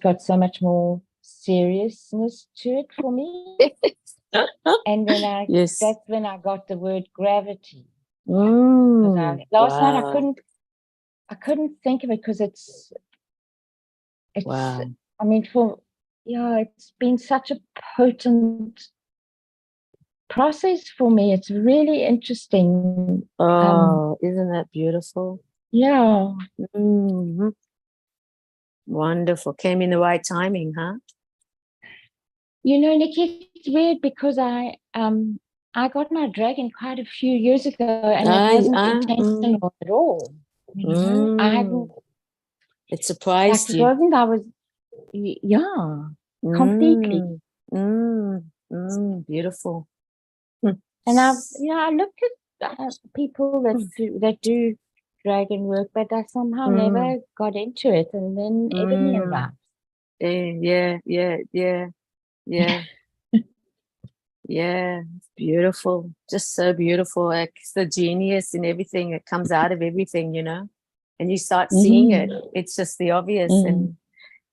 got so much more seriousness to it for me. And when that's when I got the word gravity. Last night I couldn't think of it because it's wow. I mean, it's been such a potent process for me. It's really interesting. Isn't that beautiful? Yeah. Mm-hmm. Wonderful. Came in the right timing, huh? You know, Nikki, it's weird because I got my dragon quite a few years ago, and it wasn't intentional at all. You know, I hadn't. It surprised you. It wasn't. I was, completely. Beautiful. And I looked at people that do dragon work, but I somehow never got into it, and then Ebony arrived. Yeah. Yeah, it's beautiful. Just so beautiful. Like it's the genius in everything. It comes out of everything, you know. And you start seeing it. It's just the obvious, and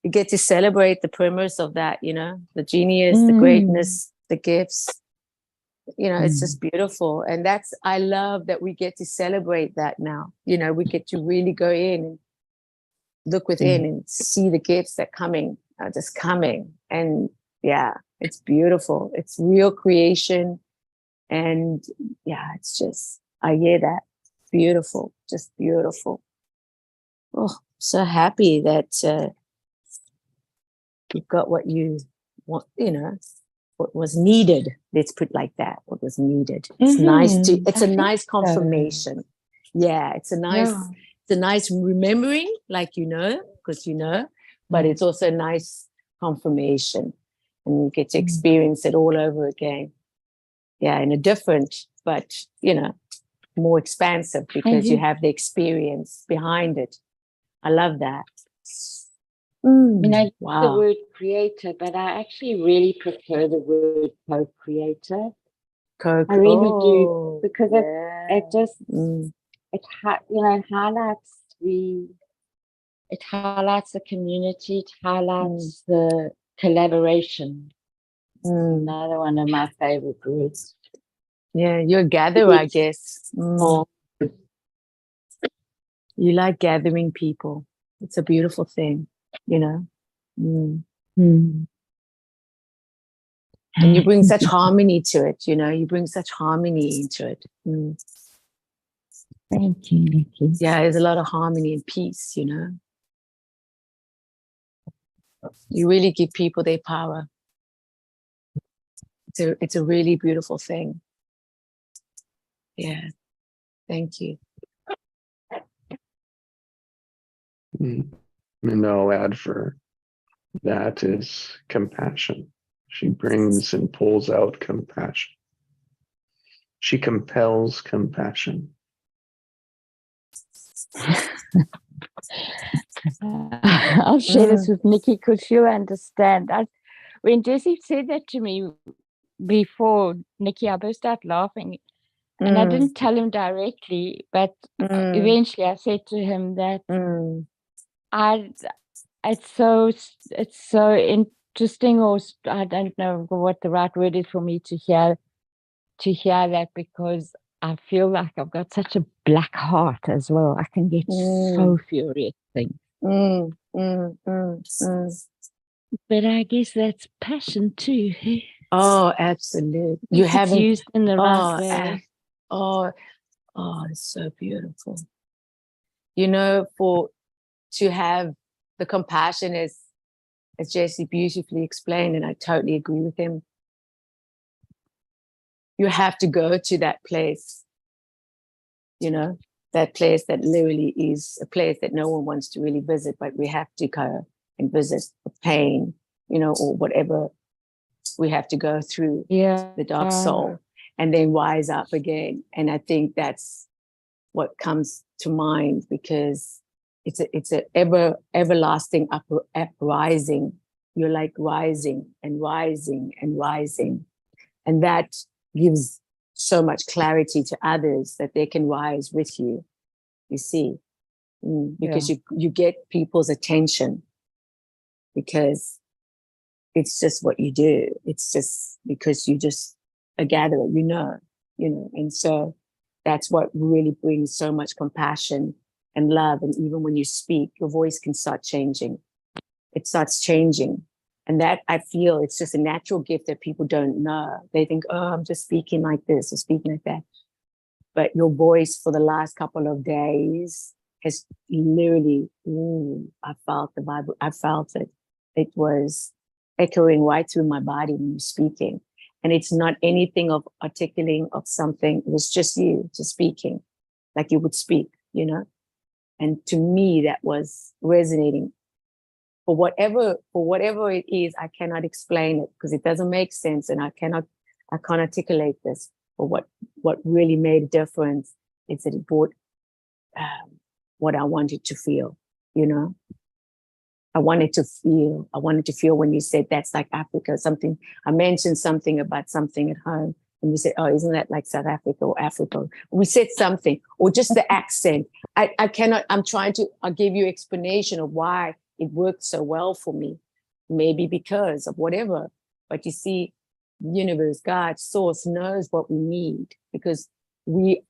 you get to celebrate the premise of that, you know, the genius, the greatness, the gifts. You know, it's just beautiful. And I love that we get to celebrate that now. You know, we get to really go in and look within and see the gifts that are just coming. And yeah, it's beautiful. It's real creation. And yeah, it's just, I hear that. Beautiful, just beautiful. Oh, so happy that you've got what you want, you know, what was needed. Let's put it like that. What was needed. It's nice it's a nice confirmation. Yeah, it's a nice remembering, like, you know, because you know, but it's also a nice confirmation, and you get to experience it all over again. Yeah, in a different, but, you know, more expansive because you have the experience behind it. I love that. I mean, I use the word creator, but I actually really prefer the word co-creator. I really do, because it just it highlights the community, it highlights the collaboration. Another one of my favorite words. Yeah, you're a gatherer, I guess. You like gathering people. It's a beautiful thing, you know. And you bring such harmony to it, you know. You bring such harmony into it. Thank you, Nikki. Yeah, there's a lot of harmony and peace, you know. You really give people their power. It's a really beautiful thing. Yeah, thank you. And I'll add for that is compassion. She brings and pulls out compassion. She compels compassion. I'll share this with Nikki because she'll understand. When Jessie said that to me before, Nikki, I burst out laughing. And I didn't tell him directly, but eventually I said to him that it's so interesting, or I don't know what the right word is for me to hear that, because I feel like I've got such a black heart as well. I can get so furious things. But I guess that's passion too. Hey? Oh, absolutely. You haven't used in the right way. It's so beautiful. You know, to have the compassion, as Jessie beautifully explained, and I totally agree with him. You have to go to that place, you know, that place that literally is a place that no one wants to really visit, but we have to go and visit the pain, you know, or whatever we have to go through, the dark soul, and then rise up again. And I think that's what comes to mind, because it's a everlasting uprising. You're like rising and rising and rising, and that gives so much clarity to others that they can rise with you. You see, because you get people's attention. because it's just what you do. It's just because you just a gatherer, and so that's what really brings so much compassion and love. And even when you speak, your voice can start changing. It starts changing. And that, I feel, it's just a natural gift that people don't know. They think, oh, I'm just speaking like this or speaking like that. But your voice for the last couple of days has literally, I felt the vibe. I felt it. It was echoing right through my body when you're speaking. And it's not anything of articulating of something. It was just you just speaking like you would speak, And to me, that was resonating. For whatever it is, I cannot explain it because it doesn't make sense, and I can't articulate this. But what really made a difference is that it brought what I wanted to feel. I wanted to feel when you said that's like Africa. Something I mentioned something about something at home, and you said, "Oh, isn't that like South Africa or Africa?" We said something, or just the accent. I cannot. I'll give you explanation of why it worked so well for me. Maybe because of whatever. But you see, universe, God, source knows what we need, because we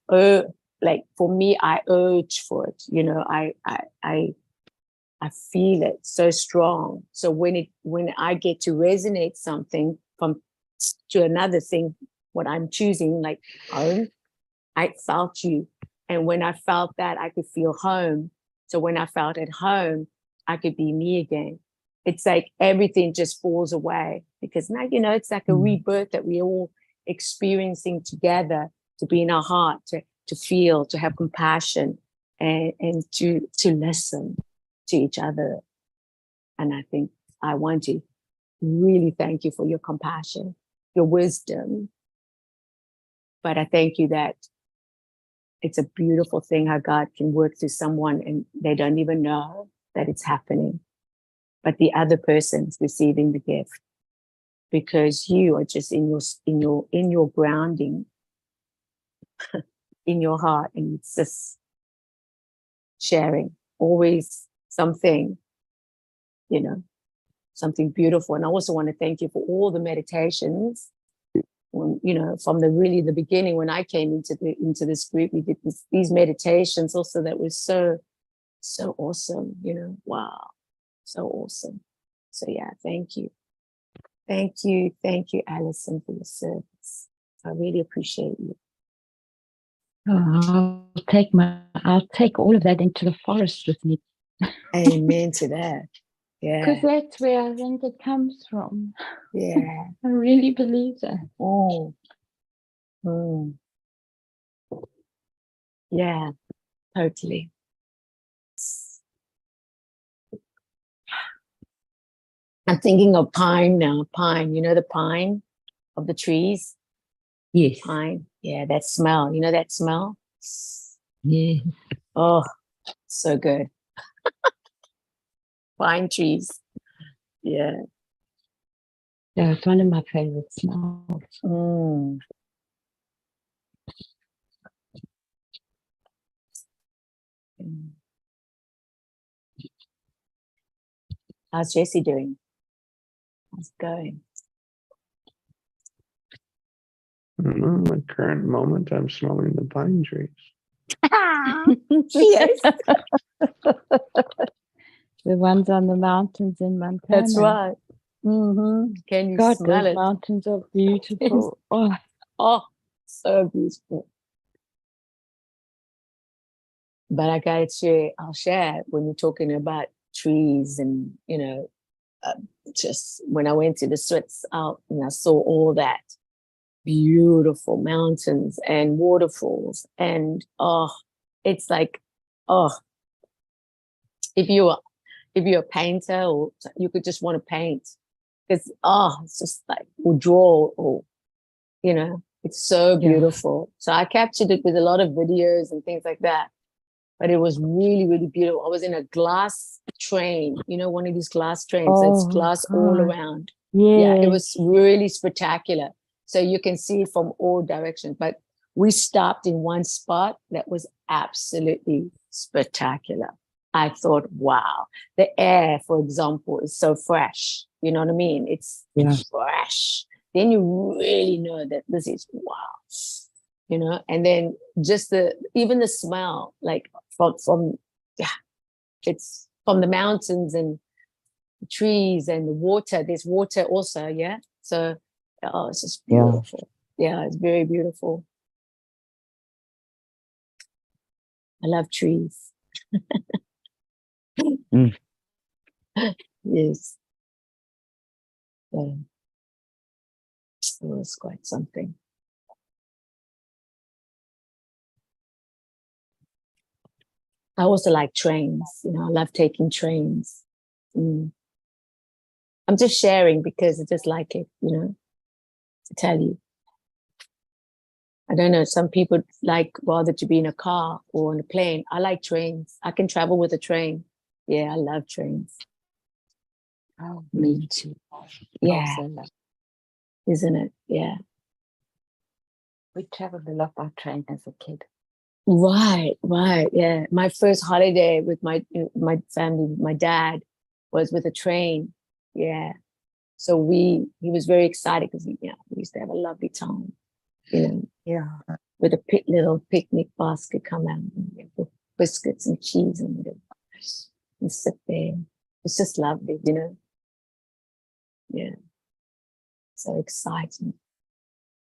like for me, I urge for it. I feel it so strong. So when I get to resonate something to another thing, what I'm choosing, like home, I felt you. And when I felt that, I could feel home. So when I felt at home, I could be me again. It's like everything just falls away, because now, it's like a rebirth that we're all experiencing together, to be in our heart, to feel, to have compassion, and to listen to each other. And I think I want to really thank you for your compassion, your wisdom. But I thank you that it's a beautiful thing how God can work through someone and they don't even know that it's happening, but the other person's receiving the gift, because you are just in your grounding, in your heart, and it's just sharing always something, something beautiful. And I also want to thank you for all the meditations. When, from the beginning, when I came into this group, we did these meditations also that was so awesome. Wow, so awesome. So yeah, thank you, Alison, for your service. I really appreciate you. Oh, I'll take all of that into the forest with me. Amen to that. Yeah, because that's where I think it comes from. Yeah, I really believe that. Oh. Yeah, totally. I'm thinking of pine now. Pine, the pine of the trees? Yes. Pine. Yeah, that smell. That smell? Yeah. Oh, so good. Pine trees. Yeah. Yeah, it's one of my favorite smells. How's Jessie doing? How's it going? In the current moment, I'm smelling the pine trees. Yes. The ones on the mountains in Montana. That's right. Mm-hmm. Can you smell those it? mountains are beautiful. Oh, so beautiful. But I gotta share, I'll share when you're talking about trees and, just when I went to the Swiss Alps and I saw all that beautiful mountains and waterfalls, and it's like, if you're a painter, or you could just want to paint, because it's just like, or draw, or it's so beautiful. So I captured it with a lot of videos and things like that. But it was really, really beautiful. I was in a glass train, one of these glass trains that's glass all around. Yeah, it was really spectacular. So you can see it from all directions. But we stopped in one spot that was absolutely spectacular. I thought, wow, the air, for example, is so fresh. You know what I mean? It's fresh. Then you really know that this is wow, you know. And then just even the smell, like from it's from the mountains and the trees and the water. There's water also, yeah. So it's just beautiful. Yeah, it's very beautiful. I love trees. Yes. Yeah. It was quite something. I also like trains, you know, I love taking trains. I'm just sharing because I just like it, you know, to tell you. I don't know, some people like rather to be in a car or on a plane. I like trains. I can travel with a train. Yeah, I love trains. Oh, me too. Yeah. Isn't it? Yeah. We traveled a lot by train as a kid. Right. Yeah. My first holiday with my family, my dad, was with a train. Yeah. So he was very excited because we used to have a lovely time, you know. Yeah. With a little picnic basket come out with biscuits and cheese and sit there. It's just lovely, you know. Yeah. So exciting.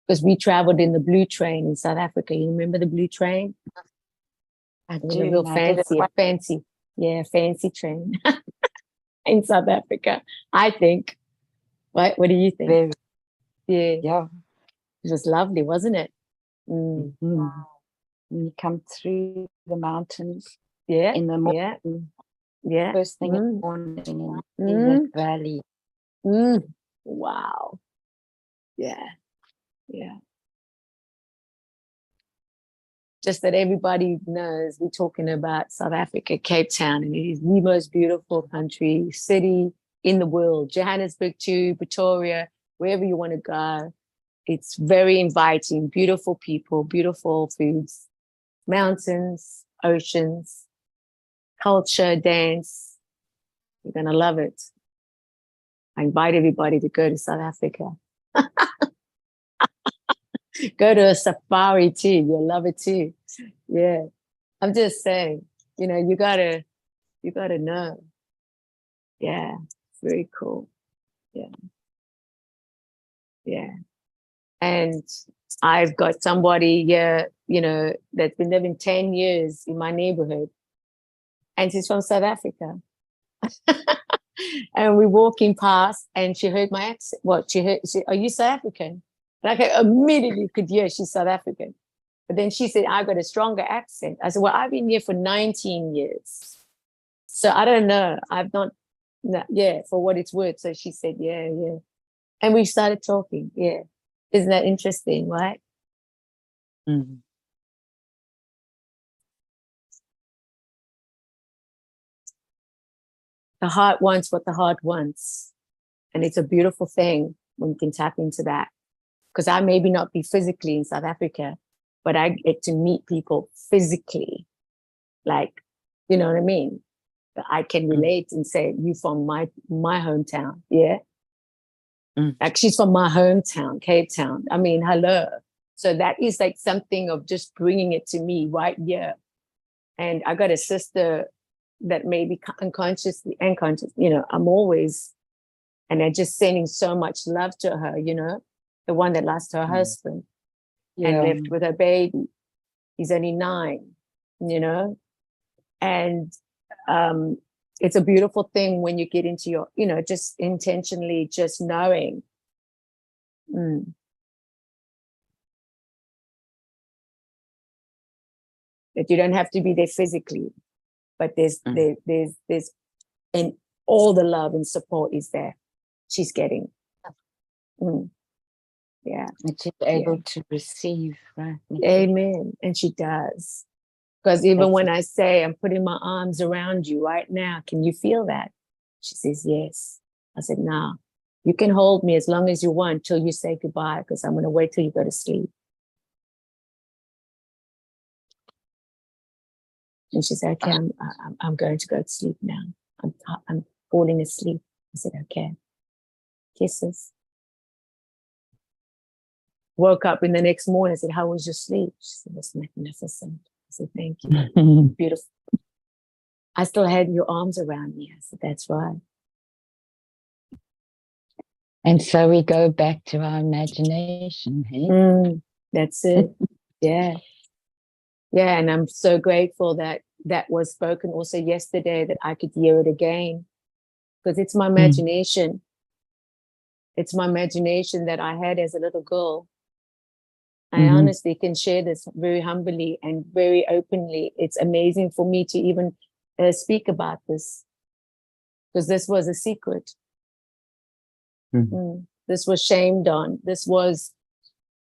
Because we traveled in the blue train in South Africa. You remember the blue train? I A do. real fancy train in South Africa, I think. What do you think? Very, Yeah. It was lovely, wasn't it? When you come through the mountains Yeah. in the morning, Yeah. first thing in the morning in that valley. Wow. Yeah. Just that everybody knows, we're talking about South Africa, Cape Town, and it is the most beautiful country, city in the world. Johannesburg too, Pretoria, wherever you want to go. It's very inviting, beautiful people, beautiful foods, mountains, oceans, culture, dance. You're going to love it. I invite everybody to go to South Africa. Go to a safari too. You'll love it too. Yeah. I'm just saying, you know, you gotta know. Yeah. Very cool. Yeah. And I've got somebody here, you know, that's been living 10 years in my neighborhood. And she's from South Africa. And we're walking past and she heard my accent. What she heard, are you South African? And I immediately could hear she's South African. But then she said, I got a stronger accent. I said, well, I've been here for 19 years. So I don't know. I've not, for what it's worth. So she said, yeah. And we started talking. Yeah. Isn't that interesting, right? Mm. The heart wants what the heart wants. And it's a beautiful thing when you can tap into that. Because I maybe not be physically in South Africa, but I get to meet people physically. Like, you know what I mean? I can relate and say, you from my hometown. Yeah. Like she's from my hometown, Cape Town. I mean, hello. So that is like something of just bringing it to me right here. And I got a sister that maybe unconsciously and conscious, you know, I'm always, and I'm just sending so much love to her, you know, the one that lost her husband and left with her baby. He's only 9, you know, and it's a beautiful thing when you get into your, you know, just intentionally just knowing. That you don't have to be there physically, but there's and all the love and support is there. She's getting. Yeah. And she's able to receive, right? Amen. And she does. Because even when I say, I'm putting my arms around you right now, can you feel that? She says, yes. I said, no, you can hold me as long as you want till you say goodbye, because I'm going to wait till you go to sleep. And she said, okay, I'm going to go to sleep now. I'm falling asleep. I said, okay. Kisses. Woke up in the next morning. I said, how was your sleep? She said, it was magnificent. I said, thank you. Beautiful. I still had your arms around me. I said, that's right. And so we go back to our imagination. Hey? That's it. Yeah. Yeah. And I'm so grateful that that was spoken also yesterday, that I could hear it again, because it's my imagination. It's my imagination that I had as a little girl. I honestly can share this very humbly and very openly. It's amazing for me to even speak about this, because this was a secret. This was shamed on. This was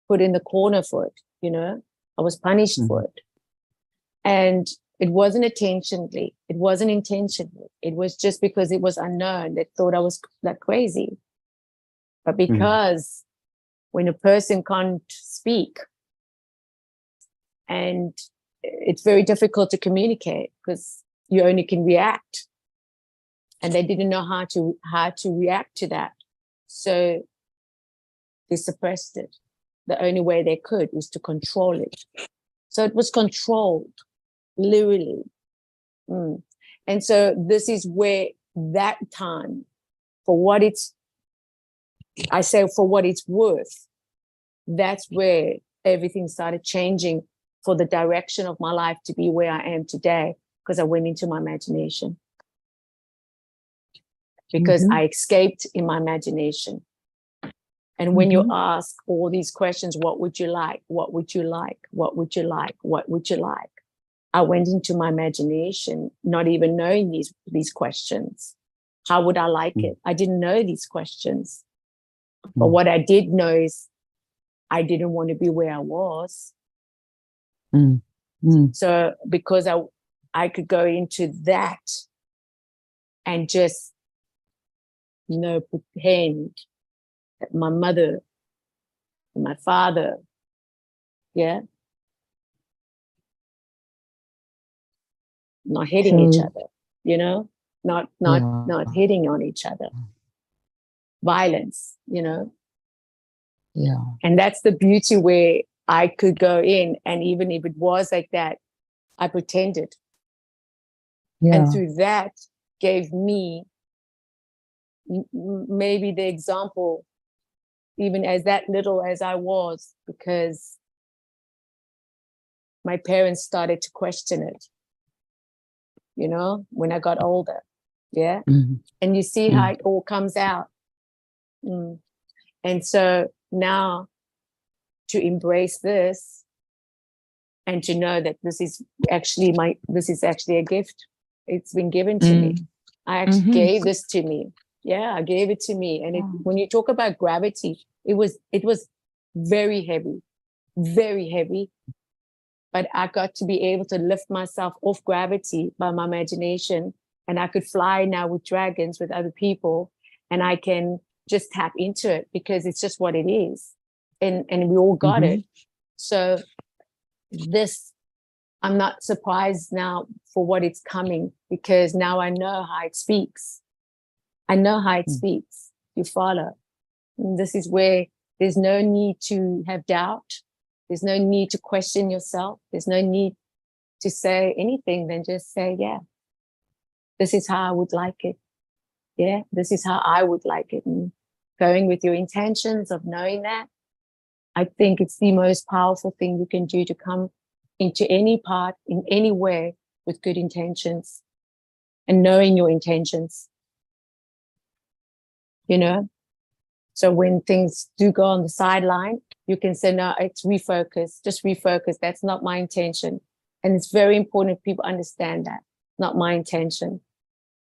put in the corner for it. You know, I was punished for it. And it wasn't intentionally. It wasn't intentionally. It was just because it was unknown. They thought I was like crazy. But because when a person can't speak, and it's very difficult to communicate because you only can react, and they didn't know how to react to that, so they suppressed it. The only way they could is to control it. So it was controlled, literally. And so this is where that time, for what it's worth, that's where everything started changing for the direction of my life to be where I am today, because I went into my imagination. Because I escaped in my imagination. And when you ask all these questions, what would you like? What would you like? What would you like? What would you like? I went into my imagination, not even knowing these questions. How would I like it? I didn't know these questions. But what I did know is I didn't want to be where I was. So because I could go into that and just, pretend that my mother and my father, not hitting each other, not hitting on each other. Violence, And that's the beauty where I could go in, and even if it was like that, I pretended. And through that gave me maybe the example, even as that little as I was, because my parents started to question it, when I got older. Yeah. And you see how it all comes out. And so now to embrace this and to know that this is actually a gift. It's been given to me. I actually gave this to me. Yeah, I gave it to me. And when you talk about gravity, it was very heavy, very heavy. But I got to be able to lift myself off gravity by my imagination. And I could fly now with dragons, with other people. And I can just tap into it because it's just what it is. And we all got it. So I'm not surprised now for what it's coming, because now I know how it speaks. I know how it speaks. You follow. And this is where there's no need to have doubt. There's no need to question yourself. There's no need to say anything. Then just say, yeah, this is how I would like it. Yeah, this is how I would like it. And going with your intentions of knowing that, I think it's the most powerful thing you can do, to come into any part, in any way, with good intentions and knowing your intentions. So when things do go on the sideline, you can say, no, it's refocus, just refocus. That's not my intention. And it's very important people understand that, not my intention,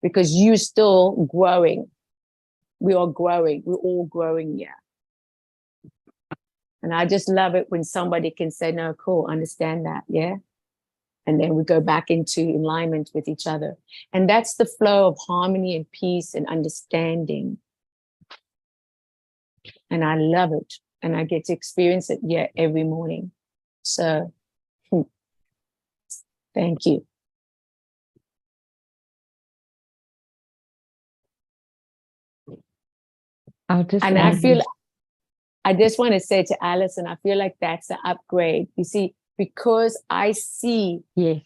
because you're still growing. We are growing. We're all growing here. And I just love it when somebody can say, no, cool, understand that. Yeah. And then we go back into alignment with each other. And that's the flow of harmony and peace and understanding. And I love it. And I get to experience it every morning. So thank you. I'll just And I add feel, this. I just want to say to Alison, I feel like that's an upgrade. You see, because I see Yes.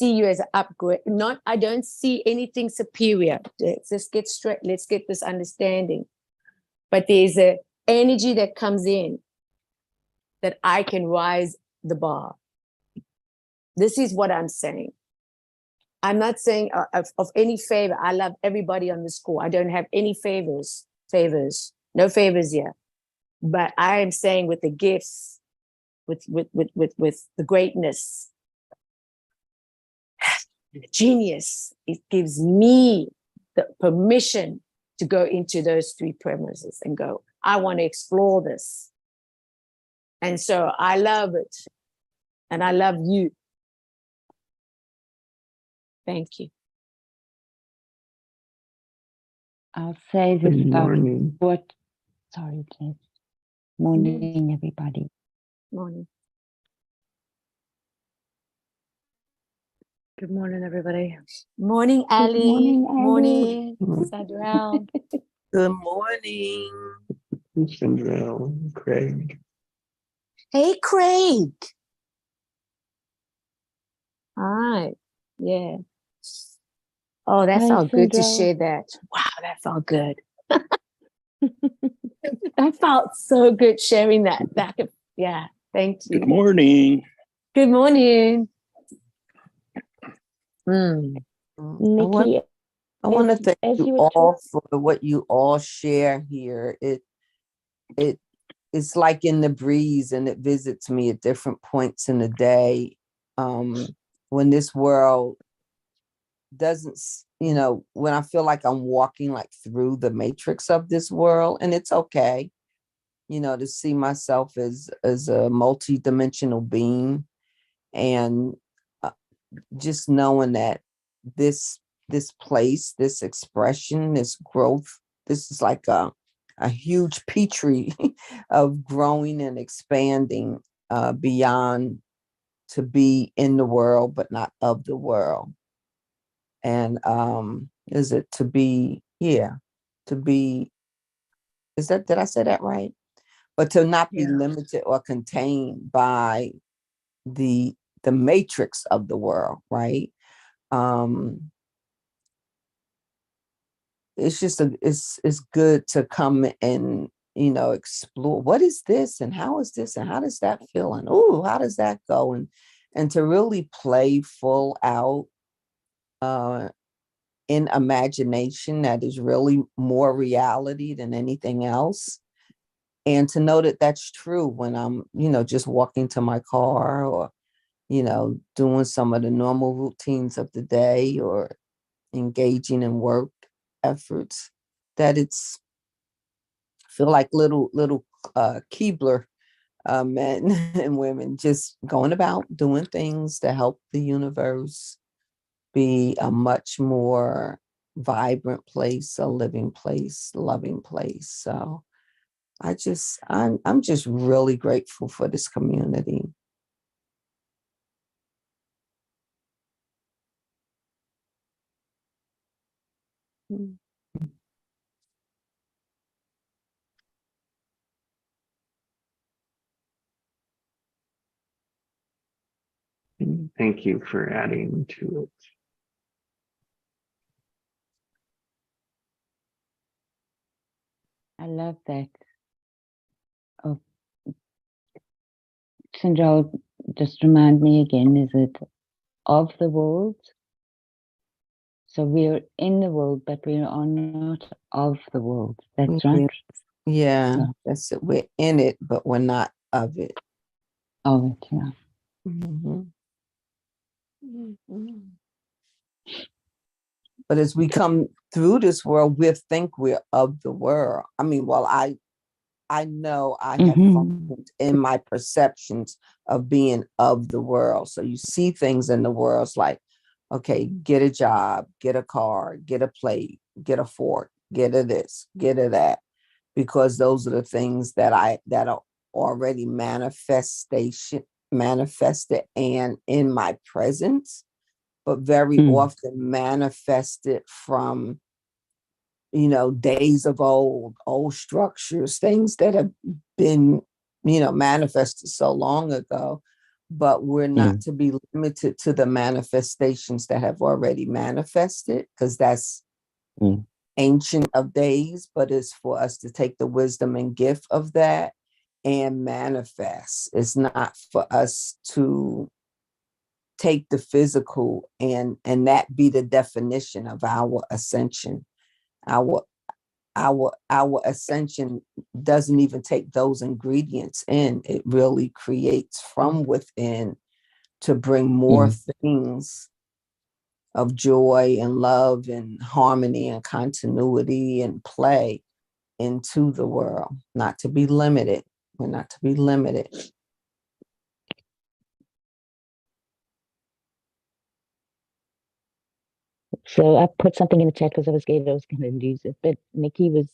you as an upgrade. I don't see anything superior. Let's just get straight. Let's get this understanding. But there's a energy that comes in that I can rise the bar. This is what I'm saying. I'm not saying of any favor. I love everybody on this call. I don't have any favors, no favors here. But I am saying with the gifts, with the greatness, the genius, it gives me the permission to go into those three premises and go, I want to explore this. And so I love it. And I love you. Thank you. I'll say this Good about morning. what. Sorry, Jess. Morning, everybody. Morning. Good morning, everybody. Morning, Ali. morning, Ali. Morning, Morning. Sadrell. Good morning. Sandrell, Craig. Hey, Craig. All right. Yeah. Oh, that Hi, felt good to Sandrell. share that. Wow, that felt good. That felt so good sharing that back. Yeah. Thank you. Good morning. Good morning. Mm. Nikki, I want to as- thank as you you were all for what you all share here. It's like in the breeze, and it visits me at different points in the day. When this world doesn't, when I feel like I'm walking like through the matrix of this world, and it's okay, to see myself as a multi-dimensional being, and just knowing that this place, this expression, this growth, this is like a huge petri of growing and expanding beyond, to be in the world but not of the world. And is it to be, did I say that right? But to not be limited or contained by the matrix of the world, right? It's just it's good to come and explore what is this and how is this and how does that feel and how does that go, and to really play full out in imagination that is really more reality than anything else. And to know that that's true when I'm, just walking to my car, or, doing some of the normal routines of the day, or engaging in work efforts, that it's feel like little Keebler men and women just going about doing things to help the universe be a much more vibrant place, a living place, loving place. So I'm just really grateful for this community. Thank you for adding to it. I love that. Oh, Sandra, just remind me again, is it of the world? So we're in the world, but we are not of the world. That's right. Yeah, that's it. We're in it, but we're not of it. Of it, yeah. Mm-hmm. But as we come through this world, we think we're of the world. I mean, well, I know I have functioned in my perceptions of being of the world. So you see things in the world, it's like, okay, get a job, get a car, get a plate, get a fork, get a this, get a that, because those are the things that are already manifested and in my presence, but very often manifested from days of old structures, things that have been, manifested so long ago. But we're not to be limited to the manifestations that have already manifested, because that's ancient of days, but it's for us to take the wisdom and gift of that and manifest. It's not for us to take the physical and that be the definition of our ascension. Our ascension doesn't even take those ingredients in. It really creates from within to bring more things of joy and love and harmony and continuity and play into the world, not to be limited. We're not to be limited. So I put something in the chat because I was scared I was going to lose it. But Nikki was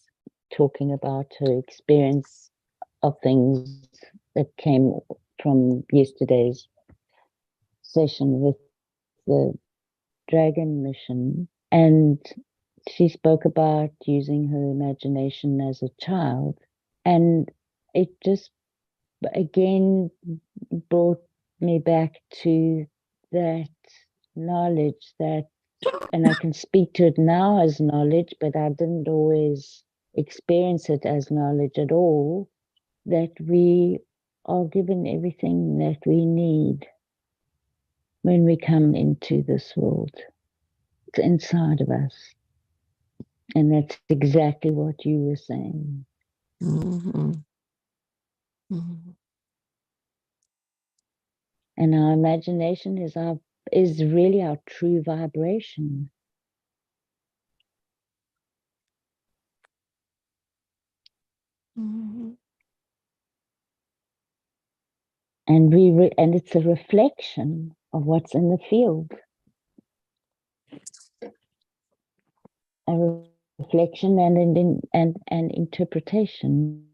talking about her experience of things that came from yesterday's session with the Dragon mission. And she spoke about using her imagination as a child. And it just, again, brought me back to that knowledge that, and I can speak to it now as knowledge, but I didn't always experience it as knowledge at all, that we are given everything that we need when we come into this world. It's inside of us. And that's exactly what you were saying. And our imagination is really our true vibration. And and it's a reflection of what's in the field. A reflection and interpretation.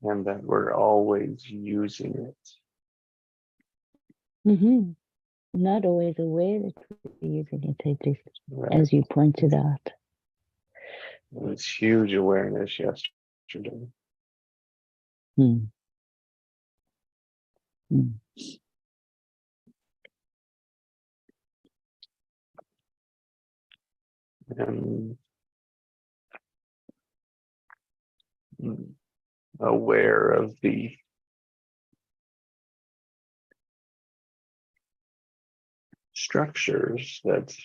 And that we're always using it. Not always aware that we're using it, as you pointed out. It's huge awareness yesterday. And aware of the structures that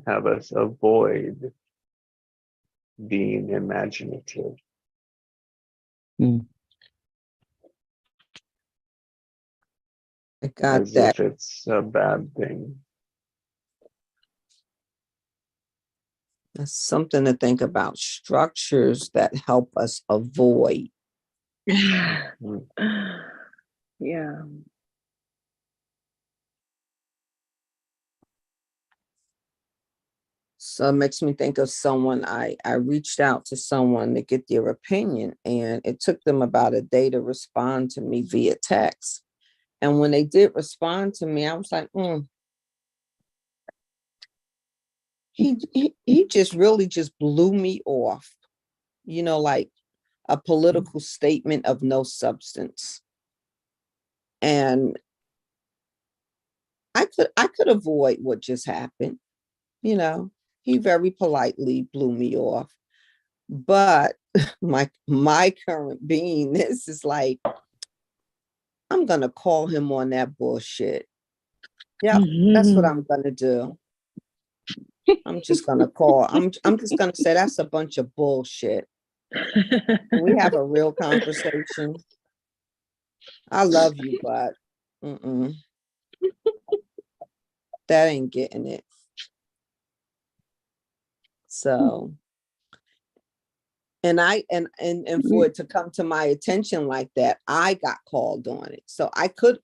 have us avoid being imaginative. I got as that. if it's a bad thing. That's something to think about. Structures that help us avoid. Yeah. So it makes me think of someone, I reached out to someone to get their opinion, and it took them about a day to respond to me via text. And when they did respond to me, I was like, he just really just blew me off, like a political statement of no substance. And I could avoid what just happened. He very politely blew me off. But my current beingness is like, I'm gonna call him on that bullshit. Yeah, that's what I'm gonna do. I'm just gonna call. I'm just gonna say that's a bunch of bullshit. Can we have a real conversation? I love you, but that ain't getting it. So And for it to come to my attention like that, I got called on it. So I could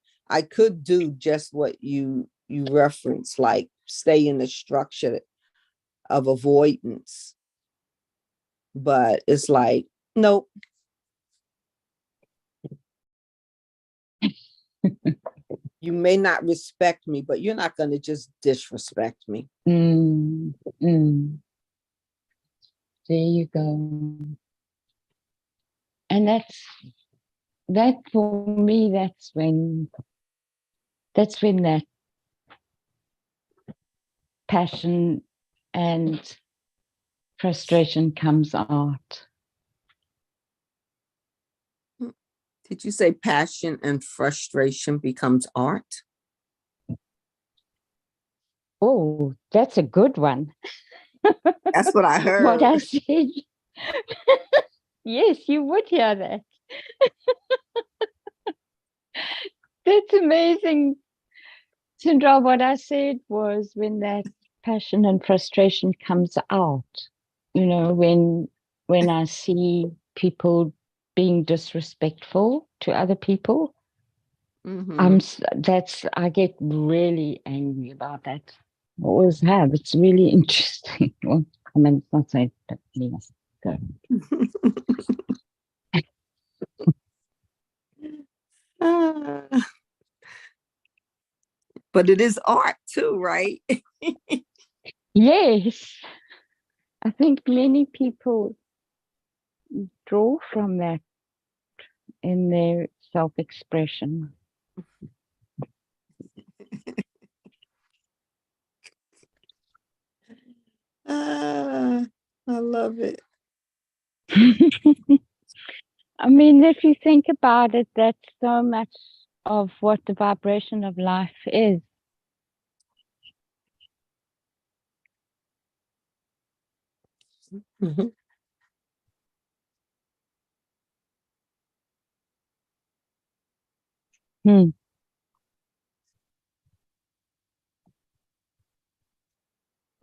do just what you referenced, like stay in the structure of avoidance. But it's like, nope. You may not respect me, but you're not going to just disrespect me. Mm, mm. There you go. And that for me, that's when that passion and frustration comes out. Did you say passion and frustration becomes art? Oh, that's a good one. That's what I heard. What I said. Yes, you would hear that. That's amazing. Sindra, what I said was when that passion and frustration comes out, when I see people being disrespectful to other people, I get really angry about that. I always have. It's really interesting. Well, I mean, it's not saying that anyway. So. But it is art too, right? Yes. I think many people draw from that in their self-expression. I love it. I mean, if you think about it, that's so much of what the vibration of life is. Mm-hmm.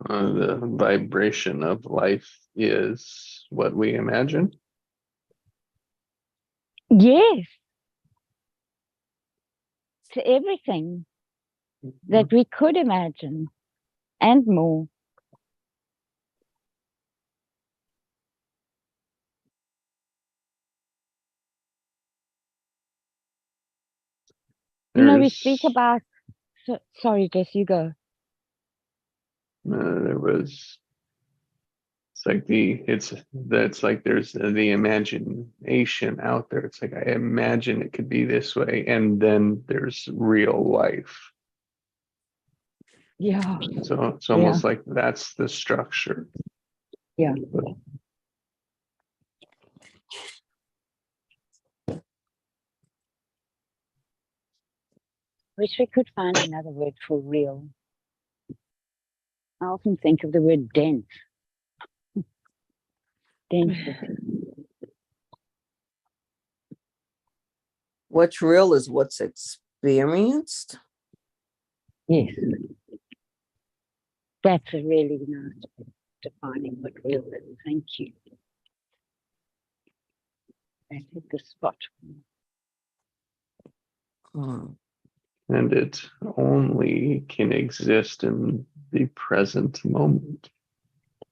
The vibration of life is what we imagine. Yes. To everything that we could imagine and more. We speak about, sorry, Jess, you go. That's like there's the imagination out there. It's like, I imagine it could be this way. And then there's real life. Yeah. So it's almost like that's the structure. Yeah. Wish we could find another word for real. I often think of the word dense. Density. What's real is what's experienced. Yes. That's a really nice way of defining what real is. Thank you. That hit the spot. And it only can exist in the present moment.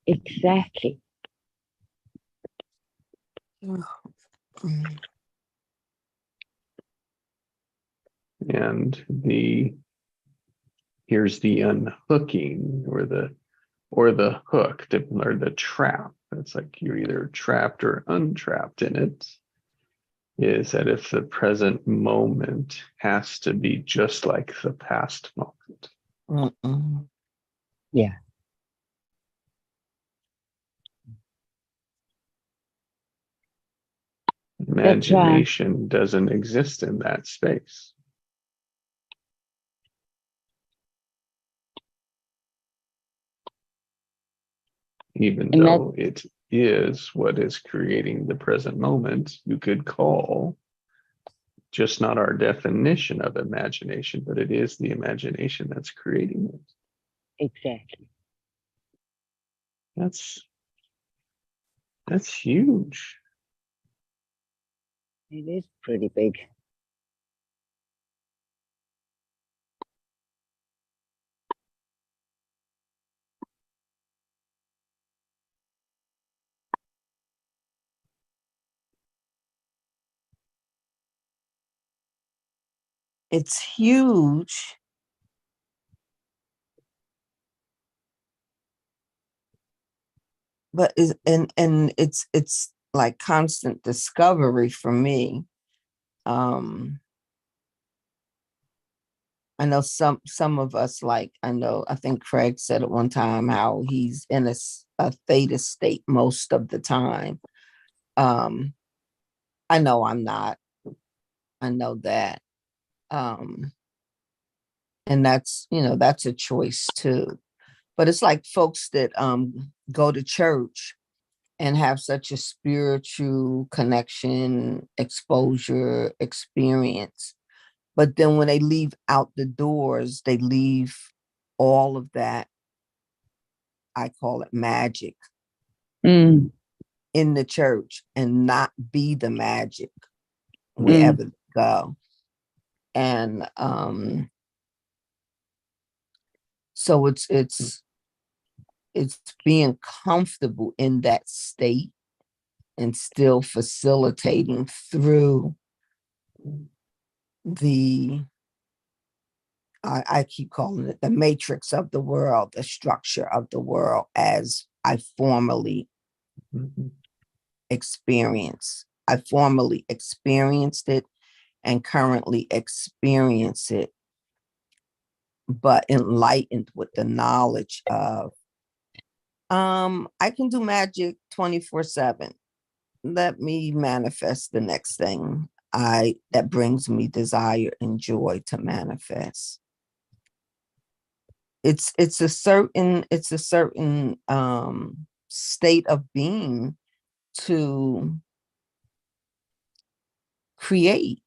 Exactly. And here's the unhooking or the hook or the trap. It's like you're either trapped or untrapped in it. Is that if the present moment has to be just like the past moment. Yeah. Imagination doesn't exist in that space. Even though it is what is creating the present moment, you could call just not our definition of imagination, but it is the imagination that's creating it. Exactly. That's huge. It is pretty big. It's huge. But it's like constant discovery for me. I know some of us, like, I think Craig said at one time how he's in a theta state most of the time. I know I'm not. I know that. And that's, that's a choice too. But it's like folks that go to church and have such a spiritual connection, exposure, experience. But then when they leave out the doors, they leave all of that, I call it magic, in the church and not be the magic wherever they go. And so it's being comfortable in that state and still facilitating through the, I keep calling it the matrix of the world, the structure of the world as I formerly experienced. I formerly experienced it and currently experience it, but enlightened with the knowledge of, I can do magic 24/7. Let me manifest the next thing that brings me desire and joy to manifest. It's a certain state of being to create.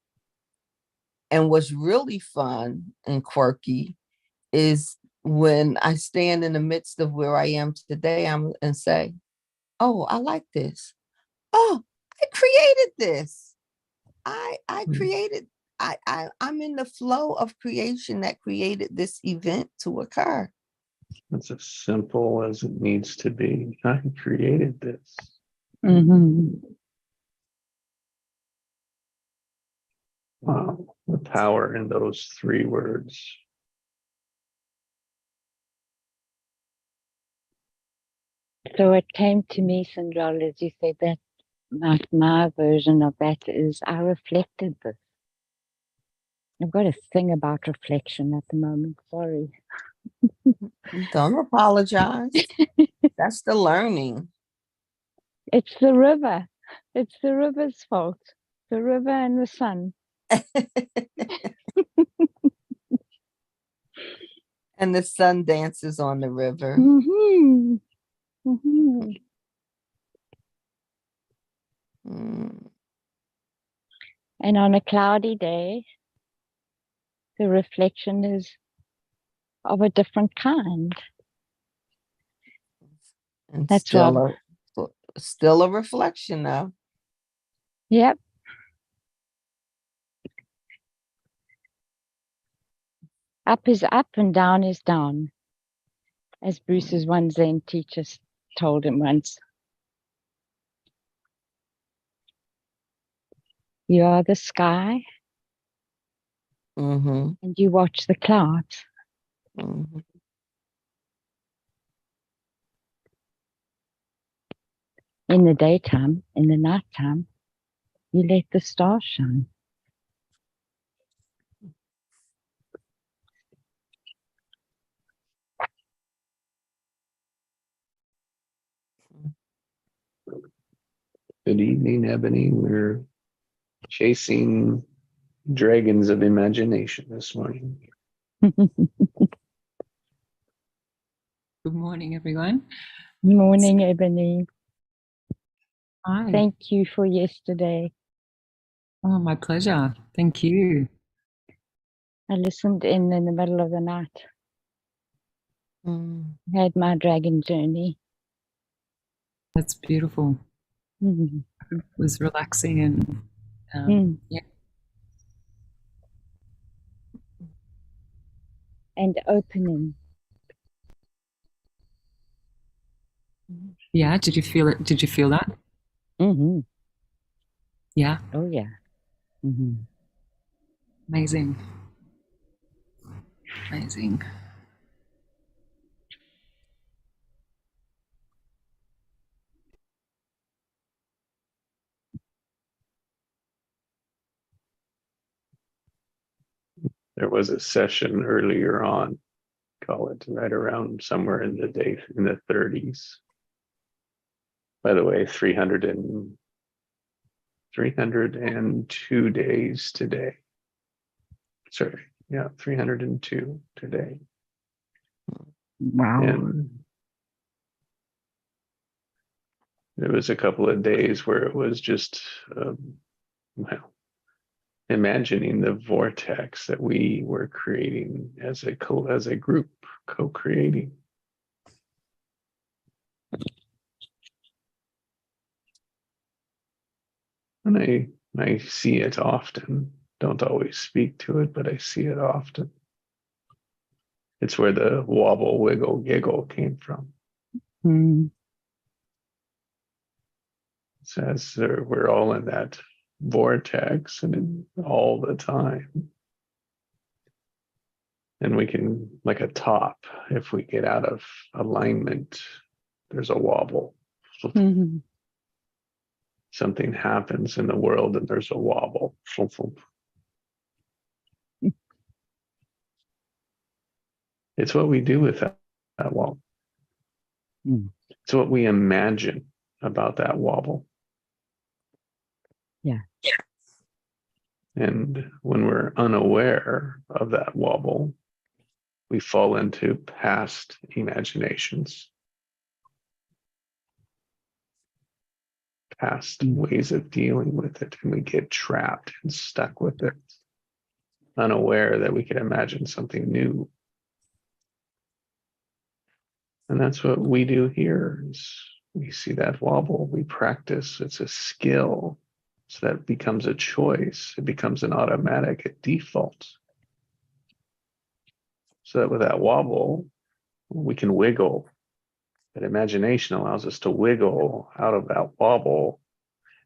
And what's really fun and quirky is when I stand in the midst of where I am today, and say, oh, I like this. Oh, I created this. I created, I'm in the flow of creation that created this event to occur. It's as simple as it needs to be. I created this. Wow, the power in those 3 words. So it came to me, Sanjal, as you said that my version of that is I reflected this. I've got a thing about reflection at the moment. Sorry. Don't apologize. That's the learning. It's the river. It's the river's fault. The river and the sun. And the sun dances on the river. Mm-hmm. Mm-hmm. And on a cloudy day, the reflection is of a different kind. And That's still a reflection though. Yep. Up is up and down is down, as Bruce's one Zen teacher told him once. You are the sky, and you watch the clouds. In the daytime, in the nighttime, you let the stars shine. Good evening, Ebony. We're chasing dragons of imagination this morning. Good morning, everyone. Morning, Ebony. Hi. Thank you for yesterday. Oh, my pleasure. Thank you. I listened in the middle of the night. Had my dragon journey. That's beautiful. Mhm. was relaxing and Mm. yeah. And opening. Yeah, did you feel it? Did you feel that? Mm-hmm. Yeah, Oh, yeah. Mm-hmm. amazing. Amazing. There was a session earlier on, call it right around somewhere in the day in the 30s. By the way, 302 days today. Sorry, yeah, 302 today. Wow. And there was a couple of days where it was just, well, imagining the vortex that we were creating as a group, co-creating. And I see it often. Don't always speak to it, but I see it often. It's where the wobble, wiggle, giggle came from. Mm. So as we're all in that vortex and all the time. And we can, like a top, if we get out of alignment, there's a wobble. Mm-hmm. Something happens in the world and there's a wobble. It's what we do with that wobble. Mm. It's what we imagine about that wobble. Yeah. And when we're unaware of that wobble, we fall into past imaginations, past ways of dealing with it, and we get trapped and stuck with it, unaware that we could imagine something new. And that's what we do here is we see that wobble, we practice, it's a skill. So that becomes a choice. It becomes an automatic, a default. So that with that wobble, we can wiggle. That imagination allows us to wiggle out of that wobble.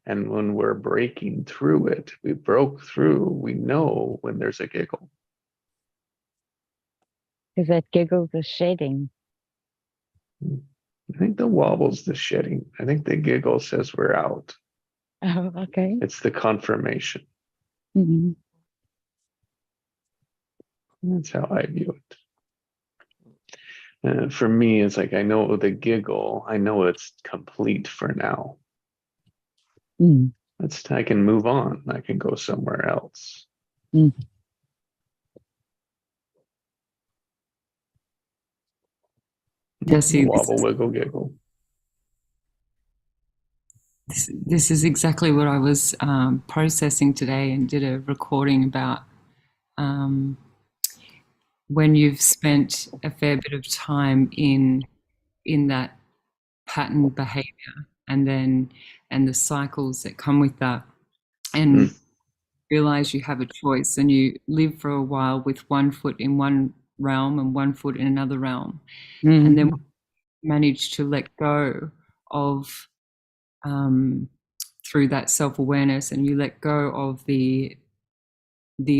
And when we're breaking through it, we broke through, we know when there's a giggle. Because that giggle is shedding. I think the wobble's the shedding. I think the giggle says we're out. Oh, okay. It's the confirmation. Mm-hmm. That's how I view it. For me, it's like I know the giggle, I know it's complete for now. Mm. I can move on. I can go somewhere else. Mm. Jesse, Wobble, wiggle, giggle. this is exactly what I was processing today and did a recording about when you've spent a fair bit of time in that pattern behavior and the cycles that come with that, and realize you have a choice and you live for a while with one foot in one realm and one foot in another realm. Mm. And then manage to let go of through that self-awareness, and you let go of the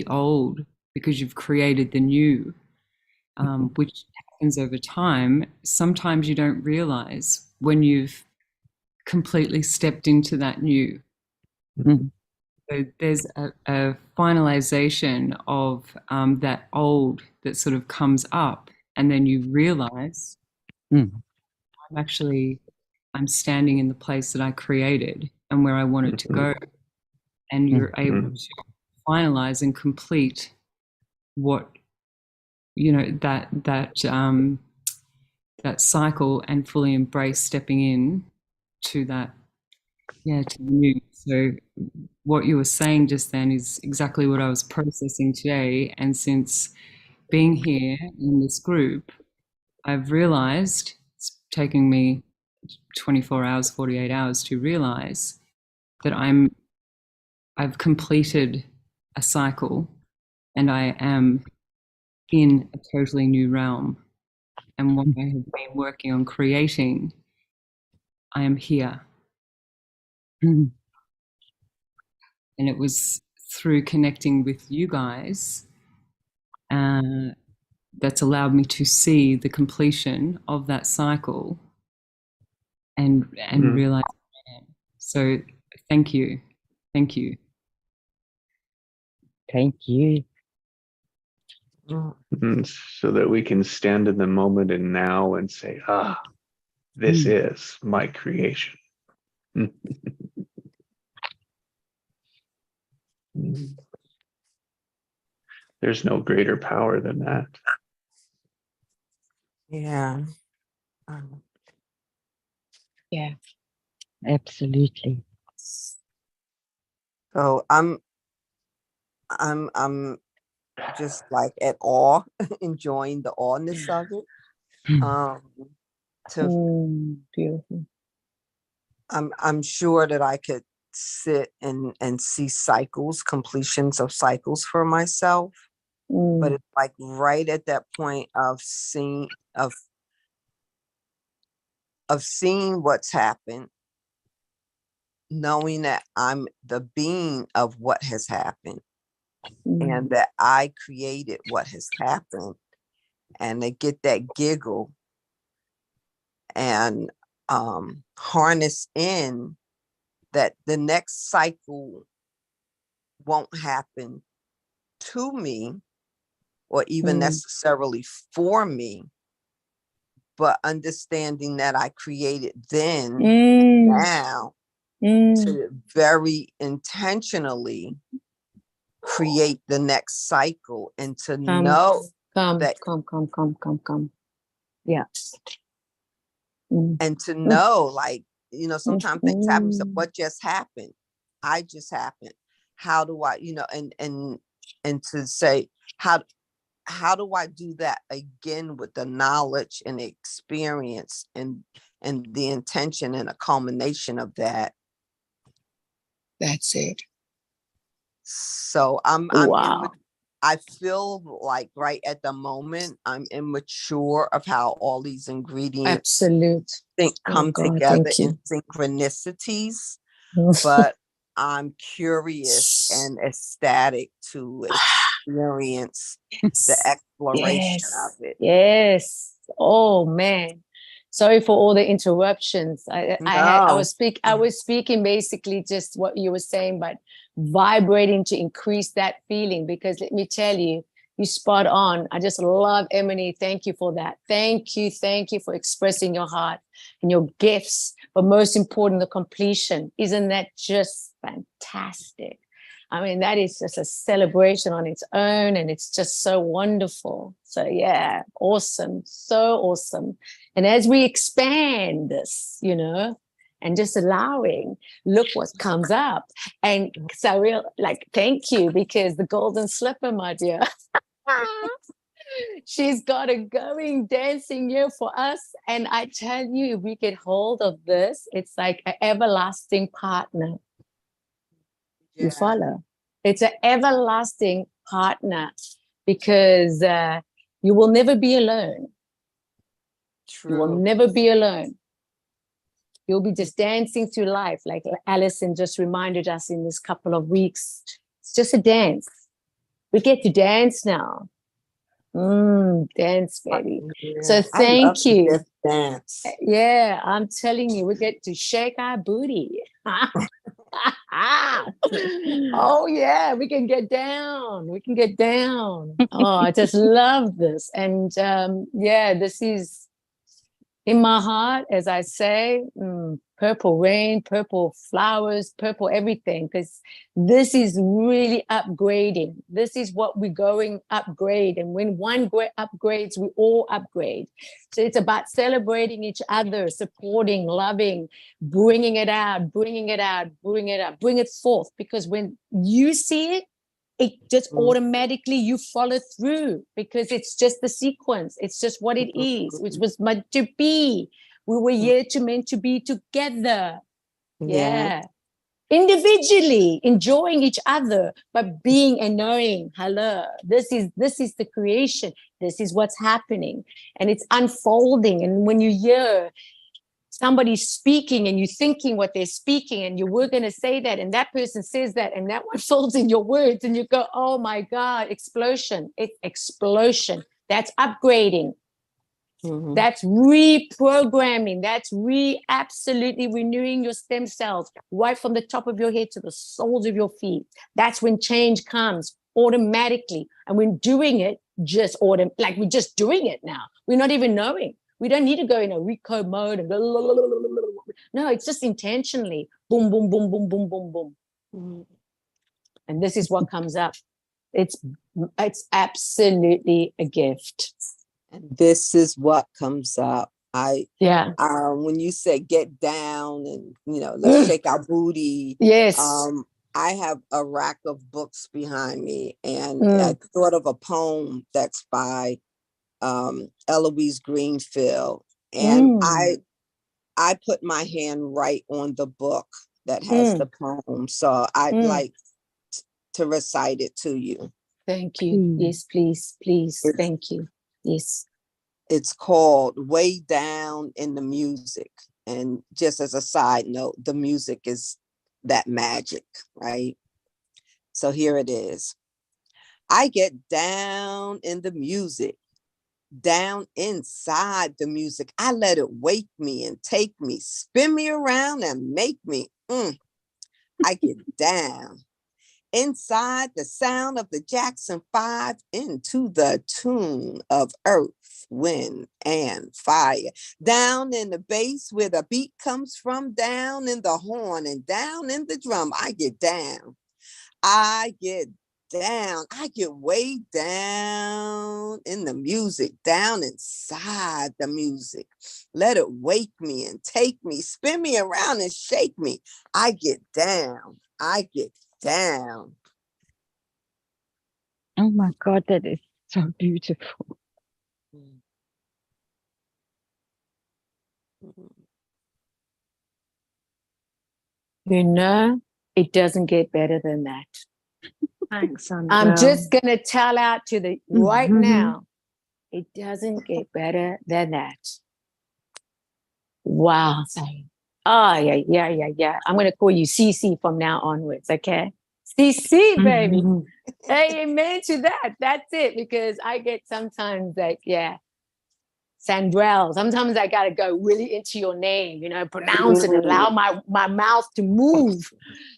old because you've created the new, which happens over time. Sometimes you don't realize when you've completely stepped into that new. Mm. So there's a finalization of that old that sort of comes up, and then you realize I'm standing in the place that I created and where I wanted to go, and you're able to finalize and complete what that cycle and fully embrace stepping in to that, to the new. So what you were saying just then is exactly what I was processing today. And since being here in this group, I've realized it's taken me 24 hours, 48 hours to realize that I've completed a cycle and I am in a totally new realm. And what I have been working on creating, I am here. Mm. And it was through connecting with you guys that's allowed me to see the completion of that cycle and realize I am. So thank you. Thank you. Thank you. So that we can stand in the moment and now and say, this is my creation. There's no greater power than that. Yeah. Yeah. Absolutely. So I'm just like at awe, enjoying the awness of it. Beautiful. I'm sure that I could sit and see cycles, completions of cycles for myself. But it's like right at that point of seeing what's happened, knowing that I'm the being of what has happened and that I created what has happened, and they get that giggle and harness in that the next cycle won't happen to me or even necessarily for me, but understanding that I created then, now, to very intentionally create the next cycle and to know that Come. Yeah. and to know, like, you know, sometimes things happen. So what just happened? I just happened. How do I, you know, and to say, how do I do that again with the knowledge and the experience and the intention and a culmination of that? That's it. So Wow. I feel like right at the moment I'm immature of how all these ingredients come together in synchronicities, but I'm curious and ecstatic to experience the exploration of it. Yes. Oh man. Sorry for all the interruptions. I was speaking basically just what you were saying, but vibrating to increase that feeling, because let me tell you, you spot on. I just love Emily. Thank you for that. Thank you for expressing your heart and your gifts, but most important, the completion. Isn't that just fantastic? I mean, that is just a celebration on its own, and it's just so wonderful. So yeah, awesome, so awesome. And as we expand this, you know, and just allowing, look what comes up. And so thank you, because the golden slipper, my dear, she's got a going dancing year for us. And I tell you, if we get hold of this, it's like an everlasting partner. You follow? It's an everlasting partner, because you will never be alone. True. You will never be alone. You'll be just dancing through life, like Alison just reminded us in this couple of weeks. It's just a dance. We get to dance now. Dance, baby. Yeah. So thank you. Dance. Yeah, I'm telling you, we get to shake our booty. Oh yeah, we can get down. Oh, I just love this. And yeah, this is in my heart, as I say, purple rain, purple flowers, purple everything, because this is really upgrading. This is what we're going upgrade. And when one upgrades, we all upgrade. So it's about celebrating each other, supporting, loving, bringing it out, bring it forth. Because when you see it, it just automatically you follow through, because it's just the sequence. It's just what it is, which was meant to be. We were here meant to be together. Yeah. Individually enjoying each other, but being and knowing, hello, this is the creation. This is what's happening. And it's unfolding. And when you hear somebody speaking and you're thinking what they're speaking and you were going to say that and that person says that and that one folds in your words and you go, oh my God, explosion. It's explosion. That's upgrading. Mm-hmm. That's reprogramming. That's absolutely renewing your stem cells right from the top of your head to the soles of your feet. That's when change comes automatically. And we're doing it like we're just doing it now. We're not even knowing. We don't need to go in a Rico mode and go, no, it's just intentionally boom, boom, boom, boom, boom, boom, boom. Mm-hmm. And this is what comes up. It's absolutely a gift. And this is what comes up. When you said get down and, let's shake our booty. Yes. I have a rack of books behind me and I thought of a poem that's by Eloise Greenfield. And I put my hand right on the book that has the poem. So I'd like to recite it to you. Thank you. Yes, please. Thank you. Yes. It's called Way Down in the Music. And just as a side note, the music is that magic, right? So here it is. I get down in the music, down inside the music. I let it wake me and take me, spin me around and make me. I get down. Inside the sound of the Jackson 5 into the tune of earth, wind, and fire. Down in the bass where the beat comes from, down in the horn and down in the drum. I get down. I get down. I get way down in the music, down inside the music. Let it wake me and take me, spin me around and shake me. I get down. I get down. Oh my God, that is so beautiful. It doesn't get better than that. Thanks, Sandra. I'm just going to tell out to the right now, it doesn't get better than that. Wow. Oh, yeah. I'm going to call you CC from now onwards, okay? CC, baby. Amen to that. That's it, because I get sometimes like, Sandrell. Sometimes I got to go really into your name, pronounce it and allow my mouth to move.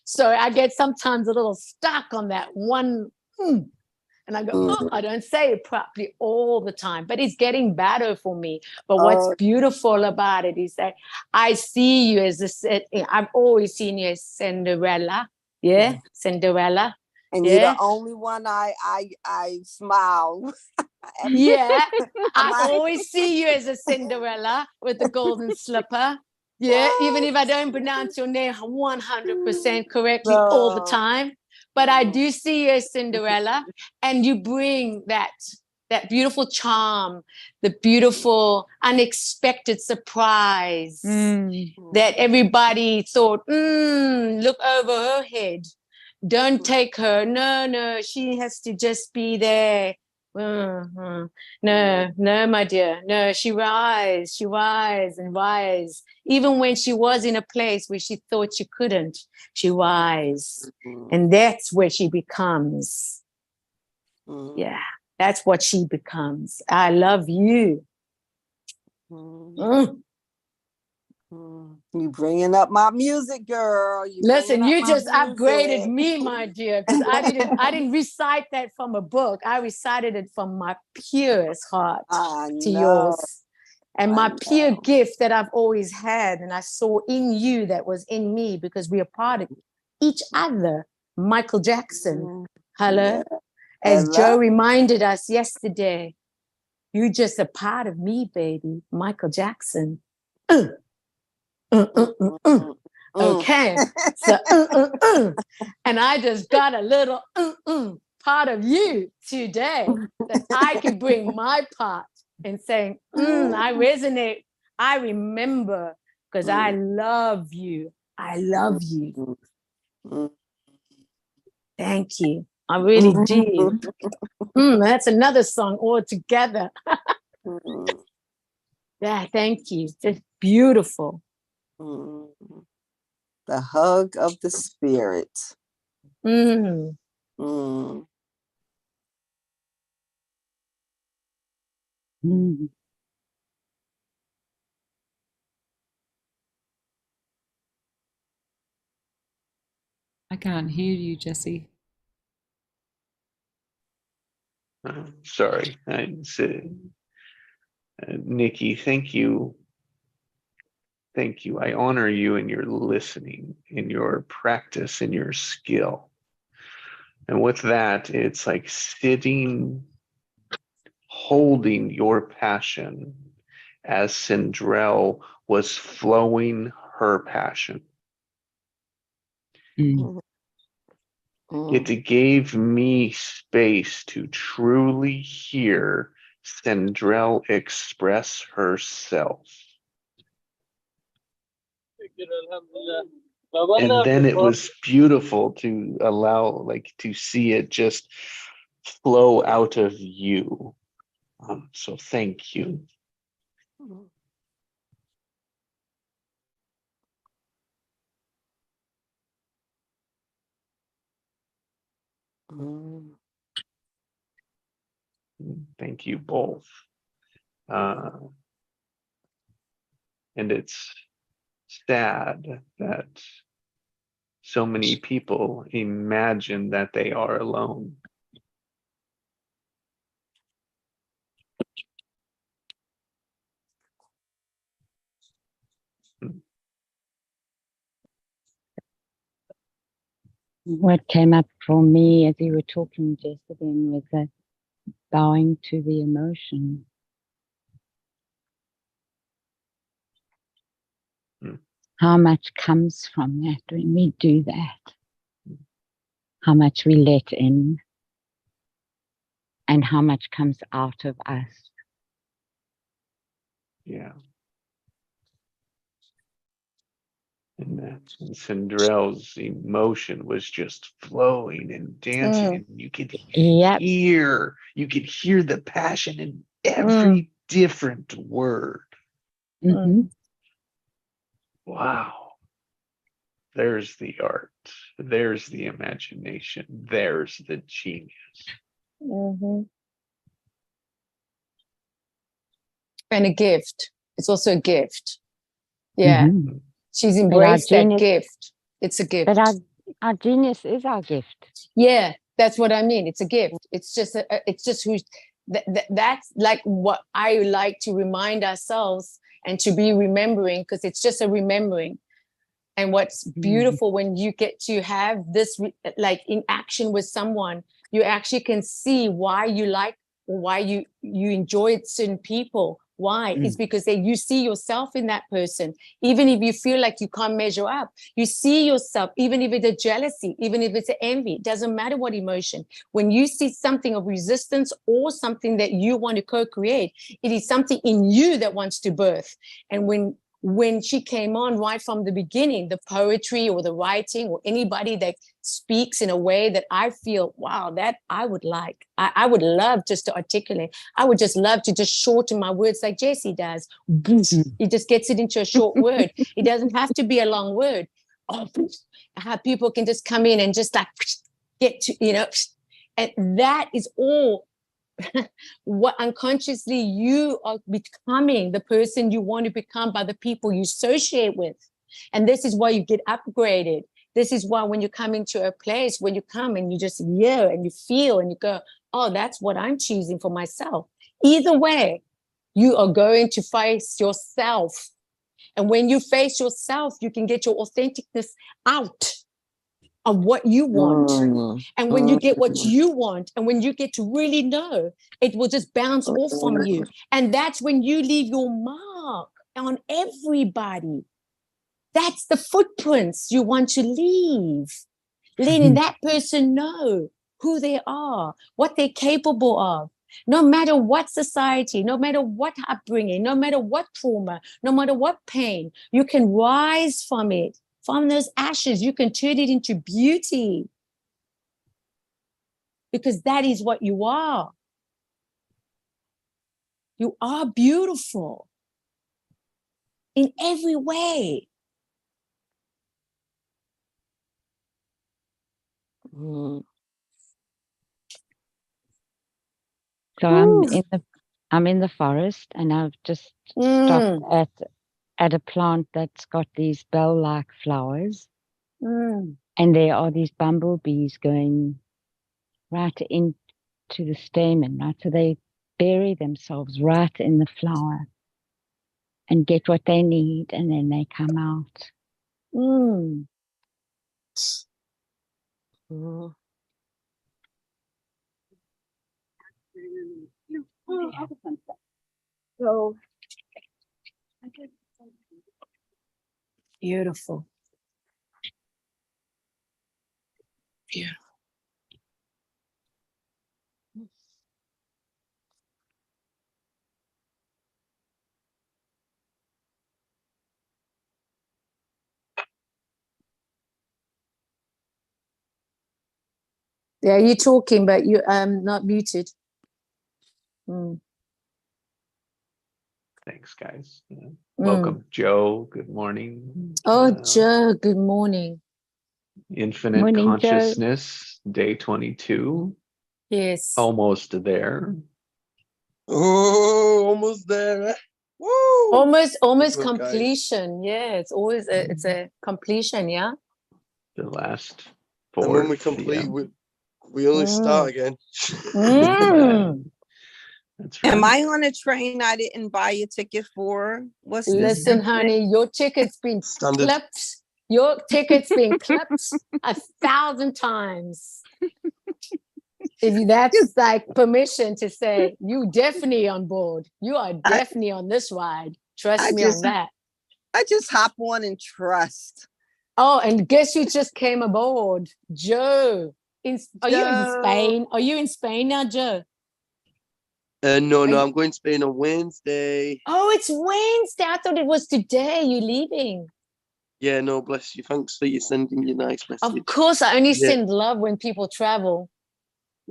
So I get sometimes a little stuck on that one. And I go, I don't say it properly all the time, but it's getting better for me. But what's beautiful about it is that I see you I've always seen you as Cinderella. Yeah. Cinderella. And you're the only one I smile. Yeah, I always see you as a Cinderella with the golden slipper. Yeah, even if I don't pronounce your name 100% correctly all the time. But I do see you as Cinderella, and you bring that beautiful charm, the beautiful unexpected surprise that everybody thought, look over her head. Don't take her. No, she has to just be there. No, my dear. No, she rise and rise. Even when she was in a place where she thought she couldn't, she rise. And that's where she becomes. Yeah, that's what she becomes. I love you. You bringing up my music, girl. Listen, you just upgraded me, my dear, because I didn't recite that from a book. I recited it from my purest heart to yours. And my pure gift that I've always had, and I saw in you that was in me, because we are part of each other. Michael Jackson. Hello. As Joe reminded us yesterday, you're just a part of me, baby. Michael Jackson. Okay, so and I just got a little part of you today that I could bring my part in saying I resonate I remember because I love you. I love you. Mm. Thank you. I really do. That's another song altogether. Mm. Yeah, thank you. It's beautiful. Mm. The hug of the spirit. Mm. Mm. Mm. I can't hear you, Jesse. Sorry, I said, Nikki, thank you. Thank you. I honor you in your listening, in your practice, in your skill. And with that, it's like sitting, holding your passion as Sindrell was flowing her passion. Mm. It gave me space to truly hear Sindrell express herself. And then it was beautiful to allow, like, to see it just flow out of you. So thank you. Mm. Thank you both. And it's sad that so many people imagine that they are alone. What came up for me as you were talking just again was that bowing to the emotion. How much comes from that when we do that? How much we let in and how much comes out of us. Yeah. And that Sindrell's emotion was just flowing and dancing, and you could hear the passion in every different word. Mm-hmm. Wow. There's the art. There's the imagination. There's the genius. Mm-hmm. And a gift. It's also a gift. Yeah. Mm-hmm. She's embraced that gift. It's a gift. But our genius is our gift. Yeah, that's what I mean. It's a gift. It's just who's that's like what I like to remind ourselves and to be remembering, because it's just a remembering. And what's beautiful when you get to have this like in action with someone, you actually can see why you like, why you enjoy certain people. Why? It's because you see yourself in that person. Even if you feel like you can't measure up, you see yourself, even if it's a jealousy, even if it's an envy, it doesn't matter what emotion. When you see something of resistance or something that you want to co-create, it is something in you that wants to birth. And when she came on right from the beginning, the poetry or the writing or anybody that speaks in a way that I feel, wow, that I would like. I would love just to articulate. I would just love to just shorten my words like Jesse does. He just gets it into a short word. It doesn't have to be a long word. How people can just come in and just like get to, and that is all what unconsciously you are becoming, the person you want to become by the people you associate with. And this is why you get upgraded. This is why when you come into a place, when you come and you just hear and you feel and you go, oh, that's what I'm choosing for myself. Either way, you are going to face yourself. And when you face yourself, you can get your authenticness out of what you want. And when you get what you want, and when you get to really know, it will just bounce off from you. And that's when you leave your mark on everybody. That's the footprints you want to leave. Letting that person know who they are, what they're capable of. No matter what society, no matter what upbringing, no matter what trauma, no matter what pain, you can rise from it. From those ashes, you can turn it into beauty. Because that is what you are. You are beautiful in every way. Mm. So I'm in the forest, and I've just stopped at a plant that's got these bell-like flowers, and there are these bumblebees going right into the stamen, right? So they bury themselves right in the flower and get what they need, and then they come out. Mm. So Beautiful. Beautiful. Yeah, you're talking, but you not muted. Thanks, guys. Welcome, Joe. Good morning. Oh, Joe, good morning. Infinite Morning, Joe. Consciousness, day 22. Yes. Almost there. Oh, almost there. Woo! Almost Good luck, completion. Yeah, it's always it's a completion. Yeah. The last And four. when we complete, we only start again. That's right. Am I on a train I didn't buy a ticket for? What's this? Listen, honey, your ticket's been Standard. clipped. Your ticket's been clipped 1,000 times. If that's like permission to say you definitely on board, you are definitely on this ride. Trust me on that. I just hop on and trust. Oh, and guess who just came aboard? Joe. Are you in Spain? Are you in Spain now, Joe? No, I'm going to Spain on Wednesday. Oh, it's Wednesday. I thought it was today. You're leaving. Yeah, no, bless you. Thanks for you sending your nice message. Of course, I only send love when people travel.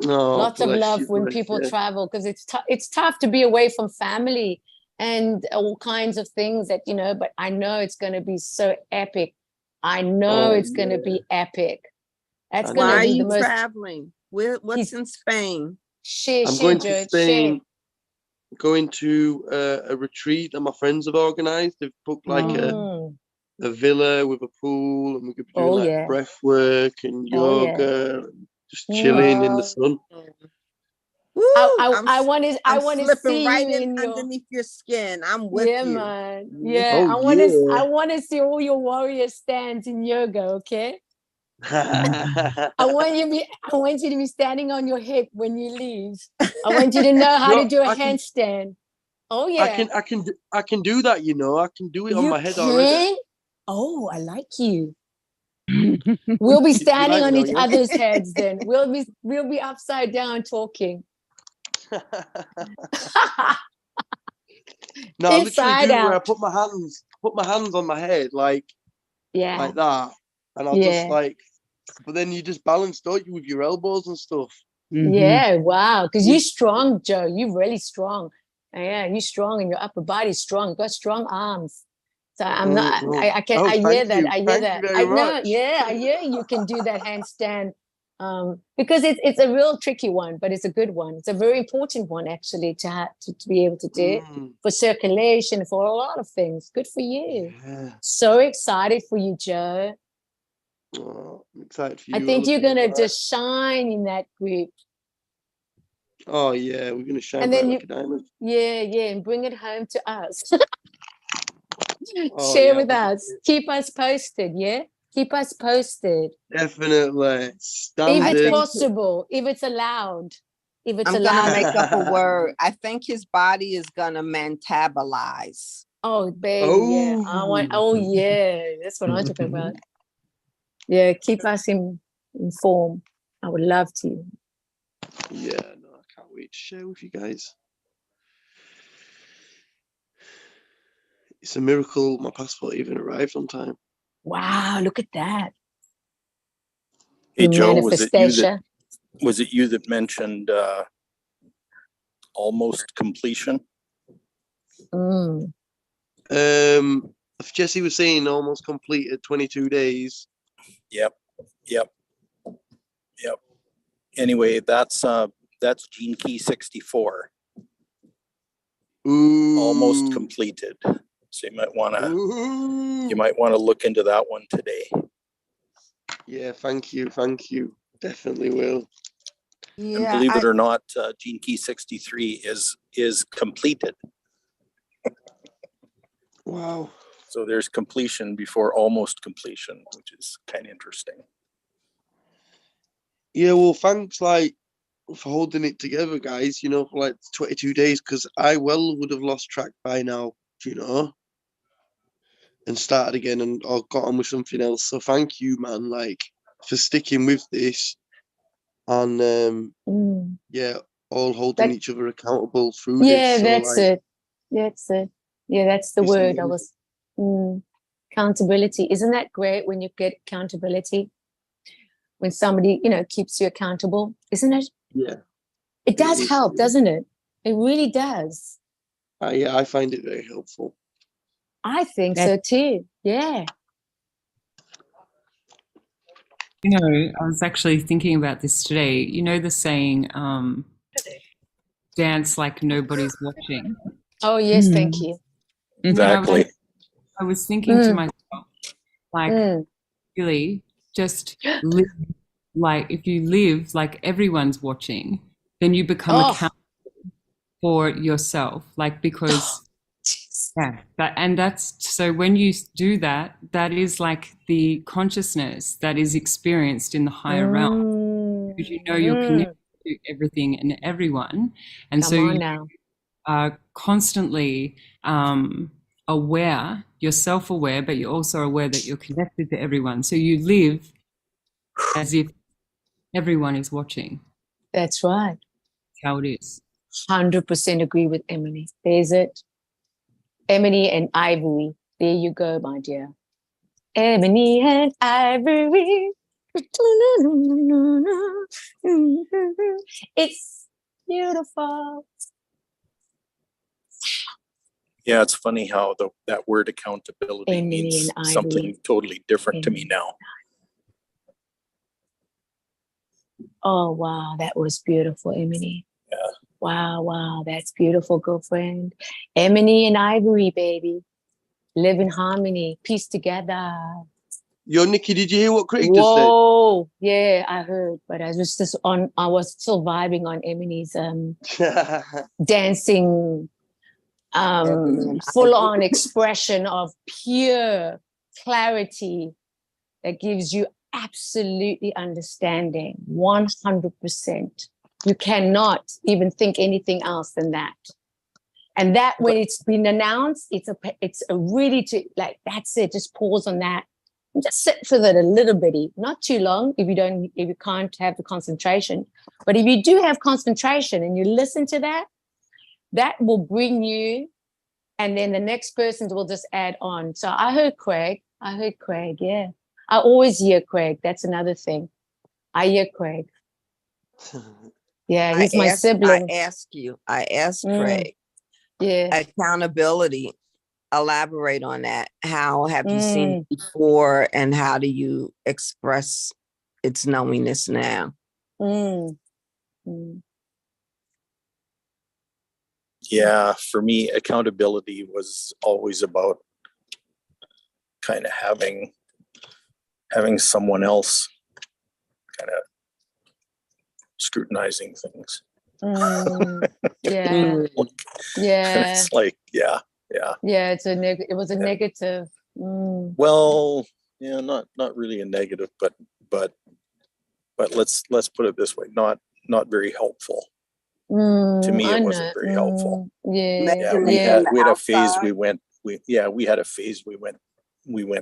Oh, Lots of love when people travel, because it's tough to be away from family and all kinds of things that, but I know it's going to be so epic. I know it's going to be epic. That's going to be the most. Why are you traveling? What's in Spain? I'm going to Spain, going to a retreat that my friends have organized. They've booked like a villa with a pool, and we could be doing breath work and yoga, and just chilling in the sun. I want to see right you in underneath your skin. I'm with you. Man. Yeah, I want to see all your warrior stands in yoga. Okay. I want you to be standing on your hip when you leave. I want you to know how to do a handstand. Oh yeah. I can do that, I can do it on my head already. Oh, I like you. We'll be standing on each other's heads then. We'll be upside down talking. No, I literally do where I put my hands on my head like that. And I'll just but then you just balance, don't you, with your elbows and stuff. Yeah, wow. Because you're strong, Joe. You're really strong. Yeah, you're strong and your upper body's strong. You've got strong arms. So I'm not, I hear that. I hear that. I know, I hear you can do that handstand. Because it's a real tricky one, but it's a good one. It's a very important one, actually, to be able to do it for circulation, for a lot of things. Good for you. Yeah. So excited for you, Joe. Oh, I'm excited for you. I think you're going to just shine in that group. Oh, yeah, we're going to shine like a diamond. Yeah, and bring it home to us. Share with us. Keep us posted, yeah? Keep us posted. Definitely. If it's possible, if it's allowed. If it's allowed. I'm going to make up a word. I think his body is going to metabolize. Oh, baby, yeah. That's what I'm talking about. Yeah, keep us informed. I would love to. Yeah, no, I can't wait to share with you guys. It's a miracle my passport even arrived on time. Wow, look at that. Hey, Joe, Manifestation. was it you that mentioned almost completion? Jesse was saying almost completed 22 days. Yep. Anyway, that's Gene Key 64. Ooh. Almost completed. So you might want to look into that one today. Yeah, thank you. Definitely will. Yeah, and believe it or not, Gene Key 63 is completed. Wow. So there's completion before almost completion, which is kind of interesting. Yeah, well, thanks for holding it together, guys, for 22 days, because I would have lost track by now, and started again or got on with something else. So thank you, man, for sticking with this and all holding each other accountable through this. Yeah, that's it. Yeah, that's the word. Accountability. Isn't that great when you get accountability? When somebody, keeps you accountable, isn't it? Yeah. It does help, doesn't it? It really does. Yeah, I find it very helpful. I think so too. Yeah. I was actually thinking about this today. The saying, dance like nobody's watching. Oh, yes, thank you. Exactly. I was thinking to myself, really, just live if you live like everyone's watching, then you become accountable for yourself. Because that's so when you do that, that is like the consciousness that is experienced in the higher realm, because you're connected to everything and everyone, and you are constantly aware. You're self-aware, but you're also aware that you're connected to everyone. So you live as if everyone is watching. That's right. That's how it is. 100% agree with Emily. There's it. Emily and Ivory. There you go, my dear. Ebony and Ivory. It's beautiful. Yeah, it's funny how that word accountability means something totally different to me now. Oh, wow. That was beautiful, Emily. Yeah. Wow. That's beautiful, girlfriend. Emily and Ivory, baby. Live in harmony. Peace together. Yo, Nikki, did you hear what Craig just said? Whoa. Yeah, I heard. But I was still vibing on Emily's dancing, full-on expression of pure clarity that gives you absolutely understanding, 100%. You cannot even think anything else than that. And that when it's been announced, it's a really that's it. Just pause on that. And just sit with it a little bitty, not too long if you can't have the concentration. But if you do have concentration and you listen to that, that will bring you, and then the next person will just add on. So I heard Craig, yeah. I always hear Craig. That's another thing. I hear Craig. Yeah, he's my sibling. I asked Craig. Yeah. Accountability. Elaborate on that. How have you seen it before, and how do you express its knowingness now? Yeah, for me, accountability was always about kind of having someone else kind of scrutinizing things. Yeah. Yeah. It's like, yeah. Yeah, it was a negative. Well, yeah, not really a negative, but let's put it this way, not very helpful. To me, it wasn't very helpful. Yeah. We had a phase we went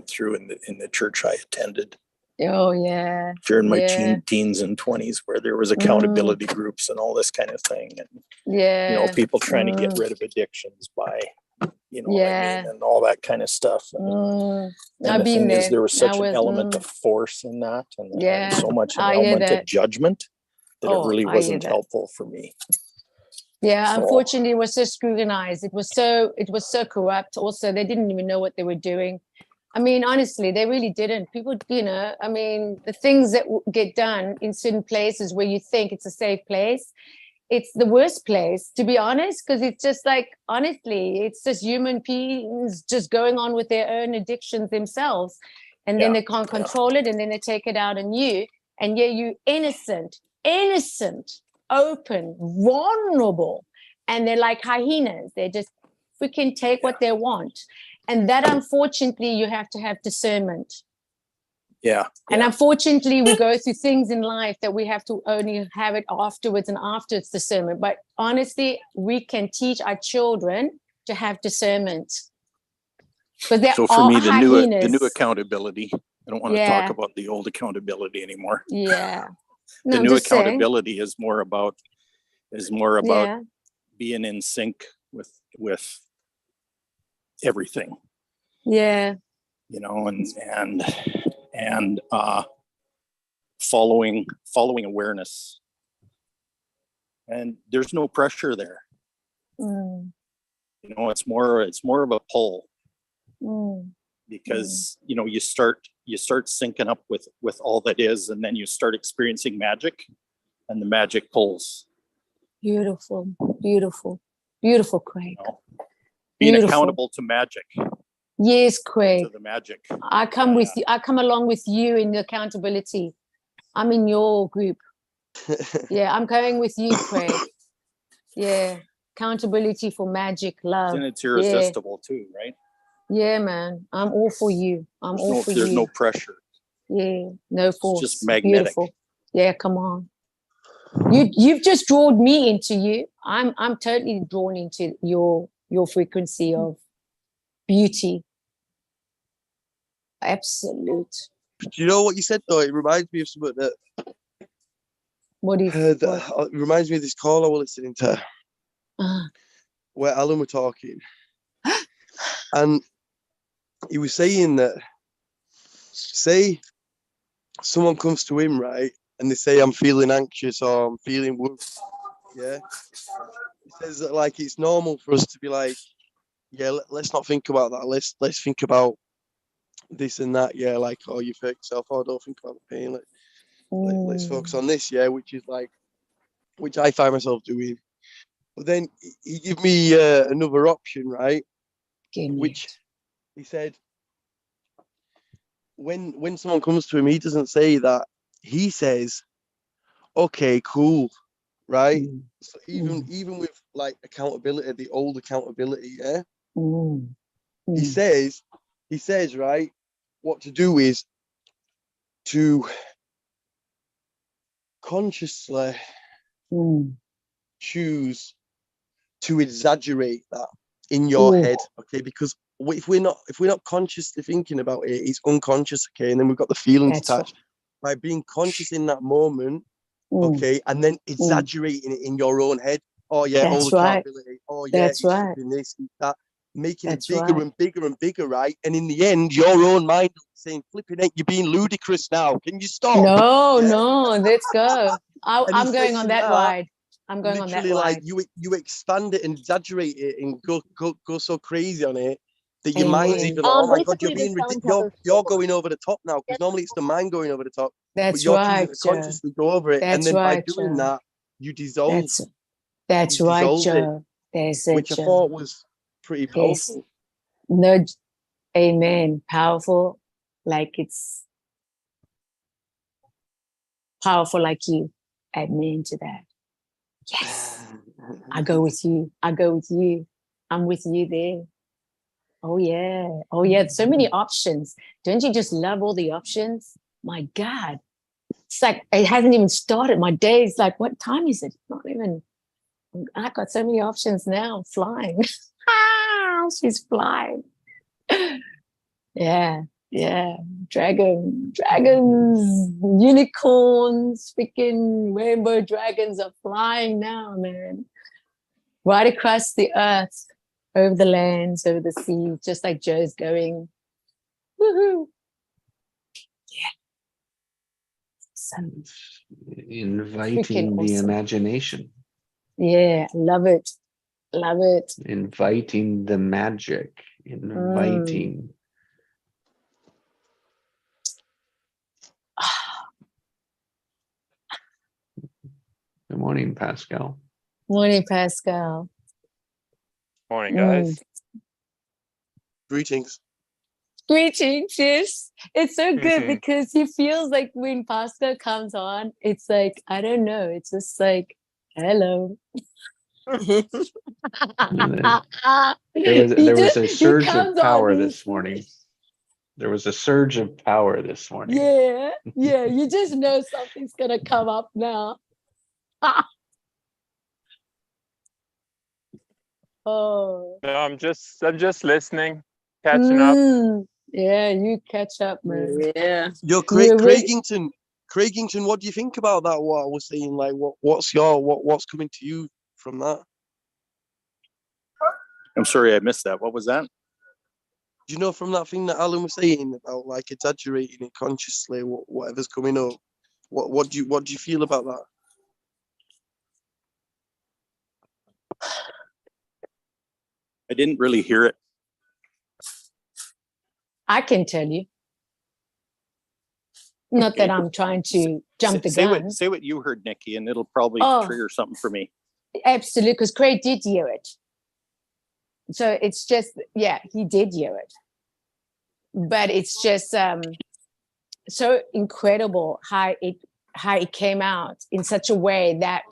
through in the church I attended Oh yeah. During my Yeah. teens and 20s, where there was accountability groups and all this kind of thing, and Yeah. people trying to get rid of addictions by, what I mean, and all that kind of stuff. And I've the been thing is, there. there was such an element of force in that, and so much an element of judgment that it really wasn't helpful for me. Yeah, so, unfortunately, it was so scrutinized. It was so corrupt. Also, they didn't even know what they were doing. I mean, honestly, they really didn't. People, I mean, the things that get done in certain places where you think it's a safe place, it's the worst place, to be honest, because it's just like, honestly, it's just human beings just going on with their own addictions themselves. And then they can't control it, and then they take it out on you. And yeah, you innocent, open, vulnerable. And they're like hyenas. They just freaking take what they want. And that, unfortunately, you have to have discernment. Yeah. And unfortunately, we go through things in life that we have to only have it afterwards, and after it's discernment. But honestly, we can teach our children to have discernment. Because so for me, the new accountability, I don't want to talk about the old accountability anymore. Yeah. The new accountability is more about being in sync with everything. Yeah. And following awareness. And there's no pressure there. It's more of a pull. Because you start syncing up with all that is, and then you start experiencing magic, and the magic pulls. Beautiful, Craig. Being accountable to magic. Yes, Craig. To the magic. I come with you. I come along with you in the accountability. I'm in your group. Yeah, I'm going with you, Craig. Yeah, accountability for magic, love. And it's irresistible too, right? Yeah, man. I'm all for you. There's no pressure. Yeah, no force. It's just magnetic. Beautiful. Yeah, come on. You've just drawn me into you. I'm totally drawn into your frequency of beauty. Absolute. Do you know what you said though? It reminds me of something that. It reminds me of this call I was listening to, where Alan were talking, and he was saying that, say, someone comes to him, right, and they say, "I'm feeling anxious" or "I'm feeling worried." Yeah, he says that like it's normal for us to be like, "Yeah, let's not think about that. Let's think about this and that." Yeah, like, "Oh, you hurt yourself." "Oh, don't think about the pain. Let's focus on this." Yeah, which I find myself doing. But then he gave me another option, right? Which he said, when someone comes to him, he doesn't say that. He says, "Okay, cool," right? So even with like accountability, the old accountability, yeah. He says, right, what to do is to consciously choose to exaggerate that in your head, okay? Because if we're not consciously thinking about it, it's unconscious, okay? And then we've got the feelings attached. By being conscious in that moment, okay, and then exaggerating it in your own head. "Oh yeah, all the accountability. Oh yeah, it's doing this and that." Making it bigger and bigger and bigger, right? And in the end, your own mind saying, "Flipping it, you're being ludicrous now. Can you stop?" No, let's go. I'm going on that ride. I'm going on that ride. Like you expand it and exaggerate it and go so crazy on it that your mind's even like, "Oh my God, you're being ridiculous. You're going over the top now," because normally it's the mind going over the top. That's but you're right. choosing to consciously go over it, and then by doing that, you dissolve. That's right, Joe. Which I thought was pretty powerful. No, amen. Powerful, like it's powerful, like you. Amen to that. Yes, I go with you. I'm with you there. Oh yeah. So many options. Don't you just love all the options? My God, it's like it hasn't even started. My day is like, what time is it? Not even. I've got so many options now. Flying. She's flying. Yeah. Yeah, dragons, unicorns, freaking rainbow dragons are flying now, man. Right across the earth, over the lands, over the sea, just like Joe's going. Woohoo! Yeah. So Inviting the awesome. imagination. Yeah, love it. Love it. Inviting the magic. Inviting. Good morning, Pascal. Morning, Pascal. Morning, guys. Greetings. Greetings, yes. It's so good because he feels like when Pascal comes on, it's like, I don't know, it's just like, hello. There was a surge of power this morning. There was a surge of power this morning. Yeah, you just know something's gonna come up now. Oh. No, I'm just listening, catching up. Yeah, you catch up, man. Yeah. Yo, Craigington, what do you think about that? What I was saying, like, what's coming to you from that? I'm sorry, I missed that. What was that? Do you know from that thing that Alan was saying about like exaggerating it consciously, whatever's coming up? What do you feel about that? I didn't really hear it. I can tell you. Not that I'm trying to jump the gun. Say what you heard, Nikki, and it'll probably trigger something for me. Absolutely, because Craig did hear it. So it's just, yeah, he did hear it. But it's just so incredible how it came out in such a way that,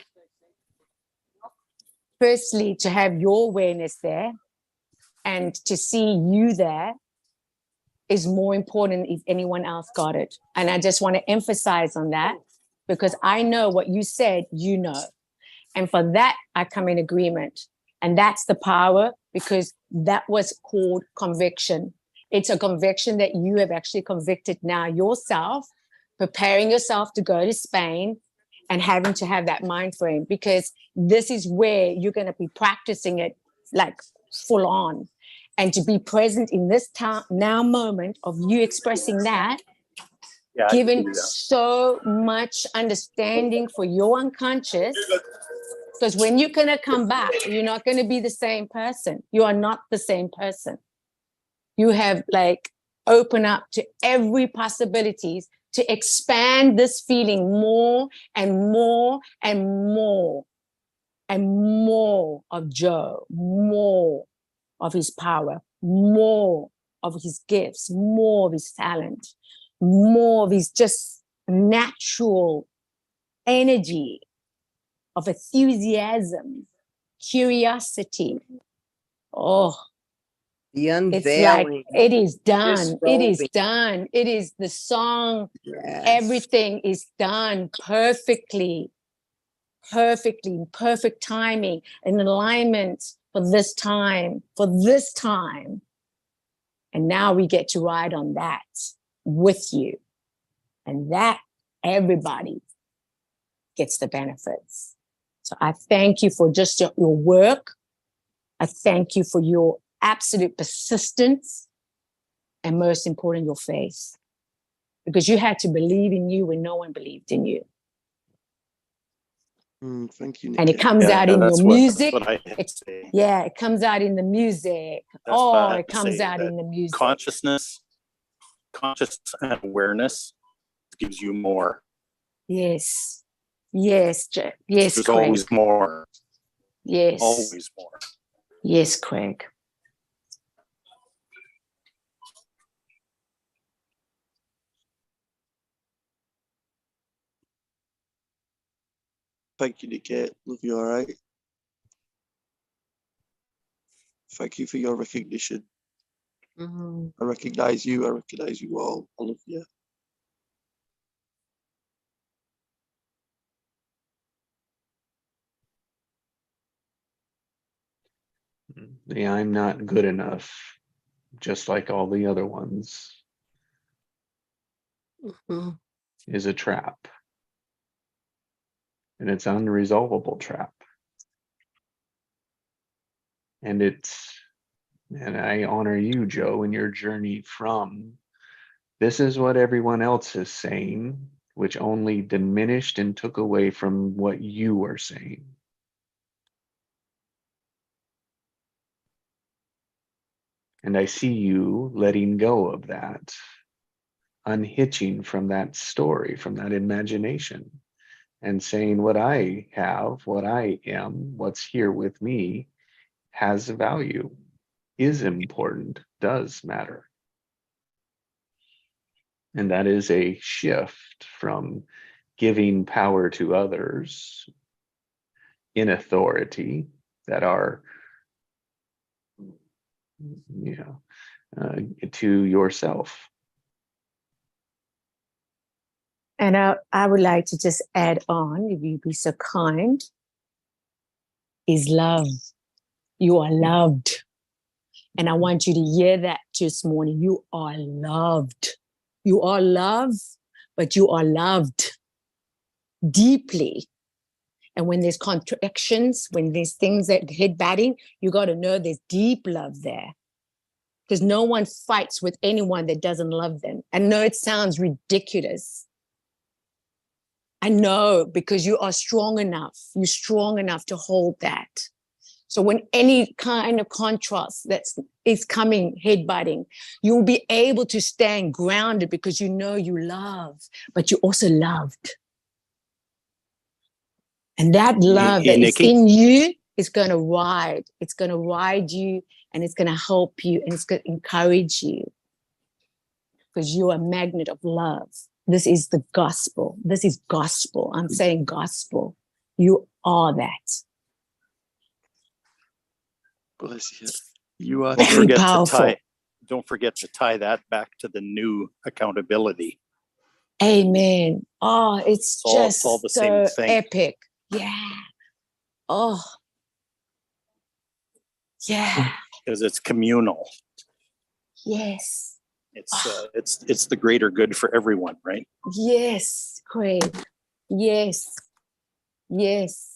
firstly, to have your awareness there and to see you there is more important if anyone else got it. And I just want to emphasize on that because I know what you said, you know. And for that, I come in agreement. And that's the power because that was called conviction. It's a conviction that you have actually convicted now yourself, preparing yourself to go to Spain and having to have that mind frame because this is where you're going to be practicing it like full on. And to be present in this now moment of you expressing that, given so much understanding for your unconscious, because when you're going to come back, you're not going to be the same person. You are not the same person. You have like open up to every possibilities to expand this feeling more and more and more and more of Joe, more of his power, more of his gifts, more of his talent, more of his just natural energy of enthusiasm, curiosity. Oh, the unveiling. It's like, it is done. It is done. It is the song. Yes. Everything is done perfectly, perfect timing and alignment for this time. And now we get to ride on that with you. And that everybody gets the benefits. So I thank you for just your work. I thank you for your absolute persistence and most important, your faith. Because you had to believe in you when no one believed in you. Thank you, Nikki. And it comes out in your music. It comes out in the music. It comes out in the music. Conscious and awareness gives you more. Yes. Yes, yes, There's Craig. always more. Yes. Always more. Yes, Craig. Thank you, Nikki. Love you, all right? Thank you for your recognition. I recognize you. I recognize you all. I love you. The I'm not good enough, just like all the other ones. is a trap. And it's an unresolvable trap. And I honor you, Joe, in your journey from this is what everyone else is saying, which only diminished and took away from what you were saying. And I see you letting go of that, unhitching from that story, from that imagination, and saying what I have, what I am, what's here with me has value, is important, does matter. And that is a shift from giving power to others in authority that are, to yourself. And I would like to just add on, if you'd be so kind, is love. You are loved. And I want you to hear that this morning. You are loved. You are loved, but you are loved deeply. And when there's contractions, when there's things that head batting, you got to know there's deep love there. Because no one fights with anyone that doesn't love them. I know it sounds ridiculous. I know, because you are strong enough. You're strong enough to hold that. So when any kind of contrast is coming, head-butting, you'll be able to stand grounded because you know you love, but you're also loved. And that love that is in you is going to ride. It's going to ride you, and it's going to help you, and it's going to encourage you, because you're a magnet of love. This is the gospel. This is gospel. I'm saying gospel. You are that. Bless you. You are very powerful. Don't forget to tie that back to the new accountability. Amen. Oh, it's just all the so same thing. epic. Yeah. Oh. Yeah. Because it's communal. Yes. It's the greater good for everyone, right? Yes, Craig. Yes. Yes.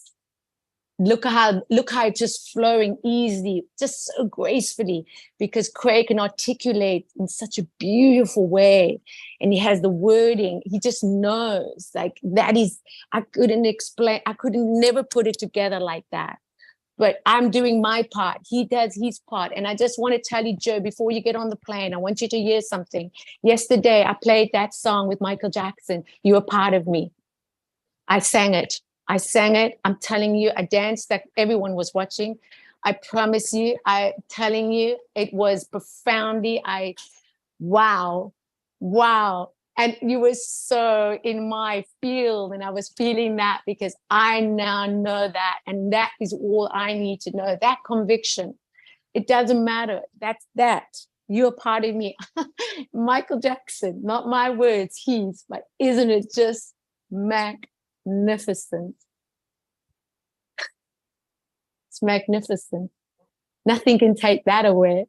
Look how it's just flowing easily, just so gracefully, because Craig can articulate in such a beautiful way, and he has the wording. He just knows, like, that is, I couldn't explain. I couldn't never put it together like that. But I'm doing my part. He does his part. And I just want to tell you, Joe, before you get on the plane, I want you to hear something. Yesterday, I played that song with Michael Jackson, You Are Part of Me. I sang it. I'm telling you, I danced like everyone was watching. I promise you, I'm telling you, it was profoundly, wow. And you were so in my field, and I was feeling that, because I now know that, and that is all I need to know, that conviction. It doesn't matter. That's that. You're part of me. Michael Jackson, not my words, his, but isn't it just magnificent? It's magnificent. Nothing can take that away.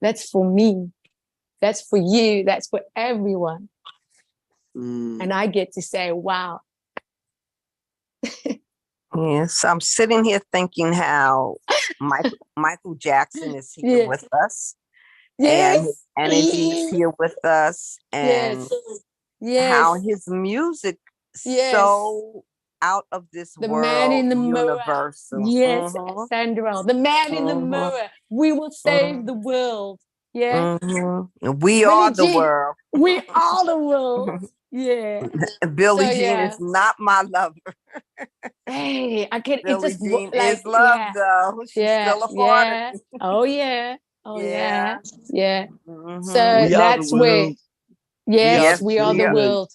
That's for me. That's for you. That's for everyone. And I get to say, wow. Yes, I'm sitting here thinking how Michael Jackson is here with us. Yes. And his energy is here with us. And how his music so out of this the world, man in the universal. Mirror. Yes, Sandra, the man in the mirror. We will save the world. Yeah. We are the world. We are the world. Yeah. Billie Jean is not my lover. Hey, I can. Billie It just Jean like, is love, though. She's still a part of me. Oh yeah. Oh yeah. Yeah. So We that's where. Yes, we are the world.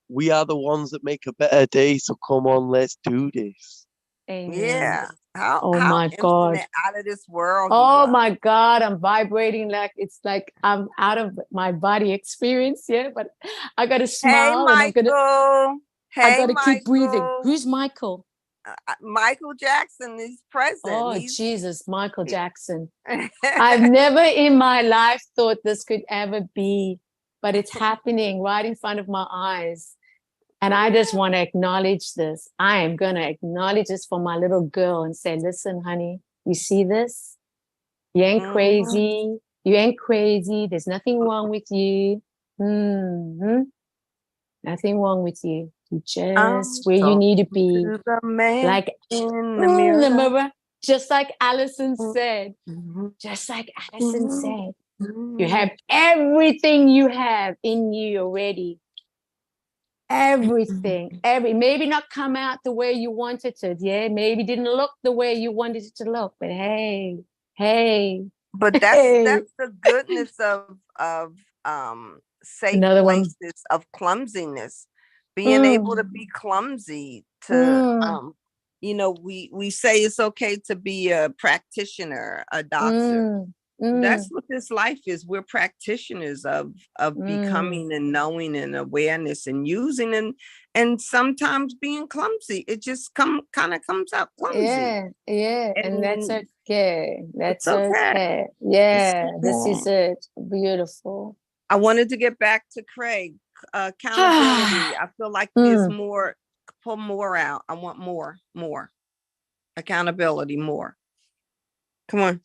We are the ones that make a better day. So come on, let's do this. Amen. Yeah. How my God. Out of this world. Oh my God. I'm vibrating it's like I'm out of my body experience. Yeah. But I got to smile. Hey, Michael. I got to keep breathing. Who's Michael? Michael Jackson is present. Oh, Jesus, Michael Jackson. I've never in my life thought this could ever be. but it's happening right in front of my eyes. And I just want to acknowledge this. I am going to acknowledge this for my little girl and say, listen, honey, you see this? You ain't crazy. You ain't crazy. There's nothing wrong with you. Nothing wrong with you. You just where you need to be. Like in the mirror. Just like Allison said. Just like Allison said. You have everything you have in you already. Everything. Maybe not come out the way you wanted to. Yeah, maybe didn't look the way you wanted it to look. But hey. But that's the goodness of safe places of clumsiness. Being able to be clumsy, to we say it's okay to be a practitioner, a doctor. That's what this life is. We're practitioners of becoming and knowing and awareness and using and sometimes being clumsy. It just kind of comes out clumsy. Yeah. And that's okay. That's okay. Yeah, this is it. Beautiful. I wanted to get back to Craig. Accountability. I feel like there's more. Pull more out. I want more accountability. More. Come on.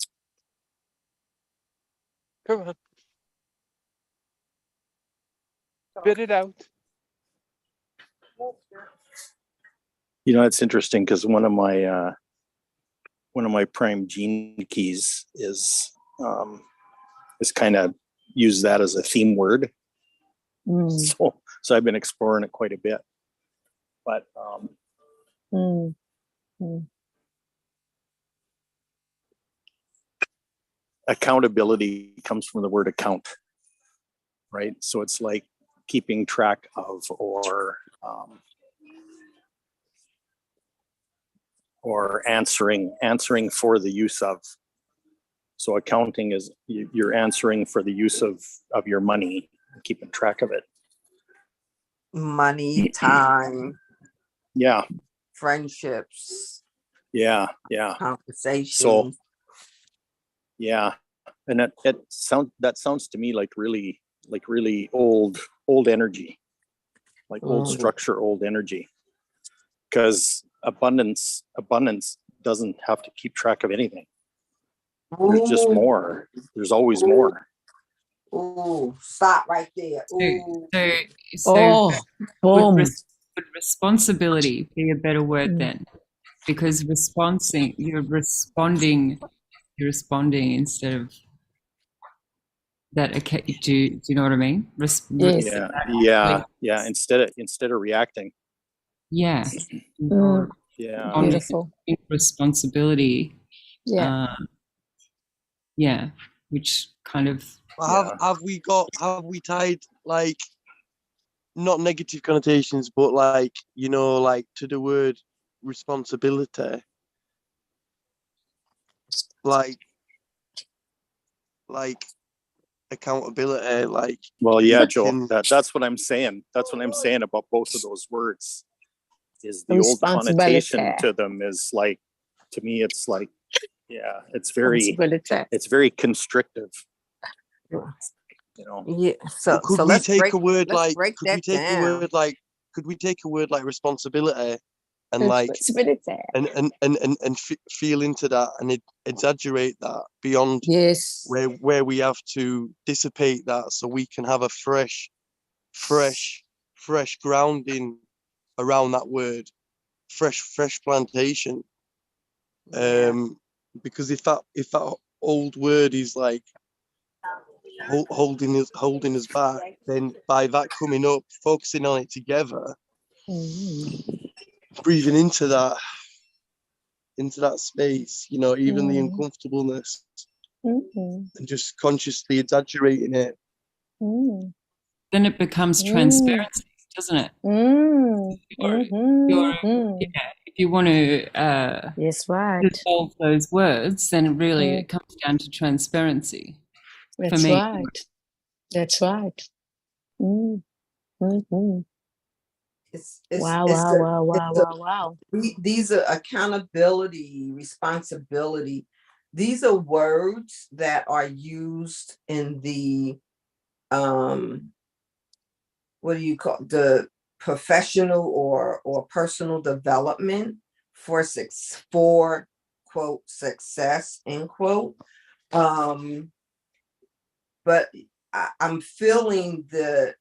Come on. Spit it out. You know, it's interesting because one of my prime gene keys is kind of use that as a theme word. So I've been exploring it quite a bit. But accountability comes from the word account, right? So it's like keeping track of or answering for the use of. So accounting is you're answering for the use of your money, keeping track of it. Money, time. Yeah. Friendships. Yeah. Conversation. So yeah. And that sounds to me like really old energy, like old structure, old energy. Because abundance doesn't have to keep track of anything. There's just more. There's always more. Oh, stop right there. So would responsibility be a better word then? Because you're responding instead of that. Do you know what I mean? Yeah. Instead of reacting. Yeah. Yeah. Beautiful. Responsibility. Which kind of have we tied like not negative connotations, but like to the word responsibility, like accountability, like. Well, yeah, Joe. That's what I'm saying. That's what I'm saying about both of those words. Is the old connotation to them is like, to me, it's like, yeah, it's very constrictive. Yeah. So could we take a word like responsibility and like and feel into that and exaggerate that beyond where we have to dissipate that so we can have a fresh grounding around that word, fresh plantation. Because if that old word is like holding us back, then by that coming up, focusing on it together, breathing into that space, even the uncomfortableness, and just consciously exaggerating it. Then it becomes transparency, doesn't it? If you want to dissolve those words, then really it comes down to transparency. That's right. That's right. Wow. These are accountability, responsibility. These are words that are used in the what do you call the professional or personal development for quote success, end quote. But I'm feeling that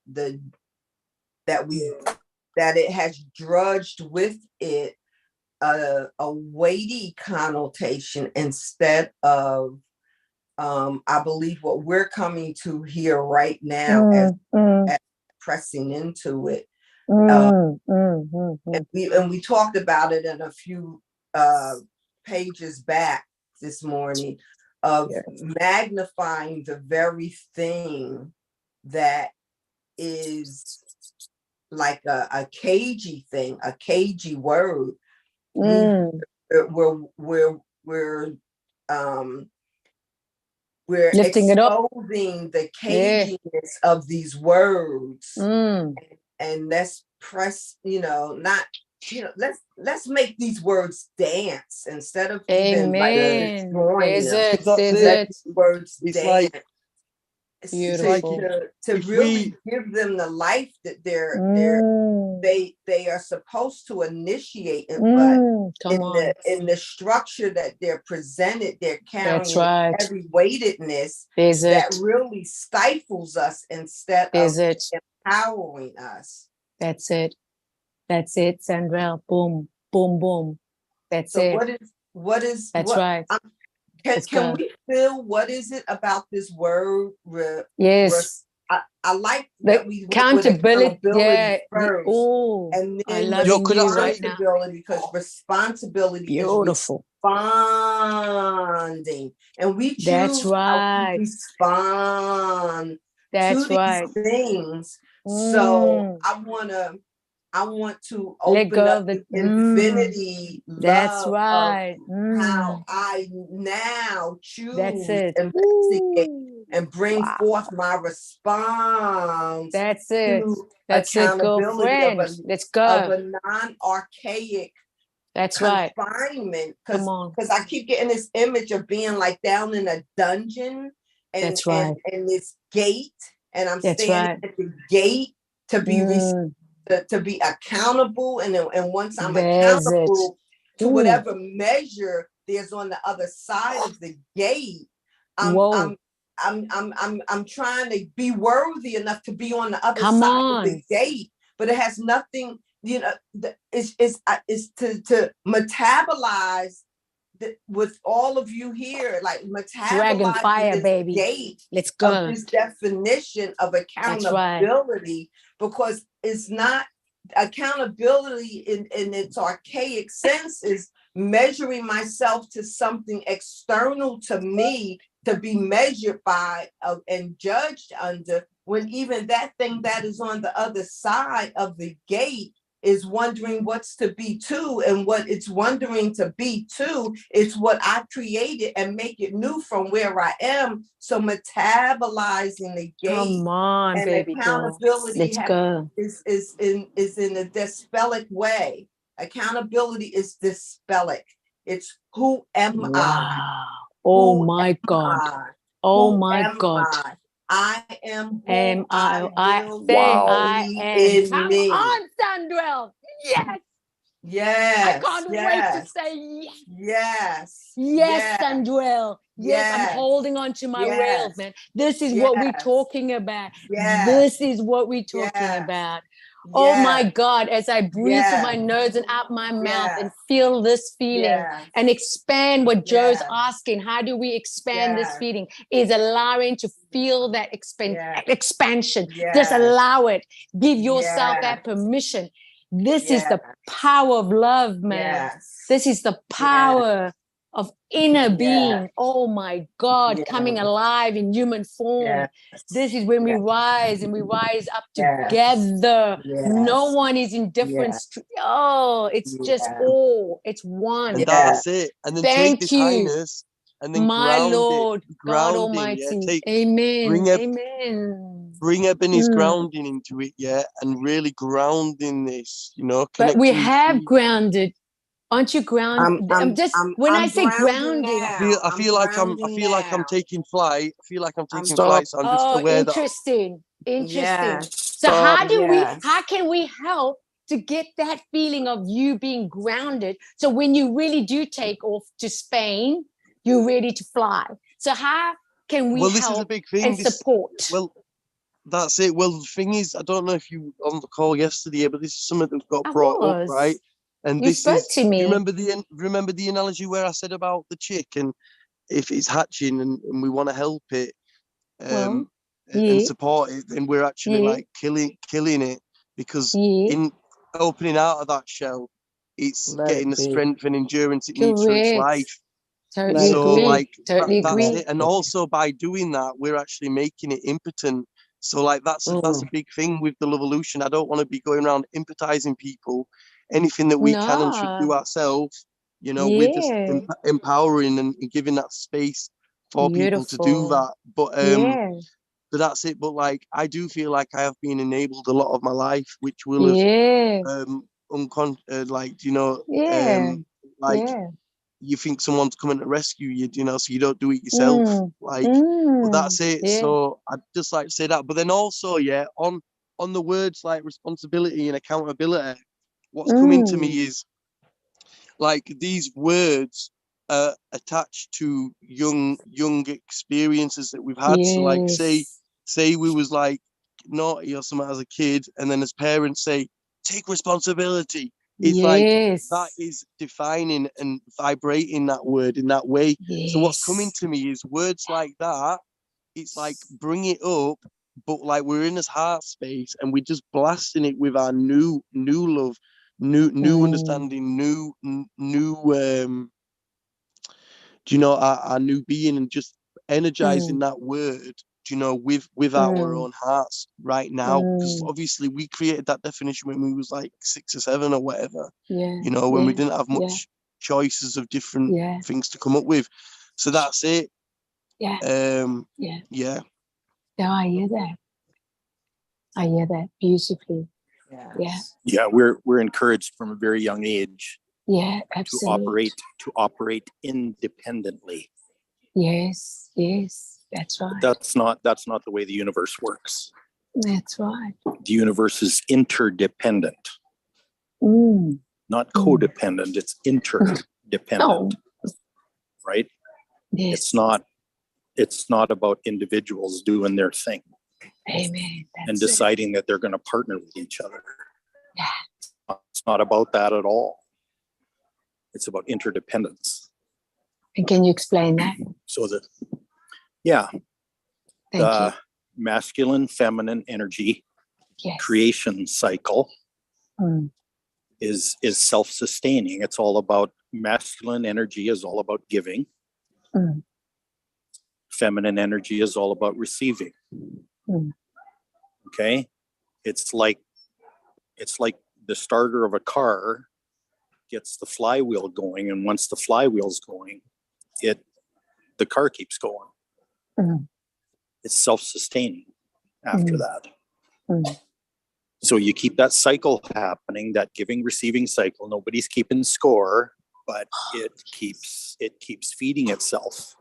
it has drudged with it a weighty connotation instead of I believe what we're coming to here right now as pressing into it. And we talked about it in a few pages back this morning of magnifying the very thing that is like a cagey thing, a cagey word. We're lifting exposing the caginess of these words, and let's press, let's make these words dance instead of even like destroying them. Words it's dance. Like, to really give them the life that they are supposed to initiate, but in the structure that they're presented, they're carrying heavy weightedness that really stifles us instead of empowering us. That's it, Sandrell. Boom, boom, boom. That's so it. That's right. Can we feel what is it about this word? Yes. I like that we accountability first, and then responsibility, because responsibility is responding, and we choose how to respond to these things. So I want to open up the infinity love of how I now choose to investigate and bring forth my response. That's it. That's accountability it, girlfriend. Let's go. Of a non-archaic confinement. Because I keep getting this image of being like down in a dungeon and this gate, and I'm standing at the gate to be to be accountable, and once I'm accountable to whatever measure there's on the other side of the gate, I'm trying to be worthy enough to be on the other side of the gate, but it has nothing, it's to metabolize with all of you here, like Dragon fire, baby. Gate. Let's go. This definition of accountability, because it's not accountability in its archaic sense is measuring myself to something external to me to be measured by and judged under, when even that thing that is on the other side of the gate is wondering what's to be to, and what it's wondering to be to is what I created and make it new from where I am. So metabolizing the gate. Come on, and baby accountability Let's go. is in a dispellic way. Accountability is dispellic. It's who am I? Oh my God. Oh my God. I am who I am. Come on, Sandrell. Yes. Yes. I can't wait to say yes. Yes, Sandrell. Yes, I'm holding on to my rails, man. This is what we're talking about. This is what we're talking about. Oh my God, as I breathe through my nose and out my mouth and feel this feeling and expand what Joe's asking, how do we expand this feeling? Is allowing to feel that expansion. Just allow it. Give yourself that permission. This is the power of love, man. This is the power of inner being. Oh my God, coming alive in human form. This is when we rise, and we rise up together. No one is indifferent. It's just all. It's one. And that's it. And then take this highness and then my ground Lord, it. God Almighty. Amen. Bring Ebony's grounding into it, and really grounding this, But we have grounded. Aren't you grounded? When I say grounding, I feel like I'm taking flight. I feel like I'm taking flight. So I'm just aware interesting. Yes. So how Yes. can we help to get that feeling of you being grounded? So when you really do take off to Spain, you're ready to fly. So how can we Well, this is a help big thing. and support? Well, that's it. Well, the thing is, I don't know if you were on the call yesterday, but this is something that got I brought up, was. right? And You this spoke is, to me. you remember the analogy where I said about the chick, and if it's hatching and we want to help it Well, and yeah, support it, then we're actually yeah, like killing it, because yeah. in opening out of that shell, it's Let getting it the be. strength and endurance it needs for its Correct. life. Totally Let it So be. like Totally that's agree. it. And also by doing that, we're actually making it impotent. So like that's a big thing with the Lovolution. I don't want to be going around impotizing people. Anything that we can and should do No. ourselves, you know, we're just Yeah. empowering and giving that space for people to do Beautiful. that. But Yeah. but that's it. But like I do feel like I have been enabled a lot of my life, which will have Yeah. like, you know, Yeah. like Yeah. you think someone's coming to rescue you, you know, so you don't do it yourself. Like, but that's it. Yeah. So I'd just like to say that. But then also, yeah, on the words like responsibility and accountability, what's coming to me is like these words attached to young experiences that we've had. So like Yes. say we was like naughty or something as a kid, and then as parents say, take responsibility. It's like that Yes. is defining and vibrating that word in that way. So what's coming Yes. to me is words like that. It's like bring it up, but like we're in this heart space and we're just blasting it with our new love, new understanding, do you know, our new being, and just energizing that word, do you know, with our own hearts right now, because obviously we created that definition when we was like 6 or 7 or whatever, Yeah. you know, when we Yeah. didn't have Yeah. much choices of different Yeah. things to come up with. So that's it. Yeah. Yeah. Yeah. No, I hear that. I hear that beautifully. Yeah. Yeah, we're encouraged from a very young age Yeah. to Absolutely. operate independently. Yes. Yes. That's But right. that's not the way the universe works. That's right. The universe is interdependent, Mm. not codependent. It's interdependent, Oh. right? Yes. It's not about individuals doing their thing Amen. and That's it. deciding that they're going to partner with each other. Yeah. It's not about that at all. It's about interdependence. And can you explain that? So that, Thank you. masculine, feminine energy Yes. creation cycle Mm. is self-sustaining. It's all about, masculine energy is all about giving. Mm. Feminine energy is all about receiving. Mm. Okay? It's like the starter of a car gets the flywheel going, and once the flywheel's going, the car keeps going. Mm. It's self-sustaining after that. Mm. So you keep that cycle happening, that giving receiving cycle. Nobody's keeping score, but it keeps feeding itself.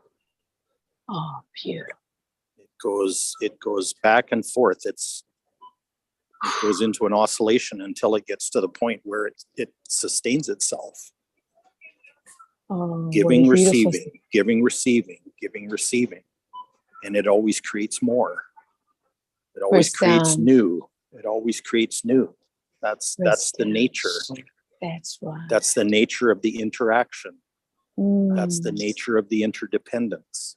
Oh, beautiful. It goes back and forth. It goes into an oscillation until it gets to the point where it sustains itself. Oh, Giving, what a beautiful- receiving, giving, receiving, giving, receiving. And it always creates more. It always creates new. It always creates new. That's the nature. That's right. That's the nature of the interaction. That's the nature of the interdependence.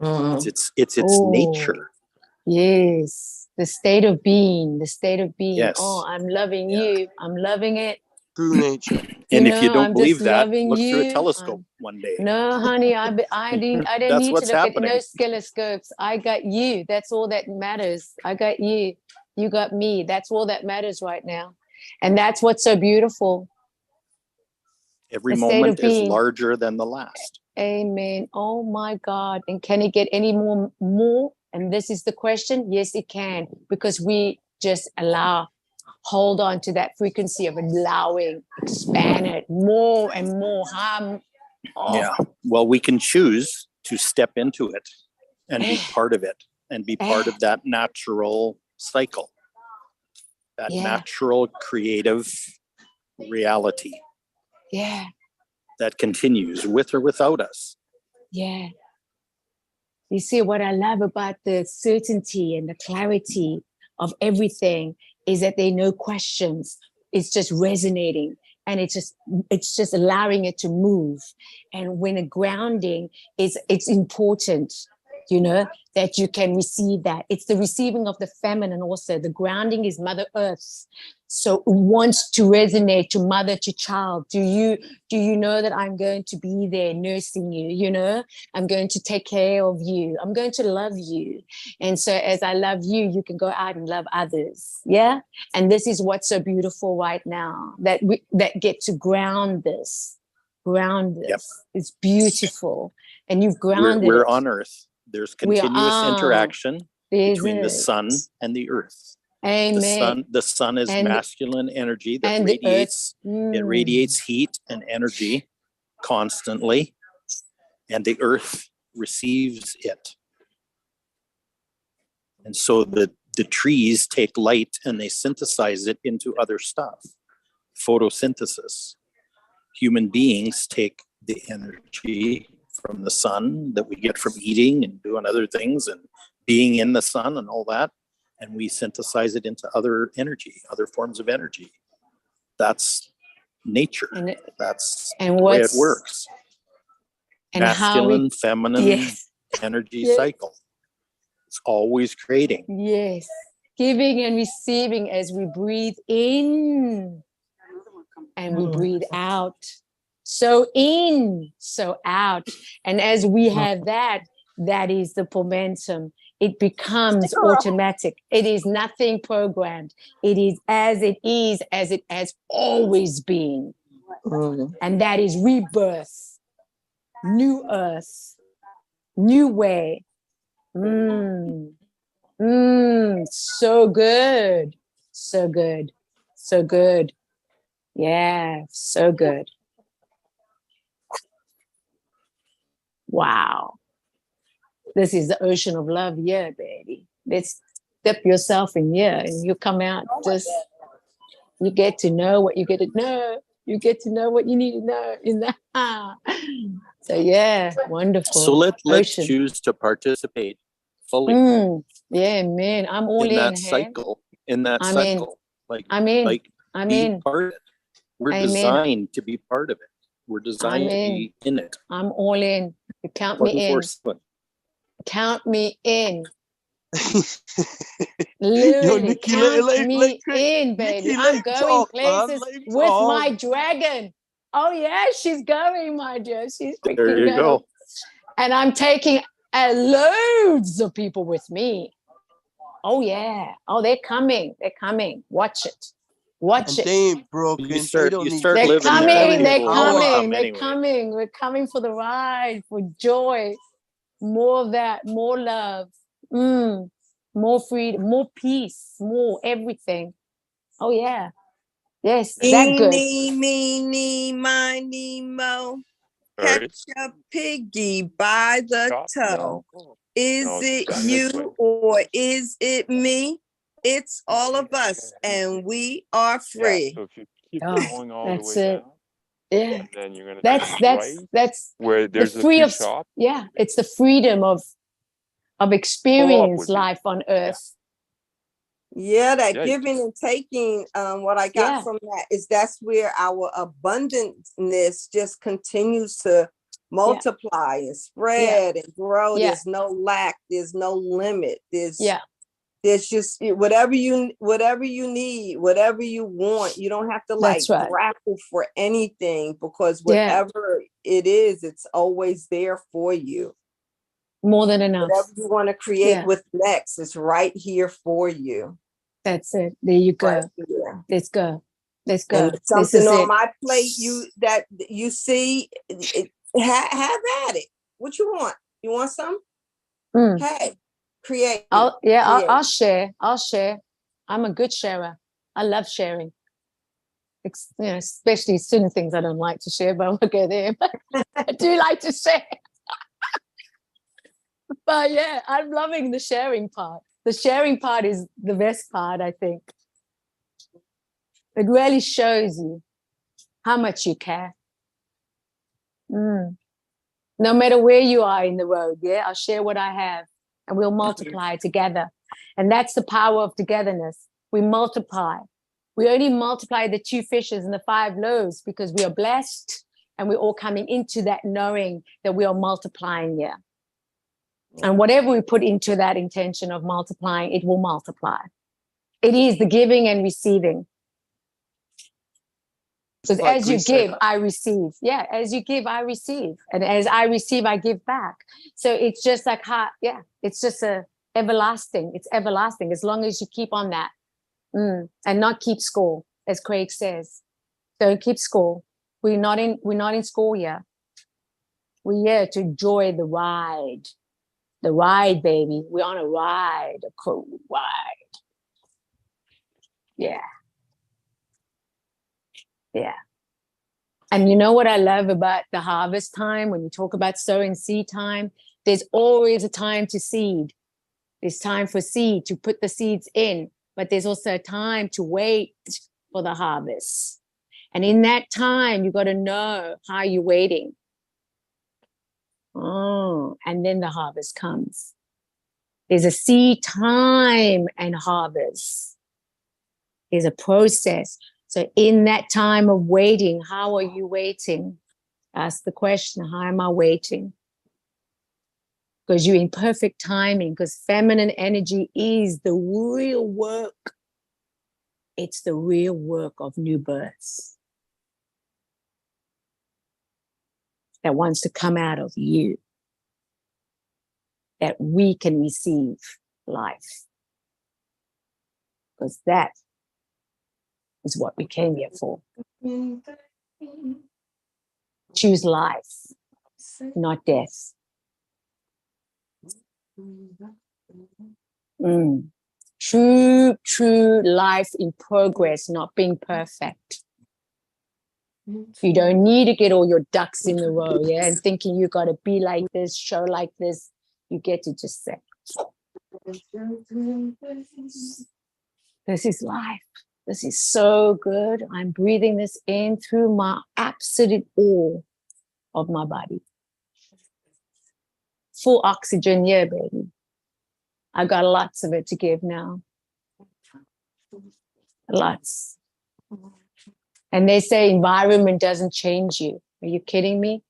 It's its nature. Yes. The state of being. Yes. Oh, I'm loving you. I'm loving it. Through nature. And if you don't I'm believe just that, loving look through a you. telescope one day. No, honey, I didn't That's need to what's look happening. at no telescopes. I got you. That's all that matters. I got you. You got me. That's all that matters right now. And that's what's so beautiful. Every The state of moment is being. larger than the last. Amen. Oh my God. And can it get any more? And this is the question. Yes, it can, because we just hold on to that frequency of allowing, expand it more and more. Yeah. Well, we can choose to step into it and be part of it. and be part of that natural cycle, that natural creative reality that continues with or without us. Yeah. You see, what I love about the certainty and the clarity of everything is that there are no questions. It's just resonating, and it's just allowing it to move. And when a grounding is, it's important, you know, that you can receive that. It's the receiving of the feminine also. The grounding is Mother Earth. So it wants to resonate to mother to child. Do you know that I'm going to be there nursing you? You know, I'm going to take care of you. I'm going to love you. And so as I love you, you can go out and love others. Yeah. And this is what's so beautiful right now, that we that get to ground this. It's beautiful. And you've grounded We're it. on Earth. There's continuous interaction between the sun and the earth. Amen. The sun is masculine energy that and radiates. It radiates heat and energy constantly, and the earth receives it. And so the trees take light and they synthesize it into other stuff. Photosynthesis. Human beings take the energy from the sun that we get from eating and doing other things and being in the sun and all that, and we synthesize it into other energy, other forms of energy. That's nature. That's the way it works. And masculine, feminine energy cycle. It's always creating. Yes. Giving and receiving as we breathe in and we breathe out. So in, so out. And as we have that, that is the momentum. It becomes automatic. It is nothing programmed. It is, as it has always been. And that is rebirth, new earth, new way. So good. So good. So good. Yeah, so good. Wow. This is the ocean of love, yeah, baby. Let's dip yourself in here and you come out just, you get to know what you get to know. You get to know what you need to know in that. So yeah, wonderful. So let's choose to participate fully. Yeah, man. I'm all in that cycle. In that cycle. I'm in. Part of it. We're designed to be part of it. We're designed to be in it. I'm all in. You count me in. Count me in. Literally, count me in, baby. Nikki, I'm going places with talk. my dragon. Oh yeah, she's going, my dear. She's freaking there you go. And I'm taking loads of people with me. Oh yeah. Oh, they're coming. They're coming. Watch it. Watch it. They ain't broken. You start They're living coming. there. They're People coming. They're anyway. coming. We're coming for the ride, for joy. More of that. More love. More freedom. More peace. More everything. Oh yeah. Yes. That good. Meeny, miny, mo. Catch a piggy by the toe. Is it you or is it me? It's all of us, and we are free. So if you keep going all the way down, yeah, then you're gonna that's where there's the free a of shop. Yeah, it's the freedom of experience life on earth. Yeah, that giving and taking. What I got from that is that's where our abundantness just continues to multiply and spread and grow. There's no lack. There's no limit. There's just whatever you need, whatever you want. You don't have to grapple for anything, because whatever it is, it's always there for you. More than enough. Whatever you want to create with next, it's right here for you. That's it. There you go. Right. Let's go. Let's go. And something on my plate you see, have at it. What you want? You want some? Hey. Create. I'll share. I'm a good sharer. I love sharing. Especially certain things I don't like to share, but I won't go there. But I do like to share. But yeah, I'm loving the sharing part. The sharing part is the best part, I think. It really shows you how much you care. No matter where you are in the road, yeah, I'll share what I have and we'll multiply together. And that's the power of togetherness. We multiply. We only multiply the 2 fishes and the 5 loaves because we are blessed and we're all coming into that knowing that we are multiplying here. And whatever we put into that intention of multiplying, it will multiply. It is the giving and receiving. Because as you give, I receive. Yeah, as you give, I receive. And as I receive, I give back. So it's just like, it's just everlasting. It's everlasting as long as you keep on that. And not keep score, as Craig says. Don't keep score. We're not in score yet. We're here to enjoy the ride. The ride, baby. We're on a ride, a cool ride. Yeah. Yeah. And you know what I love about the harvest time, when you talk about sowing seed time, there's always a time to seed. There's time for seed to put the seeds in, but there's also a time to wait for the harvest. And in that time, you got to know how you're waiting. And then the harvest comes. There's a seed time and harvest. There's a process. So in that time of waiting, how are you waiting? Ask the question, how am I waiting? Because you're in perfect timing, because feminine energy is the real work. It's the real work of new births that wants to come out of you, that we can receive life. Because that is what we came here for. Choose life, not death. True life in progress, not being perfect. You don't need to get all your ducks in a row, yeah, and thinking you got to be like this, show like this. You get to just say, this is life. This is so good. I'm breathing this in through my absolute all of my body. Full oxygen, yeah, baby. I got lots of it to give now. Lots. And they say environment doesn't change you. Are you kidding me?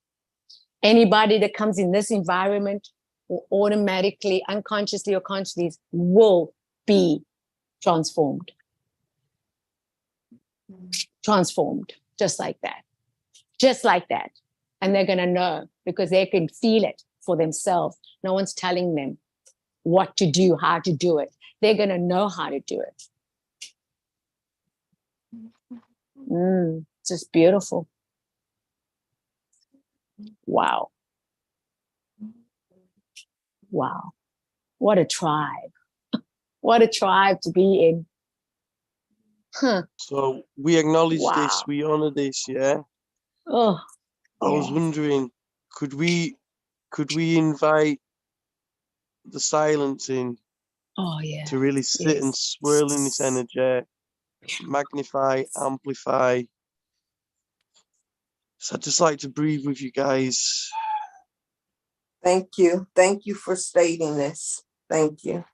Anybody that comes in this environment will automatically, unconsciously or consciously, will be transformed. Transformed, just like that. Just like that. And they're going to know because they can feel it for themselves. No one's telling them what to do, how to do it. They're going to know how to do it. Just beautiful. Wow. Wow. What a tribe. What a tribe to be in. So we acknowledge this, we honor this, yeah? I was wondering, could we invite the silence in to really sit and swirl in this energy, magnify, amplify? So I'd just like to breathe with you guys. Thank you. Thank you for stating this. Thank you.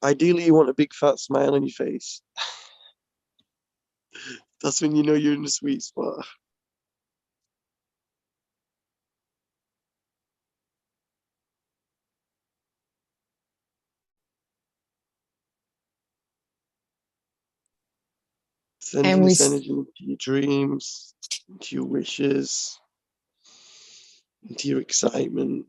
Ideally, you want a big fat smile on your face. That's when you know you're in the sweet spot. Sending this energy into your dreams, into your wishes, into your excitement.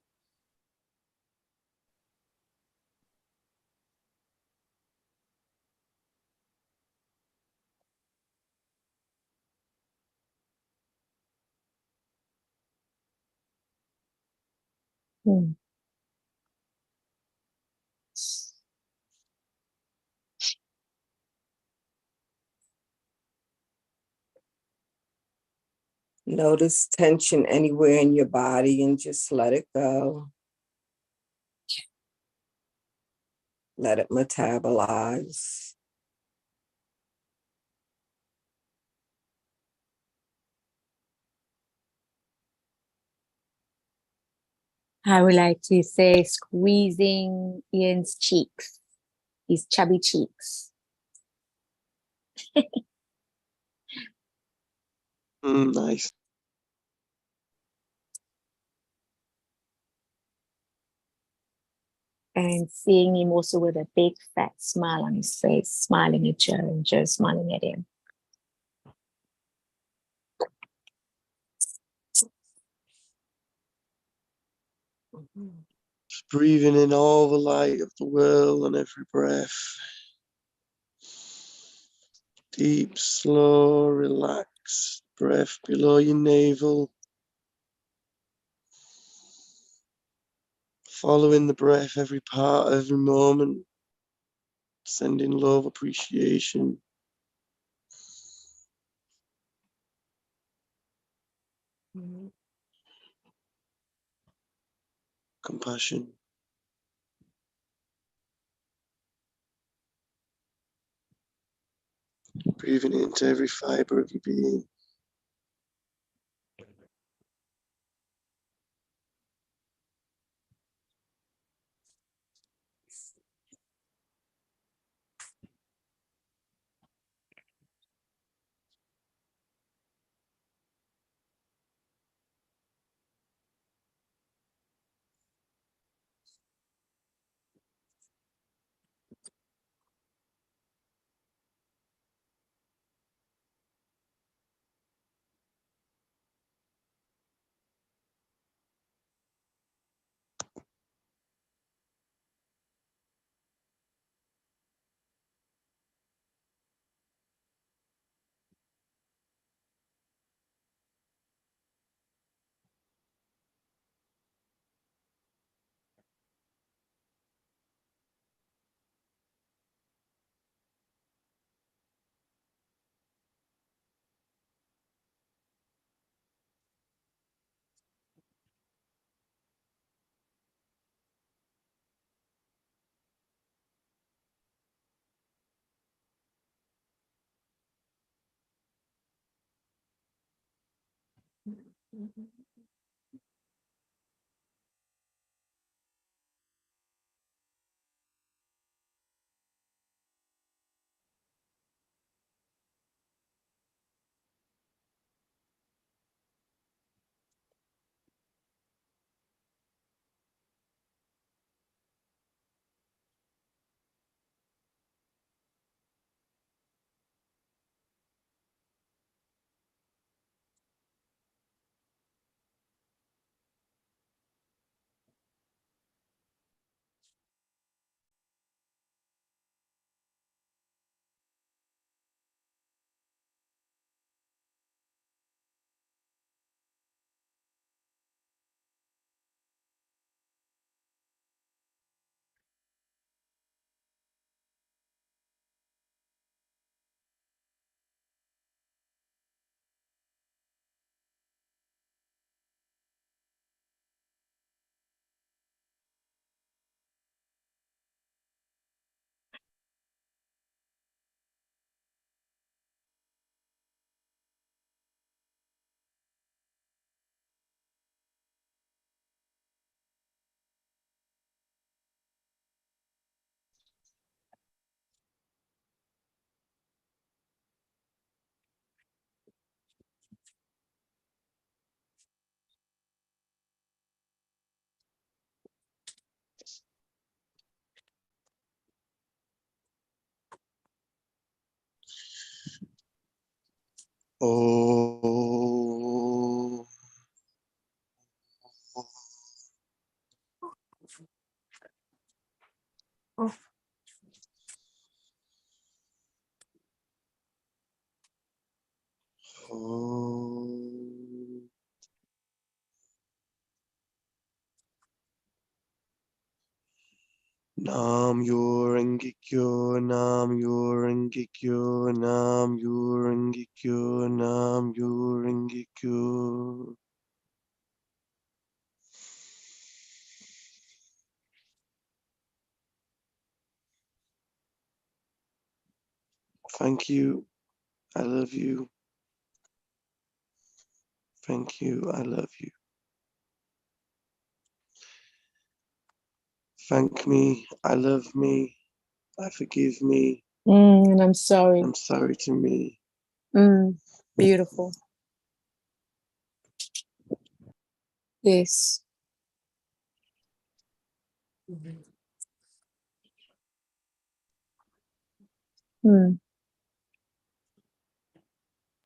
Mm. Notice tension anywhere in your body and just let it go. Let it metabolize. I would like to say squeezing Ian's cheeks, his chubby cheeks. Nice. And seeing him also with a big fat smile on his face, smiling at Joe and Joe smiling at him. Just breathing in all the light of the world on every breath. Deep, slow, relaxed breath below your navel. Following the breath, every part, every moment. Sending love, appreciation. Compassion. Breathing into every fiber of your being. Oh. Oh. Nam Myoho Renge Kyo, Nam Myoho Renge Kyo, Nam Myoho Renge Kyo, Nam Myoho Renge Kyo. Thank you. I love you. Thank you. I love you. Thank me. I love me. I forgive me. And I'm sorry. I'm sorry to me. Beautiful. Yes.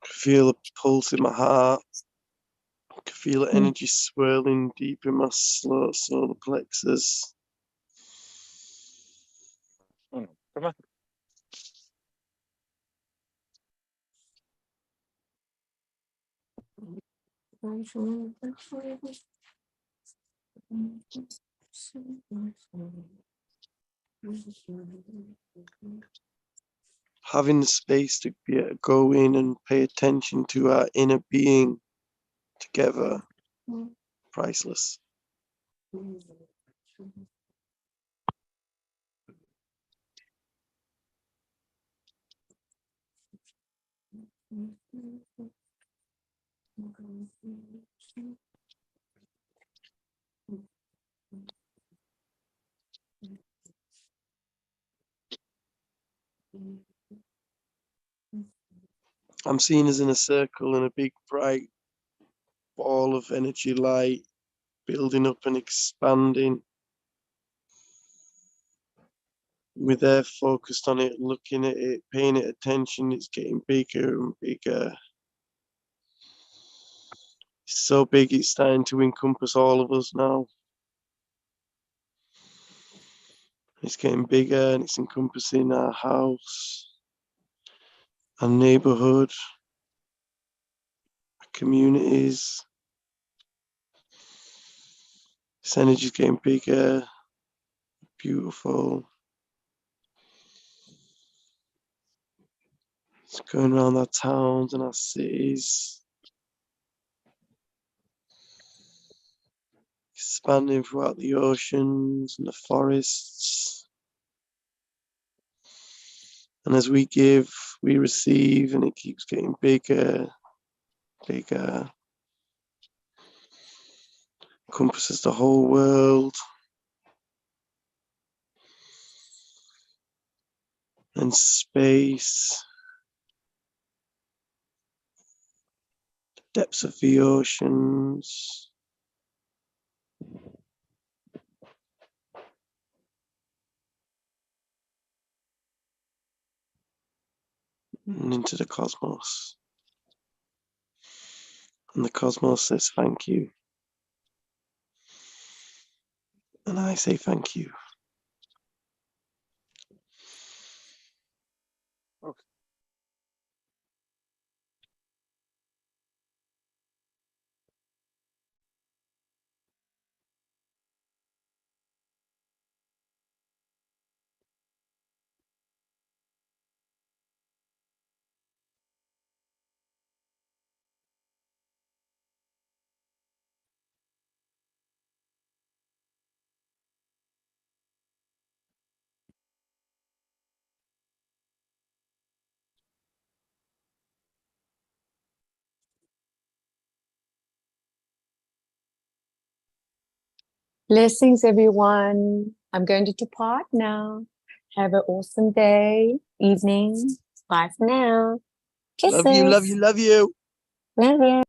Feel a pulse in my heart. I can feel the energy swirling deep in my solar plexus. Come on. Having the space to be able to go in and pay attention to our inner being together, priceless. I'm seen as in a circle in a big bright ball of energy light, building up and expanding. We're there focused on it, looking at it, paying it attention. It's getting bigger and bigger. It's so big, it's starting to encompass all of us now. It's getting bigger and it's encompassing our house, our neighborhood, our communities. This energy is getting bigger, beautiful. It's going around our towns and our cities, expanding throughout the oceans and the forests. And as we give, we receive, and it keeps getting bigger, bigger. Encompasses the whole world. And space. The depths of the oceans. And into the cosmos. And the cosmos says thank you. And I say thank you. Okay. Blessings, everyone. I'm going to depart now. Have an awesome day, evening. Bye for now. Kisses. Love you, love you, love you. Love you.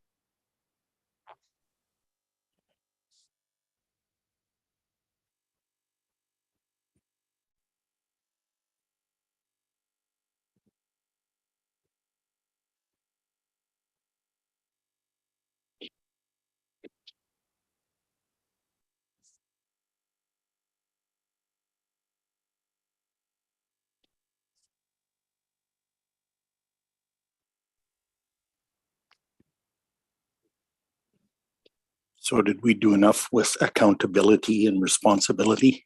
So did we do enough with accountability and responsibility?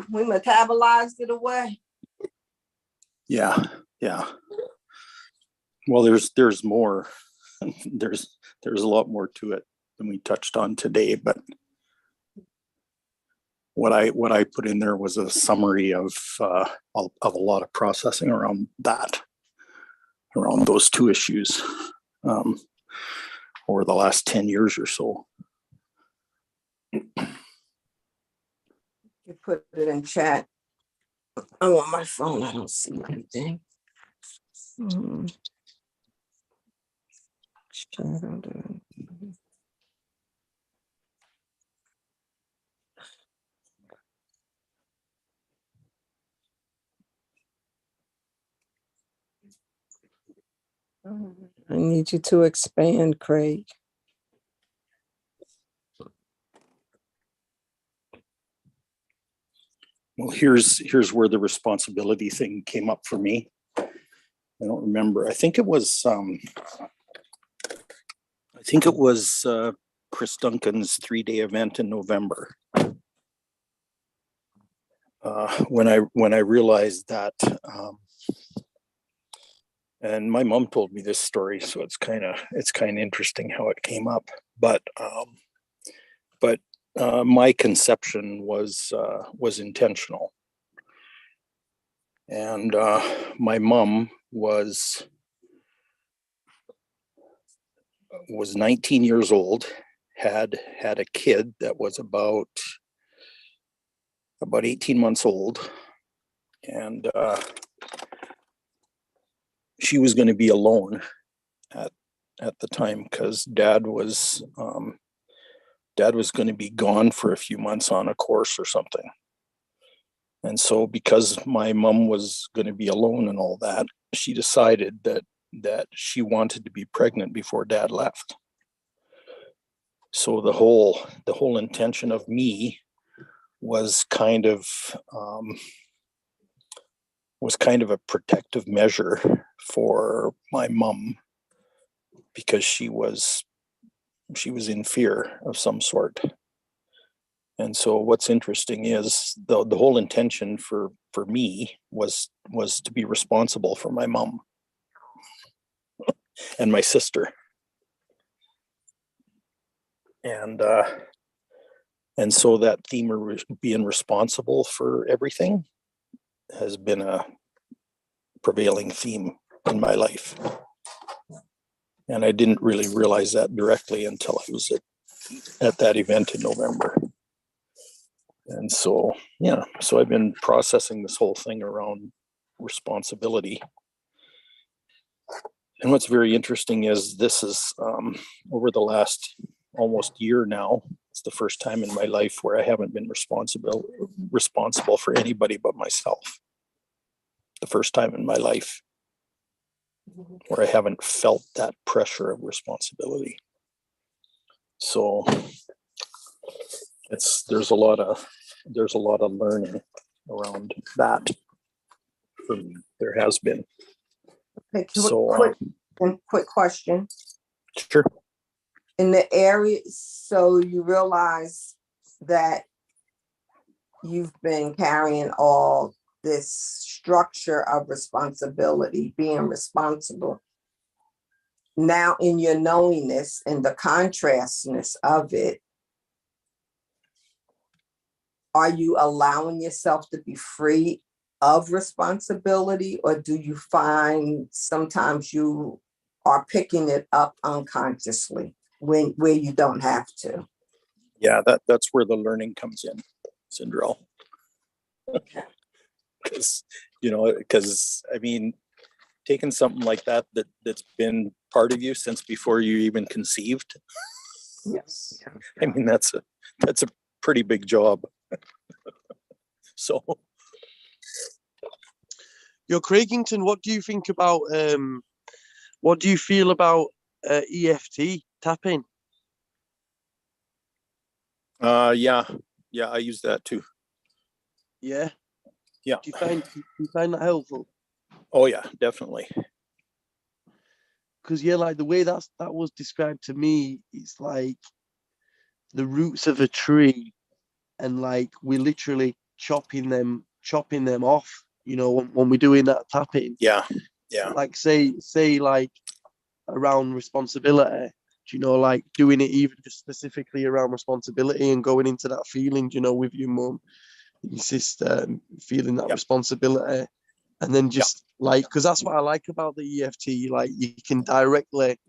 Whew, we metabolized it away. Yeah. Well, there's more. there's a lot more to it than we touched on today, but what I put in there was a summary of a lot of processing around those two issues over the last 10 years or so. You put it in chat. I'm on my phone. I don't see anything. I need you to expand, Craig. Well, here's where the responsibility thing came up for me. I don't remember. I think it was Chris Duncan's 3-day event in November. When I realized that, and my mom told me this story, so it's kind of interesting how it came up. But my conception was intentional, and my mom was 19 years old, had a kid that was about 18 months old, and she was going to be alone at the time because dad was going to be gone for a few months on a course or something. And so because my mom was going to be alone and all that, she decided that she wanted to be pregnant before dad left. So the whole intention of me was kind of a protective measure for my mom, because she was in fear of some sort. And so what's interesting is the whole intention for me was to be responsible for my mom and my sister. And so that theme of being responsible for everything has been a prevailing theme in my life. And I didn't really realize that directly until I was at that event in November. And so, so I've been processing this whole thing around responsibility. And what's very interesting is this is over the last almost year now, it's the first time in my life where I haven't been responsible for anybody but myself. The first time in my life where I haven't felt that pressure of responsibility. So there's a lot of learning around that for me. There has been. Okay, so quick question. Sure. In the area, so you realize that you've been carrying all this structure of responsibility, being responsible. Now in your knowingness and the contrastness of it, are you allowing yourself to be free of responsibility, or do you find sometimes you are picking it up unconsciously where you don't have to? Yeah, that's where the learning comes in, Cinderella. Because I mean, taking something like that's been part of you since before you even conceived. Yes. I mean, that's a pretty big job. So, Craigington, what do you think about what do you feel about EFT tapping? Yeah, I use that too. Yeah. Yeah. Do you find that helpful? Oh yeah, definitely. Because like the way that was described to me, it's like the roots of a tree, and like we're literally chopping them off, you know, when we're doing that tapping. Yeah. Like say like around responsibility, you know, like doing it even just specifically around responsibility and going into that feeling, you know, with your mum, your sister, and feeling that responsibility. And then just like, because that's what I like about the EFT, like you can directly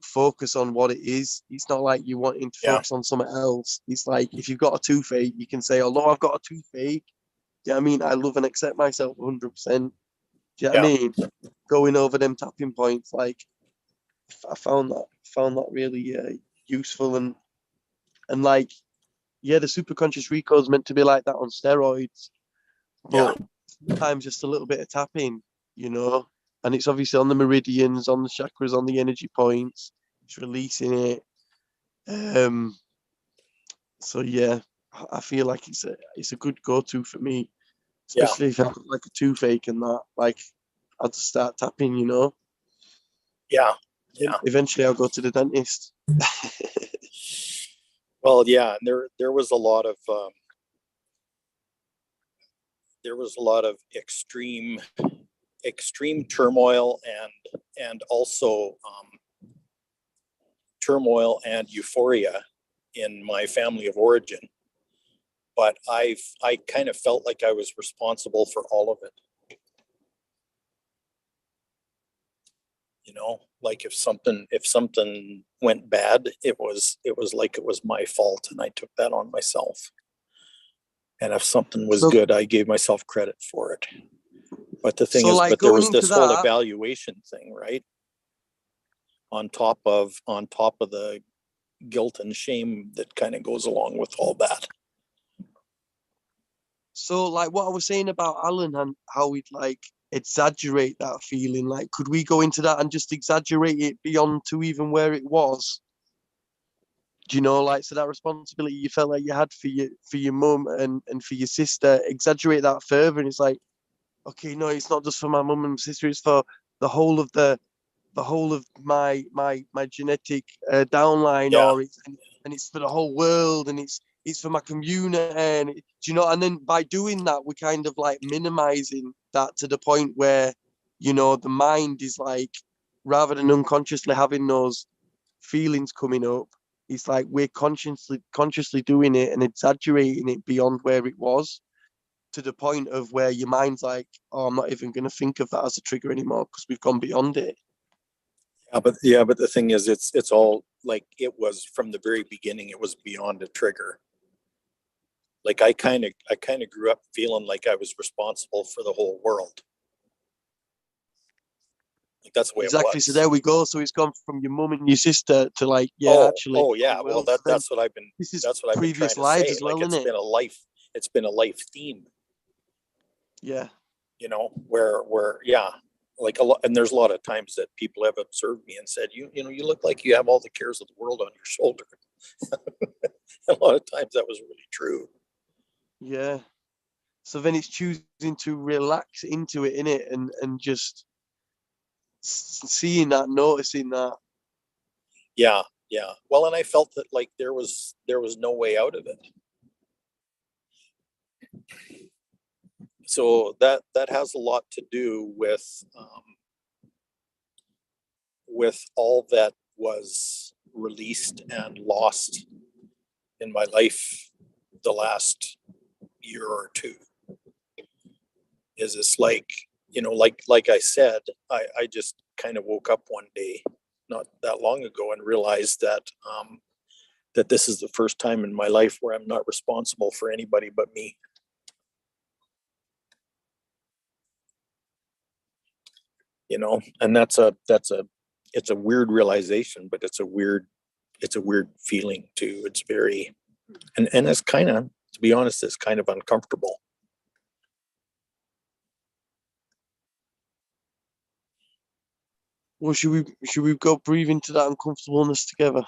focus on what it is. It's not like you're wanting to focus on something else. It's like if you've got a toothache, you can say, although I've got a toothache, do you know what I mean? I love and accept myself 100%. Do you know what I mean? Going over them tapping points, like I found that really useful and like the superconscious Rico is meant to be like that on steroids, but sometimes just a little bit of tapping, you know, and it's obviously on the meridians, on the chakras, on the energy points. It's releasing it. So yeah, I feel like it's a good go-to for me, especially if I've got like a toothache and that. Like I'll just start tapping, you know. Yeah. Eventually, I'll go to the dentist. Well, yeah, and there was a lot of extreme turmoil and also turmoil and euphoria in my family of origin, but I kind of felt like I was responsible for all of it. You know, like if something went bad, it was like it was my fault, and I took that on myself. And if something was good, I gave myself credit for it. But the thing is, like, but there was this whole evaluation thing, right? On top of the guilt and shame that kind of goes along with all that. So like what I was saying about Alan and how we'd like exaggerate that feeling, like could we go into that and just exaggerate it beyond to even where it was? Do you know, like, so that responsibility you felt like you had for your mum and for your sister, exaggerate that further, and it's like, okay, no, it's not just for my mum and sister, it's for the whole of my genetic downline, or it's for the whole world, and it's for my community, and do you know? And then by doing that, we're kind of like minimizing that to the point where, you know, the mind is like, rather than unconsciously having those feelings coming up, it's like we're consciously doing it and exaggerating it beyond where it was, to the point of where your mind's like, oh, I'm not even going to think of that as a trigger anymore because we've gone beyond it. Yeah, but the thing is, it's all like, it was from the very beginning, it was beyond a trigger. Like I kind of grew up feeling like I was responsible for the whole world. Like that's the way exactly. It was. So there we go. So it's gone from your mum and your sister to like, actually. Oh yeah. Well, that's what I've been. That's what I've been trying to say. As well, like it's been a life. It's been a life theme. Yeah. You know, where like a lot, and there's a lot of times that people have observed me and said, you know, you look like you have all the cares of the world on your shoulder. A lot of times that was really true. Yeah. So then it's choosing to relax into it, innit, and just seeing that, noticing that. Yeah. Well, and I felt that like there was no way out of it. So that has a lot to do with all that was released and lost in my life the last year or two. Is it's like, you know, like I said, I just kind of woke up one day not that long ago and realized that that this is the first time in my life where I'm not responsible for anybody but me. You know, and it's a weird realization, but it's a weird feeling too. It's very, and it's kind of, to be honest, it's kind of uncomfortable. Well, should we go breathe into that uncomfortableness together?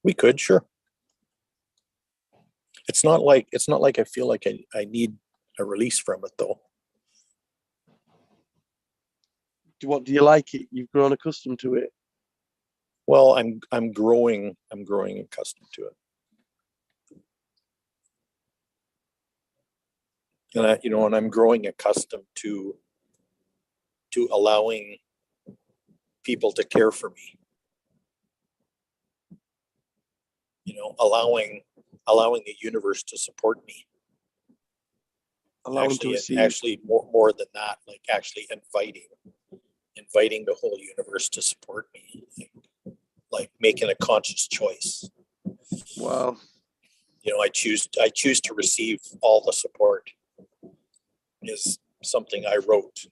We could, sure. It's not like I feel like I need a release from it though. Do you like it? You've grown accustomed to it. Well, I'm growing accustomed to it. And I'm growing accustomed to allowing people to care for me. Allowing the universe to support me. Allowing to receive. Actually more than that, like actually inviting the whole universe to support me, like making a conscious choice. Wow. I choose to receive all the support is something I wrote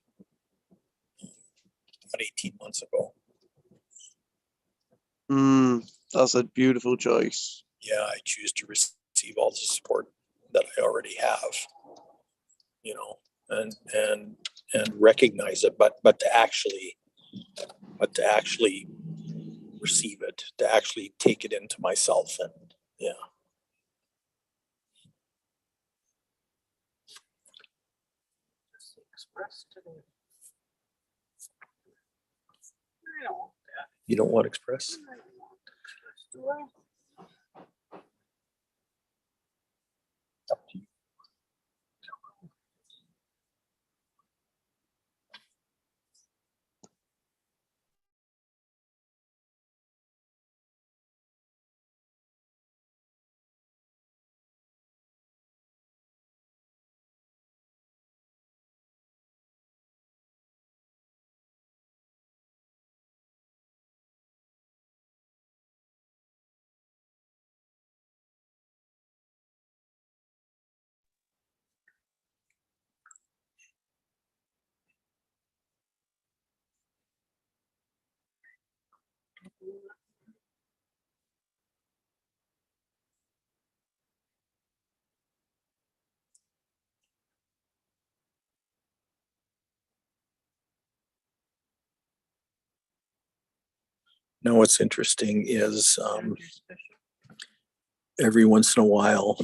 about 18 months ago. That's a beautiful choice. Yeah, I choose to receive all the support that I already have, and recognize it, but to actually receive it, to actually take it into myself. And yeah. You don't want Express? Up to you. Now, what's interesting is every once in a while,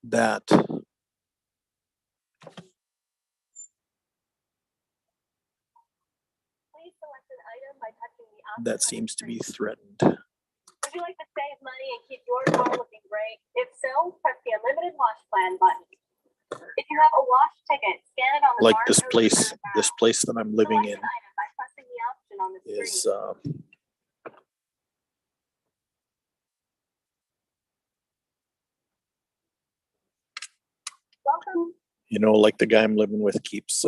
that seems to be threatened. Would you like to save money and keep your car looking great? If so, press the unlimited wash plan button. If you have a wash ticket, scan it on the Like barcode this on place that I'm living in the item by pressing the option on the screen. is Welcome. like the guy I'm living with keeps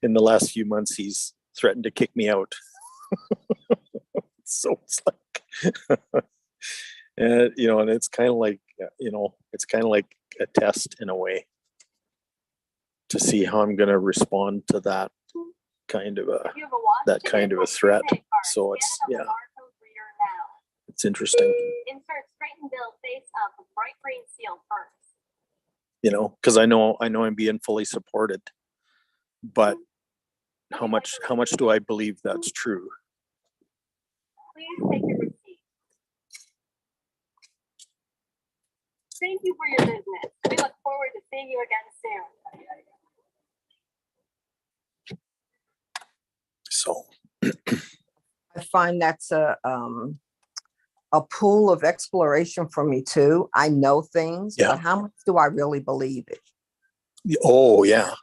in the last few months he's threatened to kick me out. So it's like and it's kind of like it's kind of like a test in a way to see how I'm going to respond to that kind of a threat. So it's it's interesting. Insert straighten bill face up with bright green seal first. Because I know I'm being fully supported, but how much do I believe that's true? Please take your receipt. Thank you for your business. We look forward to seeing you again soon. So I find that's a pool of exploration for me too. I know things, Yeah. but how much do I really believe it? Oh yeah.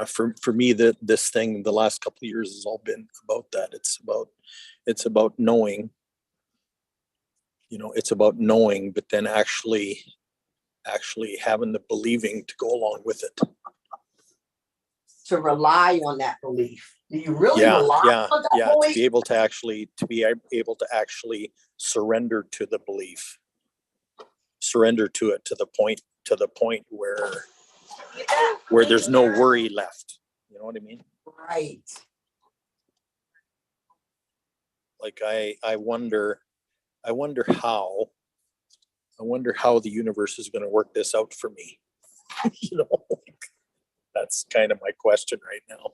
For me, this thing the last couple of years has all been about that. It's about knowing. It's about knowing, but then actually having the believing to go along with it. To rely on that belief. Do you really rely on that belief? To be able to actually surrender to the belief, surrender to it to the point where there's no worry left. You know what I mean? Right. Like I wonder how the universe is going to work this out for me. That's kind of my question right now.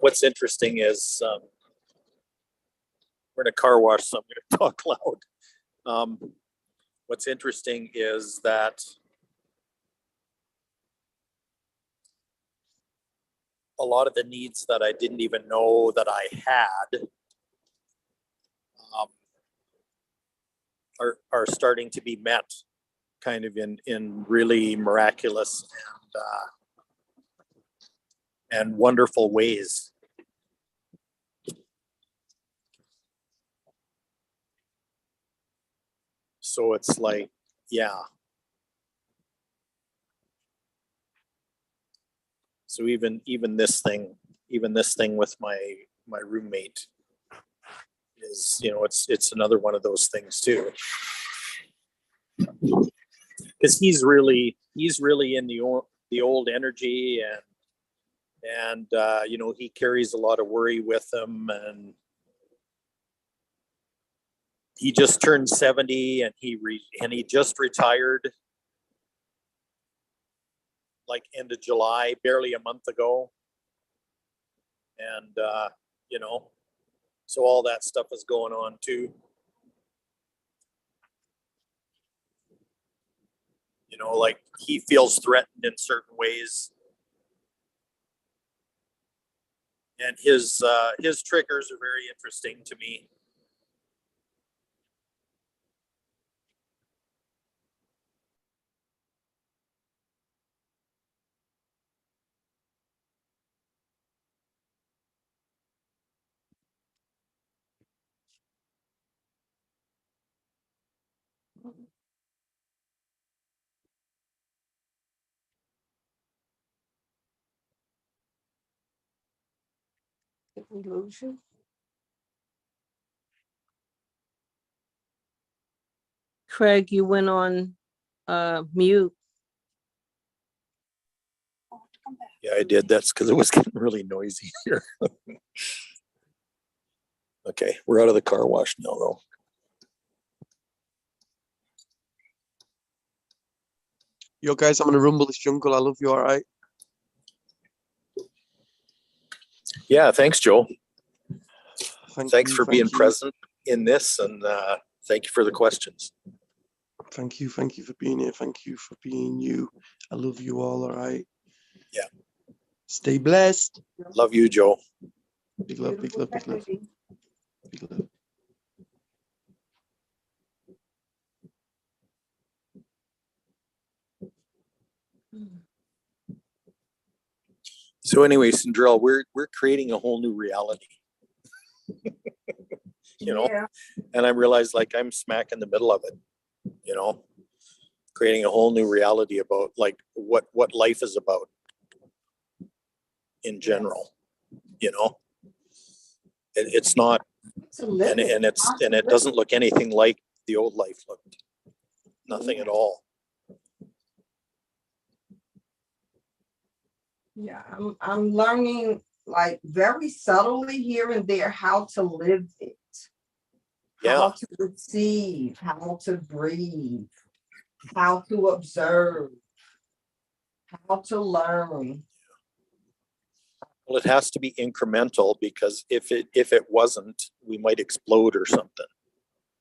what's interesting is we're in a car wash, so I'm going to talk loud. What's interesting is that a lot of the needs that I didn't even know that I had are starting to be met kind of in really miraculous and wonderful ways. So it's like, yeah. So even this thing with my roommate is, you know, it's another one of those things too. Because he's really in the old energy, and you know, he carries a lot of worry with him, and he just turned 70, and he just retired like end of July, barely a month ago. And you know, so all that stuff is going on too. You know, like he feels threatened in certain ways. And his triggers are very interesting to me. Did we lose you? Craig, you went on mute. Yeah, I did. That's because it was getting really noisy here. Okay, we're out of the car wash now, though. Yo, guys, I'm gonna rumble this jungle. I love you. All right. Yeah, thanks, Joe. Thanks for being you. present in this, and thank you for the questions. Thank you for being here. Thank you for being you. I love you all right. Yeah. Stay blessed. Love you, Joe. Big love, big love, big love. Big love. So anyway, Sandrell, we're creating a whole new reality. You know, yeah. And I realized like I'm smack in the middle of it, you know, creating a whole new reality about like what life is about in general, you know. It's not, and it doesn't look anything like the old life looked. Nothing at all. Yeah, I'm learning like very subtly here and there how to live it. Yeah. How to receive, how to breathe, how to observe, how to learn. Well, it has to be incremental, because if it wasn't, we might explode or something.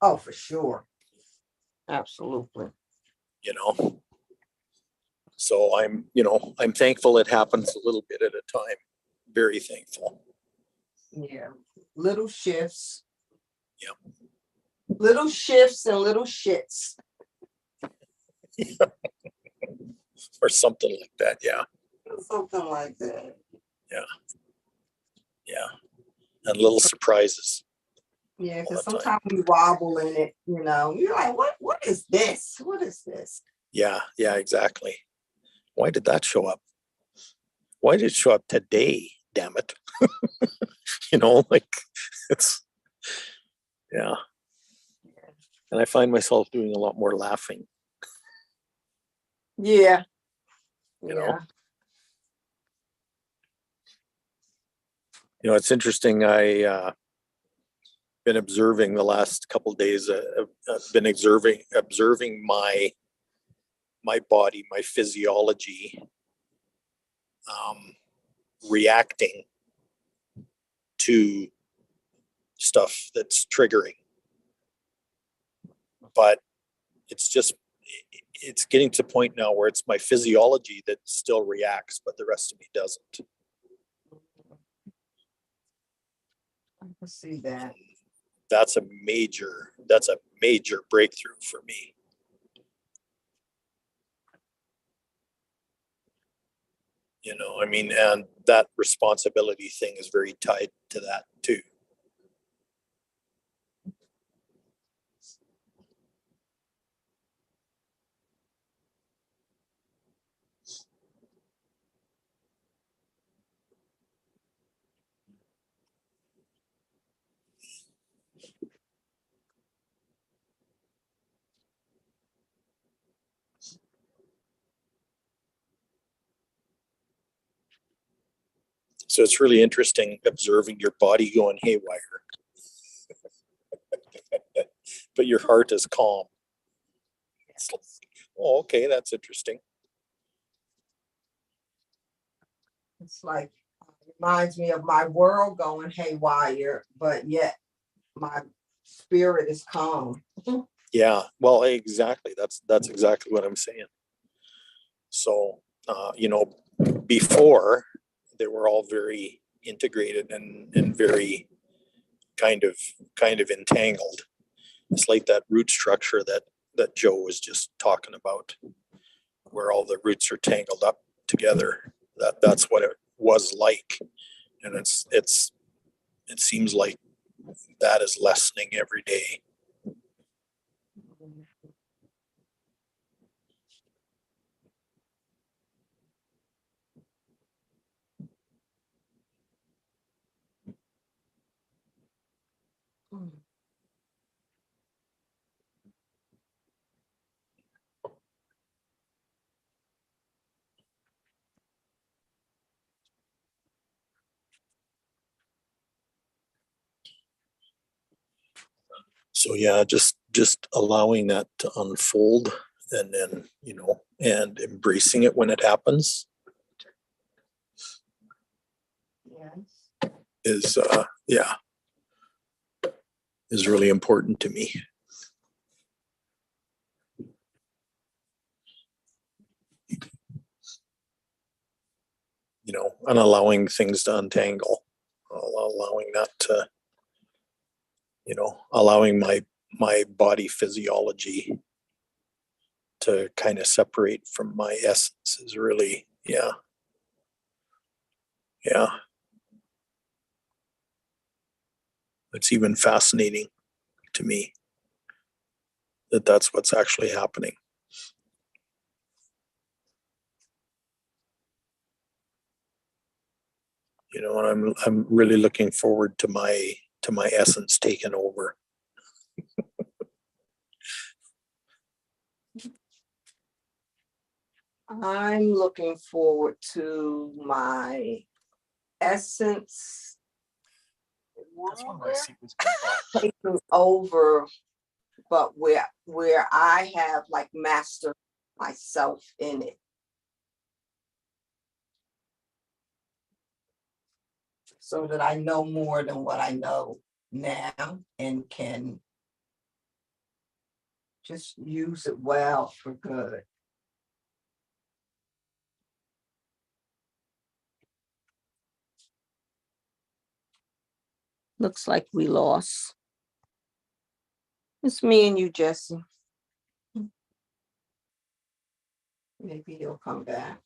Oh, for sure. Absolutely. You know. So I'm thankful it happens a little bit at a time. Very thankful. Yeah. Little shifts. Yeah. Little shifts and little shits. Or something like that, yeah. Something like that. Yeah. Yeah. And little surprises. Yeah, because sometimes we wobble in it, you know. You're like, what is this? What is this? Yeah, exactly. Why did that show up? Why did it show up today? Damn it. You know, like it's, yeah. And I find myself doing a lot more laughing. Yeah. You know? You know, it's interesting. I been observing the last couple of days. I've been observing my body, my physiology, reacting to stuff that's triggering. But it's getting to the point now where it's my physiology that still reacts, but the rest of me doesn't. I can see that. That's a major breakthrough for me. You know, I mean, and that responsibility thing is very tied to that too. So it's really interesting observing your body going haywire, but your heart is calm. It's like, oh, okay, that's interesting. It's like, reminds me of my world going haywire, but yet my spirit is calm. Yeah, well, exactly. That's exactly what I'm saying. So, you know, before they were all very integrated and very kind of entangled. It's like that root structure that Joe was just talking about, where all the roots are tangled up together. That's what it was like, and it seems like that is lessening every day. So yeah, just allowing that to unfold, and then, you know, and embracing it when it happens is is really important to me. You know, and allowing things to untangle, allowing that to, you know, allowing my body physiology to kind of separate from my essence is really, yeah. It's even fascinating to me that that's what's actually happening. You know, and I'm really looking forward to my essence taking over. I'm looking forward to my essence taking over, but where I have like mastered myself in it. So that I know more than what I know now and can just use it well for good. Looks like we lost. It's me and you, Jesse. Maybe he'll come back.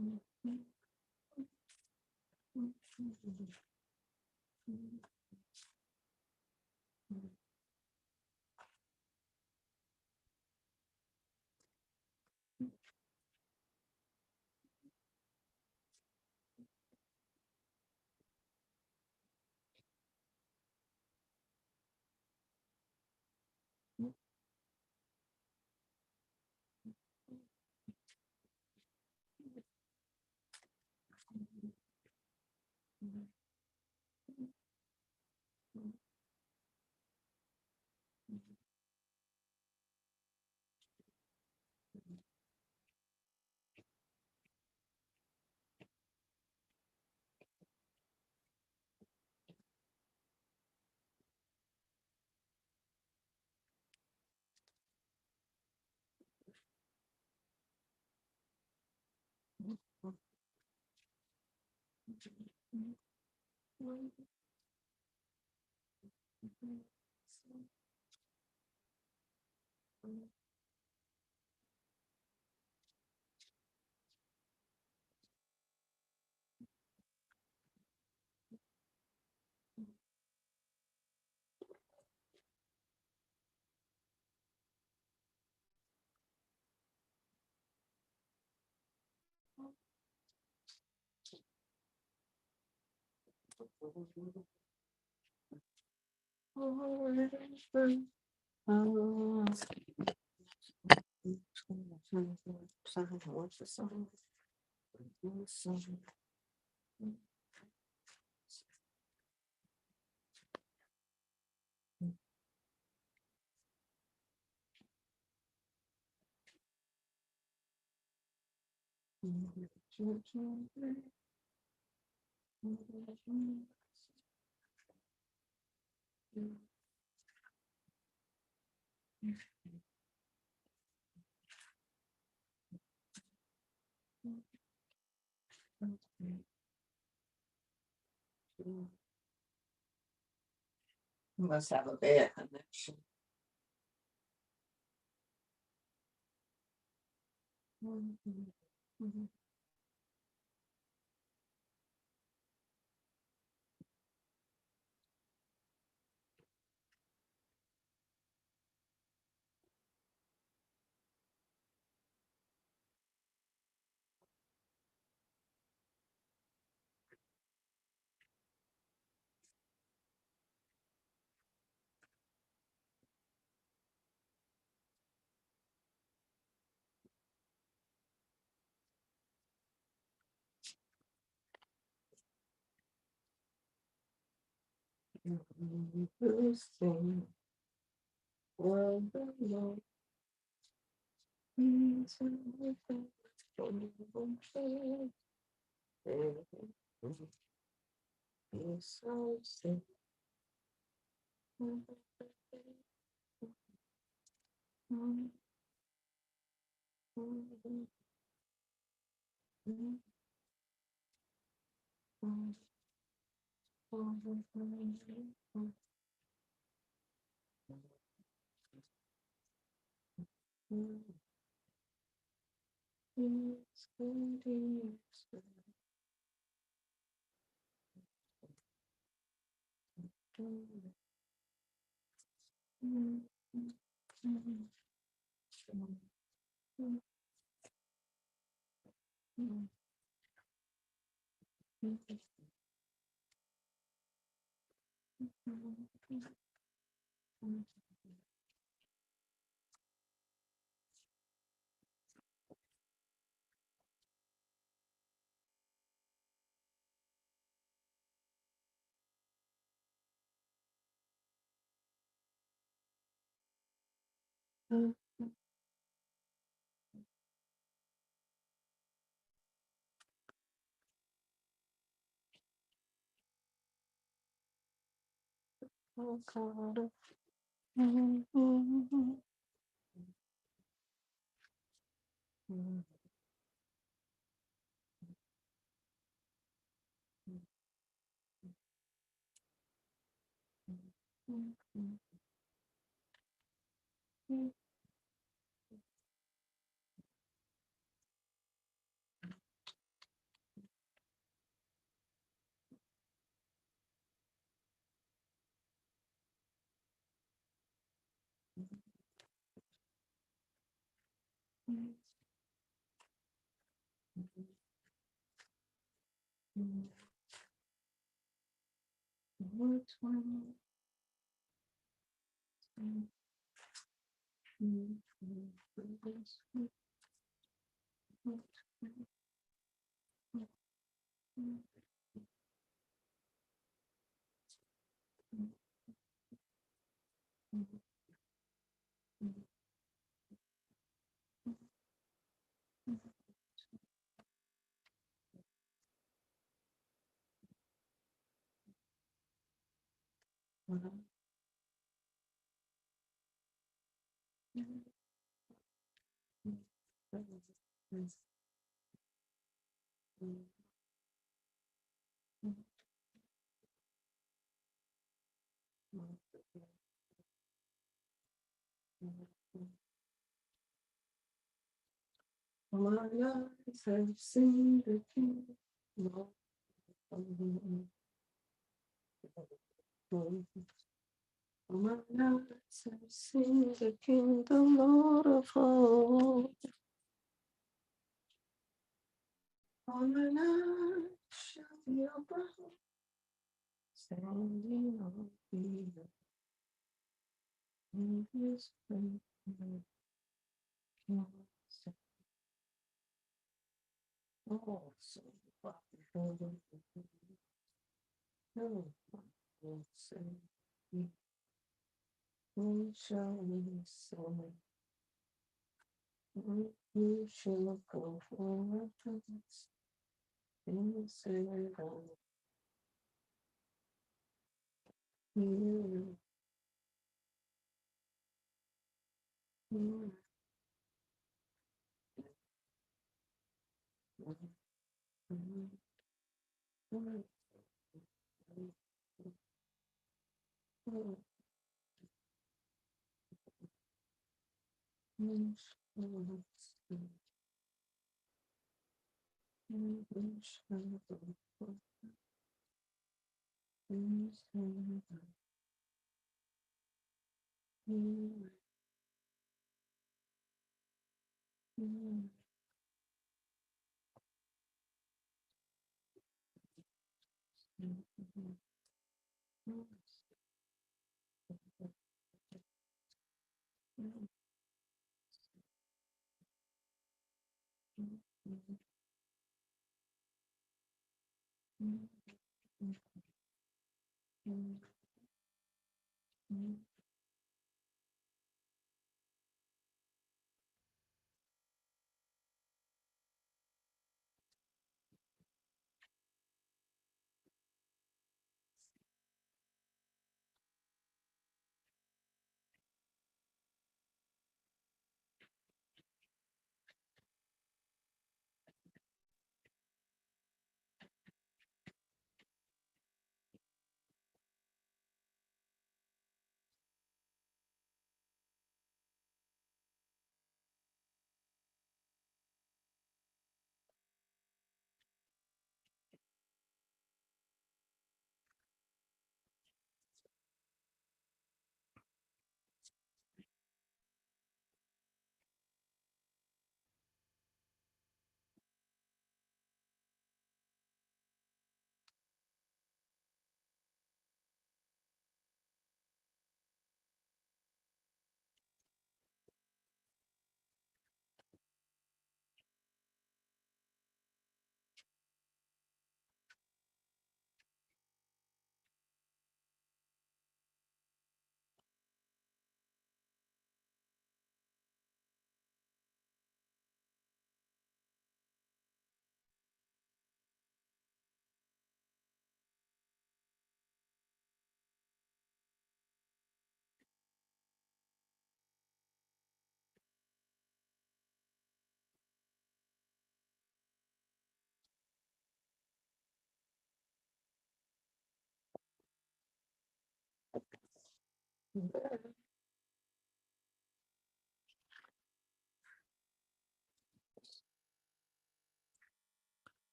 You must have a bad connection.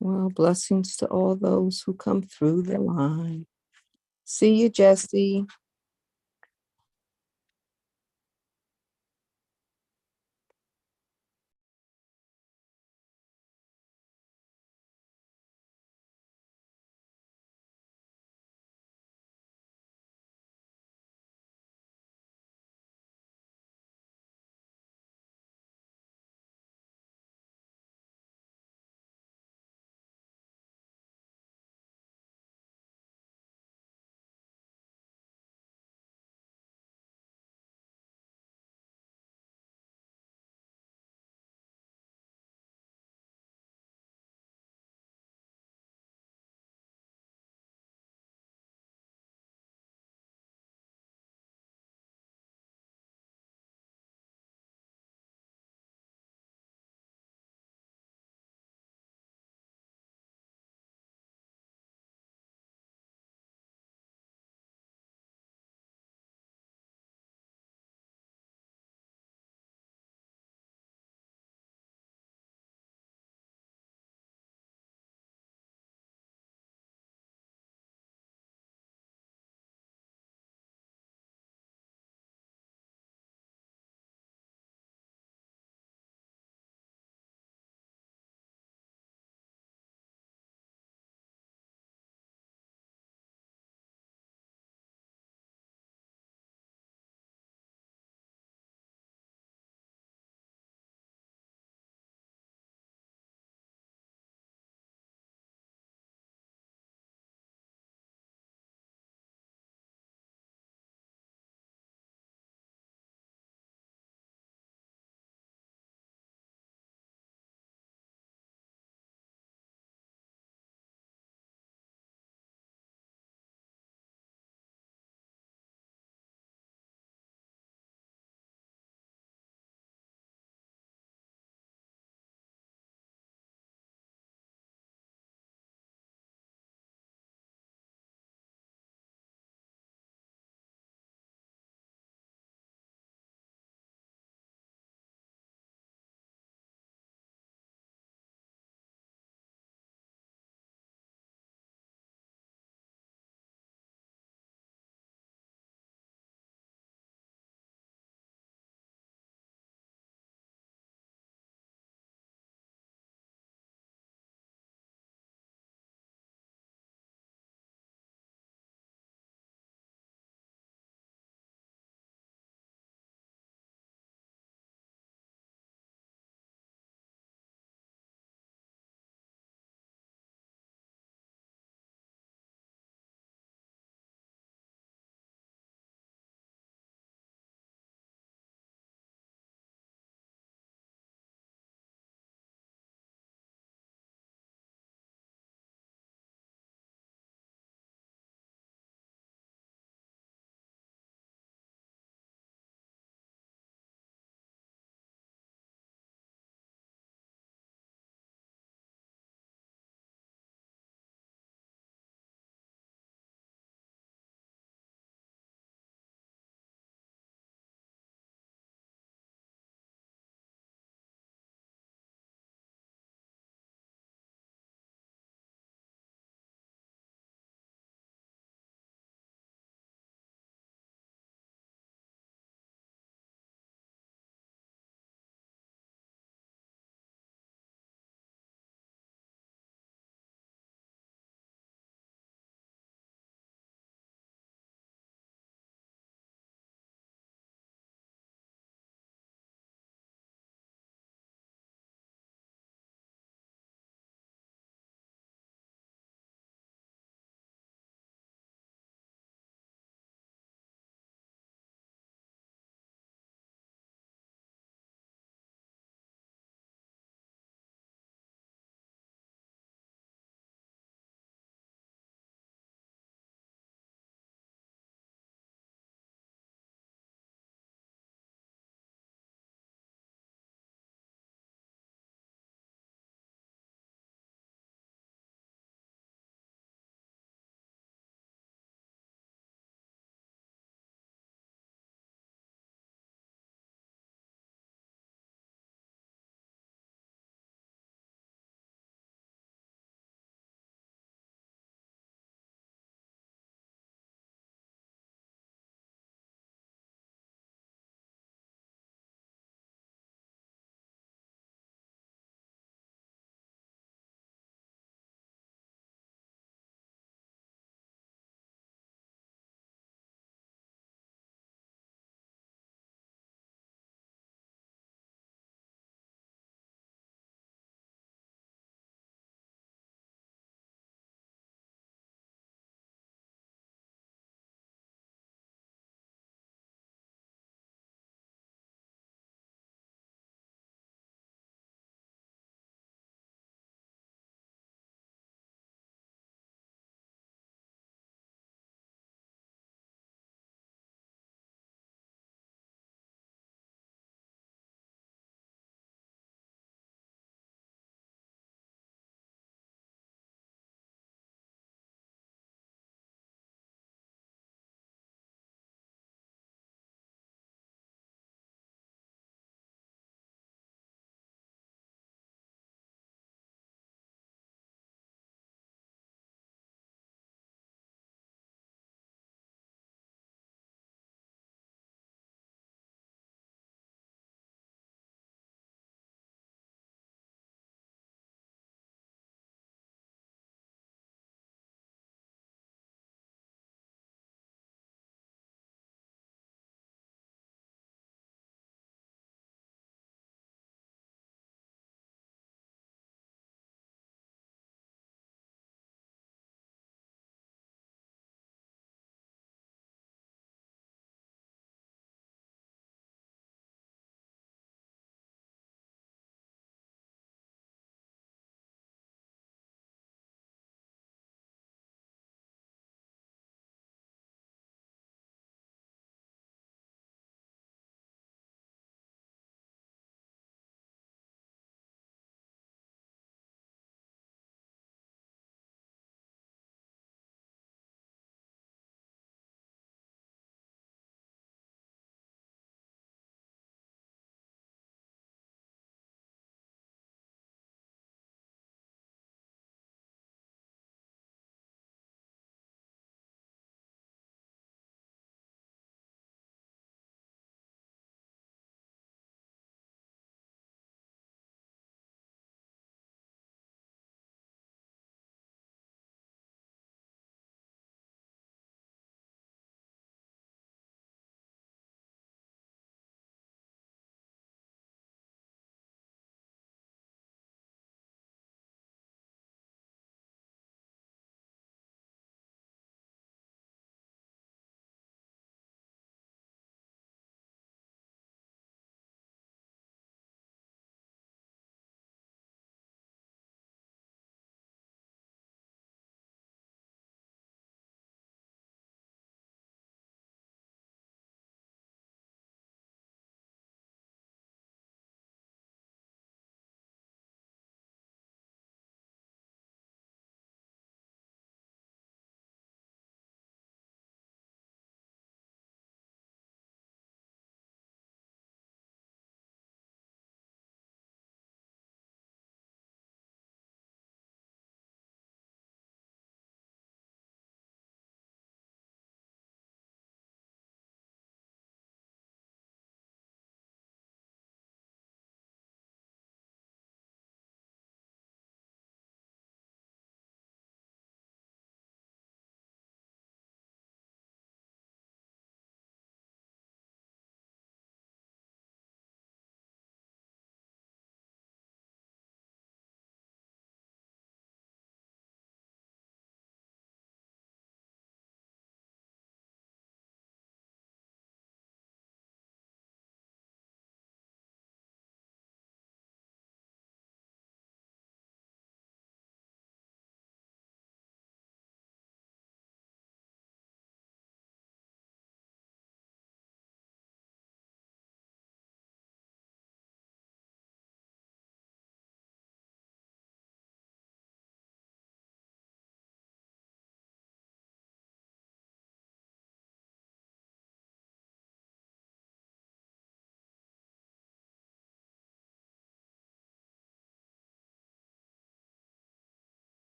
Well, blessings to all those who come through the line. See you, Jesse.